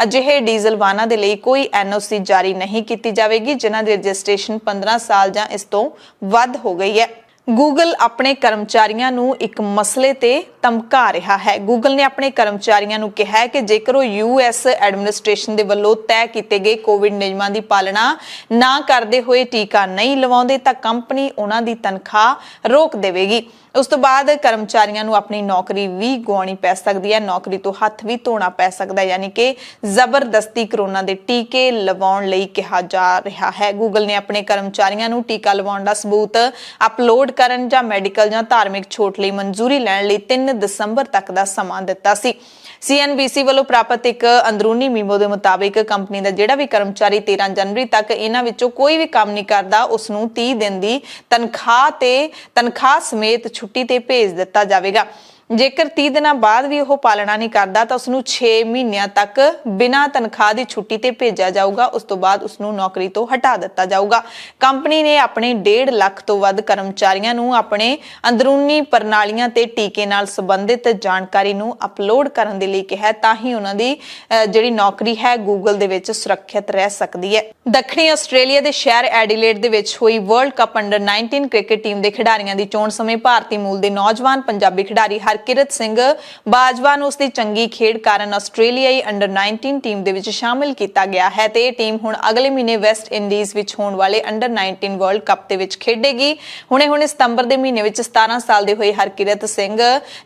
ਅਜਿਹੇ ਡੀਜ਼ਲ ਵਾਹਨਾਂ ਦੇ ਲਈ ਕੋਈ NOC ਜਾਰੀ ਨਹੀਂ ਕੀਤੀ ਜਾਵੇਗੀ ਜਿਨ੍ਹਾਂ ਦੀ ਰਜਿਸਟ੍ਰੇਸ਼ਨ 15 ਸਾਲ ਜਾਂ ਇਸ ਤੋਂ ਵੱਧ ਹੋ ਗਈ ਹੈ। ਗੂਗਲ ਆਪਣੇ ਕਰਮਚਾਰੀਆਂ ਨੂੰ ਇੱਕ ਮਸਲੇ ਤੇ ਧਮਕਾ ਰਿਹਾ ਹੈ। ਗੂਗਲ ਨੇ ਆਪਣੇ ਕਰਮਚਾਰੀਆਂ ਨੂੰ ਕਿਹਾ ਹੈ ਕਿ ਜੇਕਰ ਉਹ US ਐਡਮਿਨਿਸਟ੍ਰੇਸ਼ਨ ਦੇ ਵੱਲੋਂ ਤੈਅ ਕੀਤੇ ਗਏ ਕੋਵਿਡ ਨਿਯਮਾਂ ਦੀ ਪਾਲਣਾ ਨਾ ਕਰਦੇ ਹੋਏ ਟੀਕਾ ਨਹੀਂ ਲਵਾਉਂਦੇ ਤਾਂ ਕੰਪਨੀ ਉਹਨਾਂ ਦੀ ਤਨਖਾਹ ਰੋਕ ਦੇਵੇਗੀ। ਉਸ ਤੋਂ ਬਾਅਦ ਕਰਮਚਾਰੀਆਂ ਨੂੰ ਆਪਣੀ ਨੌਕਰੀ ਵੀ ਗਵਾਉਣੀ ਪੈ ਸਕਦੀ ਹੈ, ਨੌਕਰੀ ਤੋਂ ਹੱਥ ਵੀ ਧੋਣਾ ਪੈ ਸਕਦਾ ਹੈ, ਯਾਨੀ ਕਿ ਜ਼ਬਰਦਸਤੀ ਕਰੋਨਾ ਦੇ ਟੀਕੇ ਲਵਾਉਣ ਲਈ ਕਿਹਾ ਜਾ ਰਿਹਾ ਹੈ। ਗੂਗਲ ਨੇ ਆਪਣੇ ਕਰਮਚਾਰੀਆਂ ਨੂੰ ਟੀਕਾ ਲਵਾਉਣ ਦਾ ਸਬੂਤ ਅਪਲੋਡ ਕਰਨ ਜਾਂ ਮੈਡੀਕਲ ਜਾਂ ਧਾਰਮਿਕ ਛੋਟ ਲਈ ਮਨਜ਼ੂਰੀ ਲੈਣ ਲਈ 3 ਦਸੰਬਰ ਤੱਕ ਦਾ ਸਮਾਂ ਦਿੱਤਾ ਸੀ। CNBC ਵੱਲੋਂ ਪ੍ਰਾਪਤ ਇੱਕ ਅੰਦਰੂਨੀ ਮੀਮੋ ਦੇ ਮੁਤਾਬਿਕ ਕੰਪਨੀ ਦਾ ਜਿਹੜਾ ਵੀ ਕਰਮਚਾਰੀ 13 ਜਨਵਰੀ ਤੱਕ ਇਹਨਾਂ ਵਿੱਚੋਂ ਕੋਈ ਵੀ ਕੰਮ ਨਹੀਂ ਕਰਦਾ ਉਸ ਨੂੰ 30 ਦਿਨ ਦੀ ਤਨਖਾਹ ਸਮੇਤ ਛੁੱਟੀ ਤੇ ਭੇਜ ਦਿੱਤਾ ਜਾਵੇਗਾ। ਜੇਕਰ 30 ਦਿਨਾਂ ਬਾਅਦ ਵੀ ਉਹ ਪਾਲਣਾ ਨਹੀਂ ਕਰਦਾ ਤਾਂ ਉਸ ਨੂੰ 6 ਮਹੀਨਿਆਂ ਤੱਕ ਬਿਨਾਂ ਤਨਖਾਹ ਦੀ ਛੁੱਟੀ ਤੇ ਭੇਜਿਆ ਜਾਊਗਾ। ਉਸ ਤੋਂ ਬਾਅਦ ਉਸ ਨੂੰ ਨੌਕਰੀ ਤੋਂ ਹਟਾ ਦਿੱਤਾ ਜਾਊਗਾ। ਕੰਪਨੀ ਨੇ ਆਪਣੇ 1.5 ਲੱਖ ਤੋਂ ਵੱਧ ਕਰਮਚਾਰੀਆਂ ਨੂੰ ਆਪਣੇ ਅੰਦਰੂਨੀ ਪ੍ਰਣਾਲੀਆਂ ਤੇ ਟੀਕੇ ਨਾਲ ਸੰਬੰਧਿਤ ਜਾਣਕਾਰੀ ਨੂੰ ਅਪਲੋਡ ਕਰਨ ਦੇ ਲਈ ਕਿਹਾ ਤਾਂ ਹੀ ਉਹਨਾਂ ਦੀ ਜਿਹੜੀ ਨੌਕਰੀ ਹੈ ਗੂਗਲ ਦੇ ਵਿੱਚ ਸੁਰੱਖਿਅਤ ਰਹਿ ਸਕਦੀ ਹੈ। ਦੱਖਣੀ ਆਸਟ੍ਰੇਲੀਆ ਦੇ ਸ਼ਹਿਰ ਐਡੀਲੇਡ ਦੇ ਵਿੱਚ ਹੋਈ world cup under 19 cricket team ਦੇ ਖਿਡਾਰੀਆਂ ਦੀ ਚੋਣ ਸਮੇਂ ਭਾਰਤੀ ਮੂਲ ਦੇ ਨੌਜਵਾਨ ਪੰਜਾਬੀ ਖਿਡਾਰੀ ਹਰਕਿਰਤ ਸਿੰਘ ਬਾਜਵਾ ਨੂੰ ਉਸਦੀ ਚੰਗੀ ਖੇਡ ਕਾਰਨ ਆਸਟ੍ਰੇਲੀਆਈ ਅੰਡਰ 19 ਟੀਮ ਦੇ ਵਿੱਚ ਸ਼ਾਮਿਲ ਕੀਤਾ ਗਿਆ ਹੈ ਤੇ ਇਹ ਟੀਮ ਹੁਣ ਅਗਲੇ ਮਹੀਨੇ ਵੈਸਟ ਇੰਡੀਜ਼ ਵਿੱਚ ਹੋਣ ਵਾਲੇ ਅੰਡਰ 19 ਵਰਲਡ ਕੱਪ ਦੇ ਵਿੱਚ ਖੇਡੇਗੀ। ਹੁਣੇ ਸਤੰਬਰ ਦੇ ਮਹੀਨੇ ਵਿੱਚ 17 ਸਾਲ ਦੇ ਹੋਏ ਹਰਕਿਰਤ ਸਿੰਘ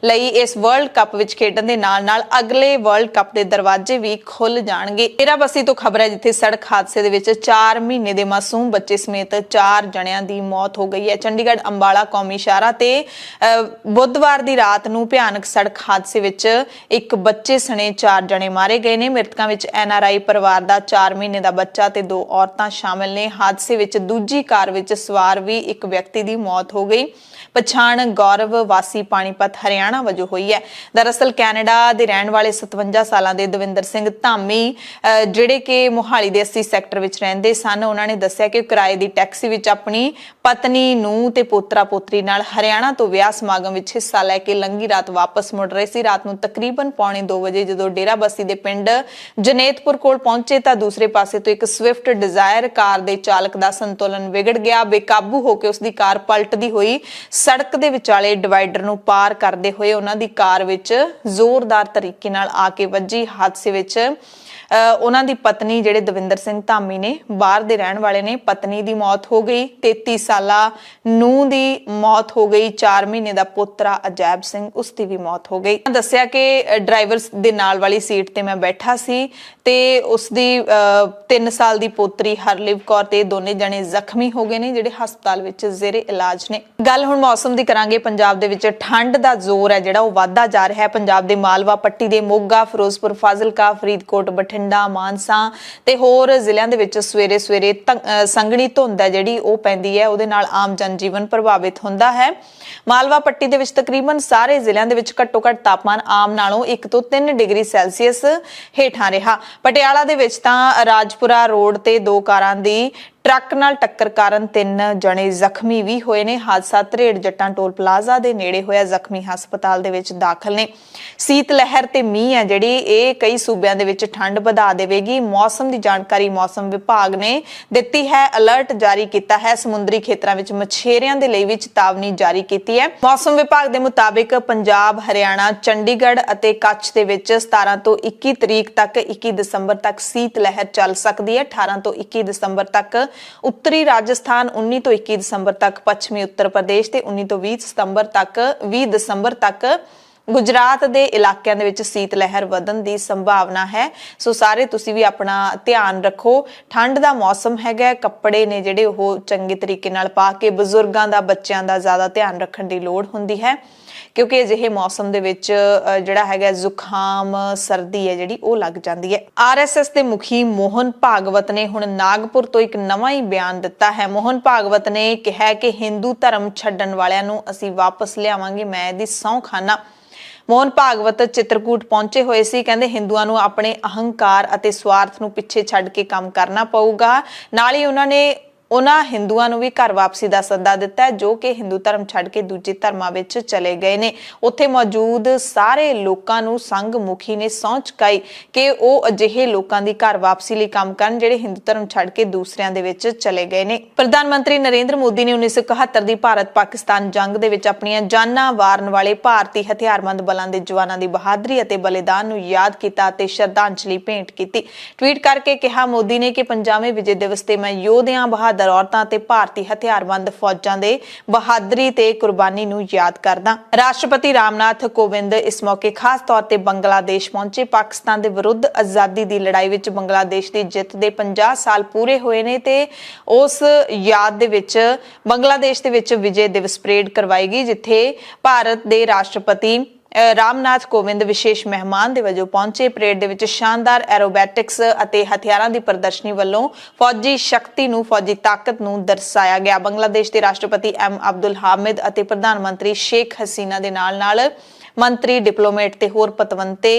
ਲਈ ਇਸ ਵਰਲਡ ਕੱਪ ਵਿੱਚ ਖੇਡਣ ਦੇ ਨਾਲ ਅਗਲੇ ਵਰਲਡ ਕੱਪ ਦੇ ਦਰਵਾਜ਼ੇ ਵੀ ਖੁੱਲ ਜਾਣਗੇ। ਡੇਰਾਬੱਸੀ ਤੋਂ ਖਬਰ ਹੈ ਜਿੱਥੇ ਸੜਕ ਹਾਦਸੇ ਦੇ ਵਿੱਚ 4 ਮਹੀਨੇ ਦੇ ਮਾਸੂਮ ਬੱਚੇ ਸਮੇਤ 4 ਜਣਿਆਂ ਦੀ ਮੌਤ ਹੋ ਗਈ ਹੈ। ਚੰਡੀਗੜ੍ਹ ਅੰਬਾਲਾ ਕੌਮੀ ਸ਼ਾਹਰਾਹ ਤੇ ਬੁੱਧਵਾਰ ਦੀ ਰਾਤ ਨੂੰ ਭਿਆਨਕ ਸੜਕ ਹਾਦਸੇ ਵਿੱਚ ਇੱਕ ਬੱਚੇ ਸਣੇ 4 ਜਣੇ ਮਾਰੇ ਗਏ ਨੇ। ਮ੍ਰਿਤਕਾਂ ਵਿੱਚ NRI ਪਰਿਵਾਰ ਦਾ 4 ਮਹੀਨੇ ਦਾ ਬੱਚਾ ਤੇ 2 ਔਰਤਾਂ ਸ਼ਾਮਲ ਨੇ। ਹਾਦਸੇ ਵਿੱਚ ਦੂਜੀ ਕਾਰ ਵਿੱਚ ਸਵਾਰ ਵੀ ਇੱਕ ਵਿਅਕਤੀ ਦੀ ਮੌਤ ਹੋ ਗਈ। ਪਛਾਣ ਗੌਰਵ ਵਾਸੀ ਪਾਣੀਪਤ ਹਰਿਆਣਾ ਵਜੋਂ ਹੋਈ ਹੈ। ਦਰਅਸਲ ਕੈਨੇਡਾ ਦੇ ਰਹਿਣ ਵਾਲੇ 57 ਸਾਲਾਂ ਦੇ ਦਵਿੰਦਰ ਸਿੰਘ ਧਾਮੀ ਜਿਹੜੇ ਕਿ ਮੋਹਾਲੀ ਦੇ 80 ਸੈਕਟਰ ਵਿੱਚ ਰਹਿੰਦੇ ਸਨ, ਉਹਨਾਂ ਨੇ ਦੱਸਿਆ ਕਿ ਕਿਰਾਏ ਦੀ ਟੈਕਸੀ ਵਿੱਚ ਆਪਣੀ ਪਤਨੀ ਨੂੰ ਤੇ ਪੋਤਰਾ ਪੋਤਰੀ ਨਾਲ ਹਰਿਆਣਾ ਤੋਂ ਵਿਆਹ ਸਮਾਗਮ ਵਿੱਚ ਹਿੱਸਾ ਲੈ ਕੇ ਲੰਘੀ ਰਾਤ ਵਾਪਸ ਮੁੜ ਰਹੇ ਸੀ। ਰਾਤ ਨੂੰ ਤਕਰੀਬਨ 1:45 ਵਜੇ ਜਦੋਂ ਡੇਰਾਬੱਸੀ ਦੇ ਪਿੰਡ ਜਨੇਤਪੁਰ ਕੋਲ ਪਹੁੰਚੇ ਤਾਂ ਦੂਸਰੇ ਪਾਸੇ ਤੋਂ ਇੱਕ ਸਵਿਫਟ ਡਿਜ਼ਾਇਰ ਕਾਰ ਦੇ ਚਾਲਕ ਦਾ ਸੰਤੁਲਨ ਵਿਗੜ ਗਿਆ। ਬੇਕਾਬੂ ਹੋ ਕੇ ਉਸਦੀ ਕਾਰ ਪਲਟਦੀ ਹੋਈ ਸੜਕ ਦੇ ਵਿਚਾਲੇ ਡਿਵਾਈਡਰ ਨੂੰ ਪਾਰ ਕਰਦੇ ਹੋਏ ਉਹਨਾਂ ਦੀ ਕਾਰ ਵਿੱਚ ਜ਼ੋਰਦਾਰ ਤਰੀਕੇ ਨਾਲ ਆ ਕੇ ਵੱਜੀ। ਹਾਦਸੇ ਵਿੱਚ ਉਹਨਾਂ ਦੀ ਪਤਨੀ ਜਿਹੜੇ ਦਵਿੰਦਰ ਸਿੰਘ ਧਾਮੀ ਨੇ ਬਾਹਰ ਦੇ ਰਹਿਣ ਵਾਲੇ ਨੇ, ਪਤਨੀ ਦੀ ਮੌਤ ਹੋ ਗਈ। 33 ਸਾਲਾ ਨੂੰਹ ਦੀ ਮੌਤ ਹੋ ਗਈ। 4 ਮਹੀਨੇ ਦਾ ਪੁੱਤਰਾ ਅਜੈਬ ਸਿੰਘ ਉਸ ਦੀ ਵੀ ਮੌਤ ਹੋ ਗਈ। ਦੱਸਿਆ ਕਿ ਡਰਾਈਵਰ ਦੇ ਨਾਲ ਵਾਲੀ ਸੀਟ ਤੇ ਮੈਂ ਬੈਠਾ ਸੀ ਤੇ ਉਸ ਦੀ 3 ਸਾਲ ਦੀ ਪੋਤਰੀ ਹਰਲਿਵ ਕੌਰ ਤੇ ਦੋਨੇ ਜਣੇ ਜ਼ਖਮੀ ਹੋ ਗਏ ਨੇ ਜਿਹੜੇ ਹਸਪਤਾਲ ਵਿੱਚ ਜ਼ੇਰੇ ਇਲਾਜ ਨੇ। ਗੱਲ ਹੁਣ ਮੌਸਮ ਦੀ ਕਰਾਂਗੇ। ਪੰਜਾਬ ਦੇ ਵਿੱਚ ਠੰਡ ਦਾ ਜ਼ੋਰ ਹੈ ਜਿਹੜਾ ਉਹ ਵੱਧਦਾ ਜਾ ਰਿਹਾ ਹੈ। ਪੰਜਾਬ ਦੇ ਮਾਲਵਾ ਪੱਟੀ ਦੇ ਮੋਗਾ, ਫਿਰੋਜ਼ਪੁਰ, ਫਾਜ਼ਿਲਕਾ, ਫਰੀਦਕੋਟ, ਬਠਿੰਡਾ, ਮਾਨਸਾ ਤੇ ਹੋਰ ਜ਼ਿਲ੍ਹਿਆਂ ਦੇ ਵਿੱਚ ਸਵੇਰੇ ਸੰਘਣੀ ਧੁੰਦ ਹੈ ਜਿਹੜੀ ਉਹ ਪੈਂਦੀ ਹੈ। ਉਹਦੇ ਨਾਲ ਆਮ ਜਨਜੀਵਨ ਪ੍ਰਭਾਵਿਤ ਹੁੰਦਾ ਹੈ। ਮਾਲਵਾ ਪੱਟੀ ਦੇ ਵਿੱਚ ਤਕਰੀਬਨ ਸਾਰੇ ਜ਼ਿਲ੍ਹਿਆਂ ਦੇ ਵਿੱਚ ਘੱਟੋ ਘੱਟ ਤਾਪਮਾਨ ਆਮ ਨਾਲੋਂ 1 ਤੋਂ 3 ਡਿਗਰੀ ਸੈਲਸੀਅਸ ਹੇਠਾਂ ਰਿਹਾ। ਪਟਿਆਲਾ ਦੇ ਵਿੱਚ ਤਾਂ ਰਾਜਪੁਰਾ ਰੋਡ ਤੇ 2 ਕਾਰਾਂ ਦੀ ਟਰੱਕ ਨਾਲ ਟੱਕਰ ਕਾਰਨ 3 ਜਣੇ ਜ਼ਖਮੀ ਵੀ ਹੋਏ ਨੇ। ਹਾਦਸਾ ਧਰੇੜ ਜੱਟਾਂ ਟੋਲ ਪਲਾਜ਼ਾ ਦੇ ਨੇੜੇ ਹੋਇਆ। ਜ਼ਖਮੀ ਹਸਪਤਾਲ ਦੇ ਵਿੱਚ ਦਾਖਲ ਨੇ। ਸੀਤ ਲਹਿਰ ਤੇ ਮੀਂਹ ਹੈ ਜਿਹੜੀ ਇਹ ਕਈ ਸੂਬਿਆਂ ਦੇ ਵਿੱਚ ਠੰਡ ਵਧਾ ਦੇਵੇਗੀ। ਮੌਸਮ ਦੀ ਜਾਣਕਾਰੀ ਮੌਸਮ ਵਿਭਾਗ ਨੇ ਦਿੱਤੀ ਹੈ। ਅਲਰਟ ਜਾਰੀ ਕੀਤਾ ਹੈ। ਸਮੁੰਦਰੀ ਖੇਤਰਾਂ ਵਿੱਚ ਮਛੇਰਿਆਂ ਦੇ ਲਈ ਵੀ ਚੇਤਾਵਨੀ ਜਾਰੀ ਕੀਤੀ ਹੈ। ਮੌਸਮ ਵਿਭਾਗ ਦੇ ਮੁਤਾਬਿਕ ਪੰਜਾਬ, ਹਰਿਆਣਾ, ਚੰਡੀਗੜ੍ਹ ਅਤੇ ਕੱਛ ਦੇ ਵਿੱਚ 17 ਤੋਂ 21 ਤਰੀਕ ਤੱਕ 21 ਦਸੰਬਰ ਤੱਕ ਸੀਤ ਲਹਿਰ ਚੱਲ ਸਕਦੀ ਹੈ। 18 ਤੋਂ 21 ਦਸੰਬਰ ਤੱਕ ਉੱਤਰੀ ਰਾਜਸਥਾਨ, 19 ਤੋਂ 21 ਦਸੰਬਰ ਤੱਕ ਪੱਛਮੀ ਉੱਤਰ ਪ੍ਰਦੇਸ਼ ਤੇ 19 ਤੋਂ 20 ਦਸੰਬਰ ਤੱਕ ਗੁਜਰਾਤ ਦੇ ਇਲਾਕਿਆਂ ਦੇ ਵਿੱਚ ਸੀਤ ਲਹਿਰ ਵਧਣ ਦੀ ਸੰਭਾਵਨਾ ਹੈ। ਸੋ ਸਾਰੇ ਤੁਸੀਂ ਵੀ ਆਪਣਾ ਧਿਆਨ ਰੱਖੋ। ਠੰਡ ਦਾ ਮੌਸਮ ਹੈਗਾ, ਕੱਪੜੇ ਨੇ ਜਿਹੜੇ ਉਹ ਚੰਗੇ ਤਰੀਕੇ ਨਾਲ ਪਾ ਕੇ, ਬਜ਼ੁਰਗਾਂ ਦਾ, ਬੱਚਿਆਂ ਦਾ ਜ਼ਿਆਦਾ ਧਿਆਨ ਰੱਖਣ ਦੀ ਲੋੜ ਹੁੰਦੀ ਹੈ ਕਿਉਂਕਿ ਅਜਿਹੇ ਮੌਸਮ ਦੇ ਵਿੱਚ ਜਿਹੜਾ ਹੈਗਾ ਜ਼ੁਕਾਮ, ਸਰਦੀ ਹੈ ਜਿਹੜੀ ਉਹ ਲੱਗ ਜਾਂਦੀ ਹੈ। RSS ਦੇ ਮੁਖੀ ਮੋਹਨ ਭਾਗਵਤ ਨੇ ਹੁਣ ਨਾਗਪੁਰ ਤੋਂ ਇੱਕ ਨਵਾਂ ਹੀ ਬਿਆਨ ਦਿੱਤਾ ਹੈ। ਮੋਹਨ ਭਾਗਵਤ ਨੇ ਕਿਹਾ ਕਿ ਹਿੰਦੂ ਧਰਮ ਛੱਡਣ ਵਾਲਿਆਂ ਨੂੰ ਅਸੀਂ ਵਾਪਸ ਲਿਆਵਾਂਗੇ, ਮੈਂ ਇਹਦੀ ਸਹੁੰ ਖਾਨਾ। ਮੋਹਨ ਭਾਗਵਤ ਚਿੱਤਰਕੂਟ ਪਹੁੰਚੇ ਹੋਏ ਸੀ। ਕਹਿੰਦੇ ਹਿੰਦੂਆਂ ਨੂੰ ਆਪਣੇ ਅਹੰਕਾਰ ਅਤੇ ਸਵਾਰਥ ਨੂੰ ਪਿੱਛੇ ਛੱਡ ਕੇ ਕੰਮ ਕਰਨਾ ਪਊਗਾ। ਨਾਲ ਹੀ ਉਹਨਾਂ ਹਿੰਦੂਆਂ ਨੂੰ ਵੀ ਘਰ ਵਾਪਸੀ ਦਾ ਸੱਦਾ ਦਿੱਤਾ ਹੈ ਜੋ ਕਿ ਹਿੰਦੂ ਧਰਮ ਛੱਡ ਕੇ ਦੂਜੇ ਧਰਮਾਂ ਵਿੱਚ ਚਲੇ ਗਏ ਨੇ। ਉੱਥੇ ਮੌਜੂਦ ਸਾਰੇ ਲੋਕਾਂ ਨੂੰ ਸੰਘ ਮੁਖੀ ਨੇ ਸਹੁੰ ਚੁਕਾਈ ਕਿ ਉਹ ਅਜਿਹੇ ਲੋਕਾਂ ਦੀ ਘਰ ਵਾਪਸੀ ਲਈ ਕੰਮ ਕਰਨ ਜਿਹੜੇ ਹਿੰਦੂ ਧਰਮ ਛੱਡ ਕੇ ਦੂਸਰਿਆਂ ਦੇ ਵਿੱਚ ਚਲੇ ਗਏ ਨੇ। ਪ੍ਰਧਾਨ ਮੰਤਰੀ ਨਰਿੰਦਰ ਮੋਦੀ ਨੇ 1971 ਦੀ ਭਾਰਤ-ਪਾਕਿਸਤਾਨ ਜੰਗ ਦੇ ਵਿੱਚ ਆਪਣੀਆਂ ਜਾਨਾਂ ਵਾਰਨ ਵਾਲੇ ਭਾਰਤੀ ਹਥਿਆਰਬੰਦ ਬਲਾਂ ਦੇ ਜਵਾਨਾਂ ਦੀ ਬਹਾਦਰੀ ਅਤੇ ਬਲੀਦਾਨ ਨੂੰ ਯਾਦ ਕੀਤਾ ਅਤੇ ਸ਼ਰਧਾਂਜਲੀ ਭੇਂਟ ਕੀਤੀ। ਟਵੀਟ ਕਰਕੇ ਕਿਹਾ ਮੋਦੀ ਨੇ ਕਿ 50ਵੇਂ ਵਿਜੇ ਦਿਵਸ ਤੇ ਮੈਂ ਯੋਧਿਆਂ, ਔਰਤਾਂ ਤੇ ਭਾਰਤੀ ਹਥਿਆਰਬੰਦ ਫੌਜਾਂ ਦੇ ਬਹਾਦਰੀ ਤੇ ਕੁਰਬਾਨੀ ਨੂੰ ਯਾਦ ਕਰਦਾ। ਰਾਸ਼ਟਰਪਤੀ ਰਾਮਨਾਥ ਕੋਵਿੰਦ ਇਸ ਮੌਕੇ ਖਾਸ ਤੌਰ ਤੇ ਬੰਗਲਾਦੇਸ਼ ਪਹੁੰਚੇ। ਪਾਕਿਸਤਾਨ ਦੇ ਵਿਰੁੱਧ ਆਜ਼ਾਦੀ ਦੀ ਲੜਾਈ ਵਿੱਚ ਬੰਗਲਾਦੇਸ਼ ਦੀ ਜਿੱਤ ਦੇ 50 ਸਾਲ ਪੂਰੇ ਹੋਏ ਨੇ ਤੇ ਉਸ ਯਾਦ ਦੇ ਵਿੱਚ ਬੰਗਲਾਦੇਸ਼ ਦੇ ਵਿੱਚ ਵਿਜੇ ਦਿਵਸ ਪਰੇਡ ਕਰਵਾਈ ਗਈ ਜਿੱਥੇ ਭਾਰਤ ਦੇ ਰਾਸ਼ਟਰਪਤੀ ਰਾਮਨਾਥ ਕੋਵਿੰਦ ਵਿਸ਼ੇਸ਼ ਮਹਿਮਾਨ ਦੇ ਵਜੋਂ ਪਹੁੰਚੇ। ਪਰੇਡ ਦੇ ਵਿੱਚ ਸ਼ਾਨਦਾਰ ਐਰੋਬੈਟਿਕਸ ਅਤੇ ਹਥਿਆਰਾਂ ਦੀ ਪ੍ਰਦਰਸ਼ਨੀ ਵੱਲੋਂ ਫੌਜੀ ਸ਼ਕਤੀ ਨੂੰ, ਫੌਜੀ ਤਾਕਤ ਨੂੰ ਦਰਸਾਇਆ ਗਿਆ। ਬੰਗਲਾਦੇਸ਼ ਦੇ ਰਾਸ਼ਟਰਪਤੀ ਅਬਦੁਲ ਹਾਮਿਦ ਅਤੇ ਪ੍ਰਧਾਨ ਮੰਤਰੀ ਸ਼ੇਖ ਹਸੀਨਾ ਦੇ ਨਾਲ ਮੰਤਰੀ, ਡਿਪਲੋਮੇਟ ਤੇ ਹੋਰ ਪਤਵੰਤੇ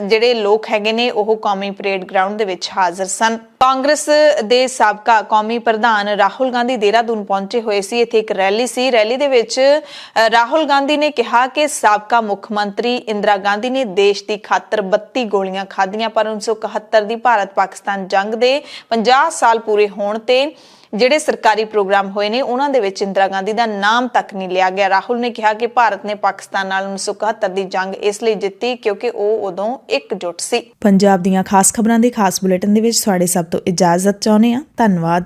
ਜਿਹੜੇ ਲੋਕ ਹੈਗੇ ਨੇ ਉਹ ਕੌਮੀ ਪਰੇਡ ਗਰਾਊਂਡ ਦੇ ਵਿੱਚ ਹਾਜ਼ਰ ਸਨ। ਕਾਂਗਰਸ ਦੇ ਸਾਬਕਾ ਕੌਮੀ ਪ੍ਰਧਾਨ ਰਾਹੁਲ ਗਾਂਧੀ ਦੇਹਰਾਦੂਨ ਪਹੁੰਚੇ ਹੋਏ ਸੀ। ਇੱਥੇ ਇੱਕ ਰੈਲੀ ਸੀ। ਰੈਲੀ ਦੇ ਵਿੱਚ ਰਾਹੁਲ ਗਾਂਧੀ ਨੇ ਕਿਹਾ ਕਿ ਸਾਬਕਾ ਮੁੱਖ ਮੰਤਰੀ ਇੰਦਰਾ ਗਾਂਧੀ ਨੇ ਦੇਸ਼ ਦੀ ਖਾਤਰ 32 ਗੋਲੀਆਂ ਖਾਧੀਆਂ ਪਰ 1971 ਦੀ ਭਾਰਤ-ਪਾਕਿਸਤਾਨ ਜੰਗ ਦੇ 50 ਸਾਲ ਪੂਰੇ ਹੋਣ ਤੇ ਜਿਹੜੇ ਸਰਕਾਰੀ ਪ੍ਰੋਗਰਾਮ ਹੋਏ ਨੇ ਉਹਨਾਂ ਦੇ ਵਿੱਚ ਇੰਦਰਾ ਗਾਂਧੀ ਦਾ ਨਾਮ ਤੱਕ ਨਹੀਂ ਲਿਆ ਗਿਆ। ਰਾਹੁਲ ਨੇ ਕਿਹਾ ਕਿ ਭਾਰਤ ਨੇ ਪਾਕਿਸਤਾਨ ਨਾਲ 1971 ਦੀ ਜੰਗ ਇਸ ਲਈ ਜਿੱਤੀ ਕਿਉਂਕਿ ਉਹ ਉਦੋਂ ਇਕਜੁੱਟ ਸੀ। ਪੰਜਾਬ ਦੀਆਂ ਖਾਸ ਖਬਰਾਂ ਦੇ ਖਾਸ ਬੁਲੇਟਿਨ ਦੇ ਵਿੱਚ ਤੁਹਾਡੇ ਸਭ ਤੋਂ ਇਜਾਜ਼ਤ ਚਾਹੁੰਦੇ ਹਾਂ। ਧੰਨਵਾਦ।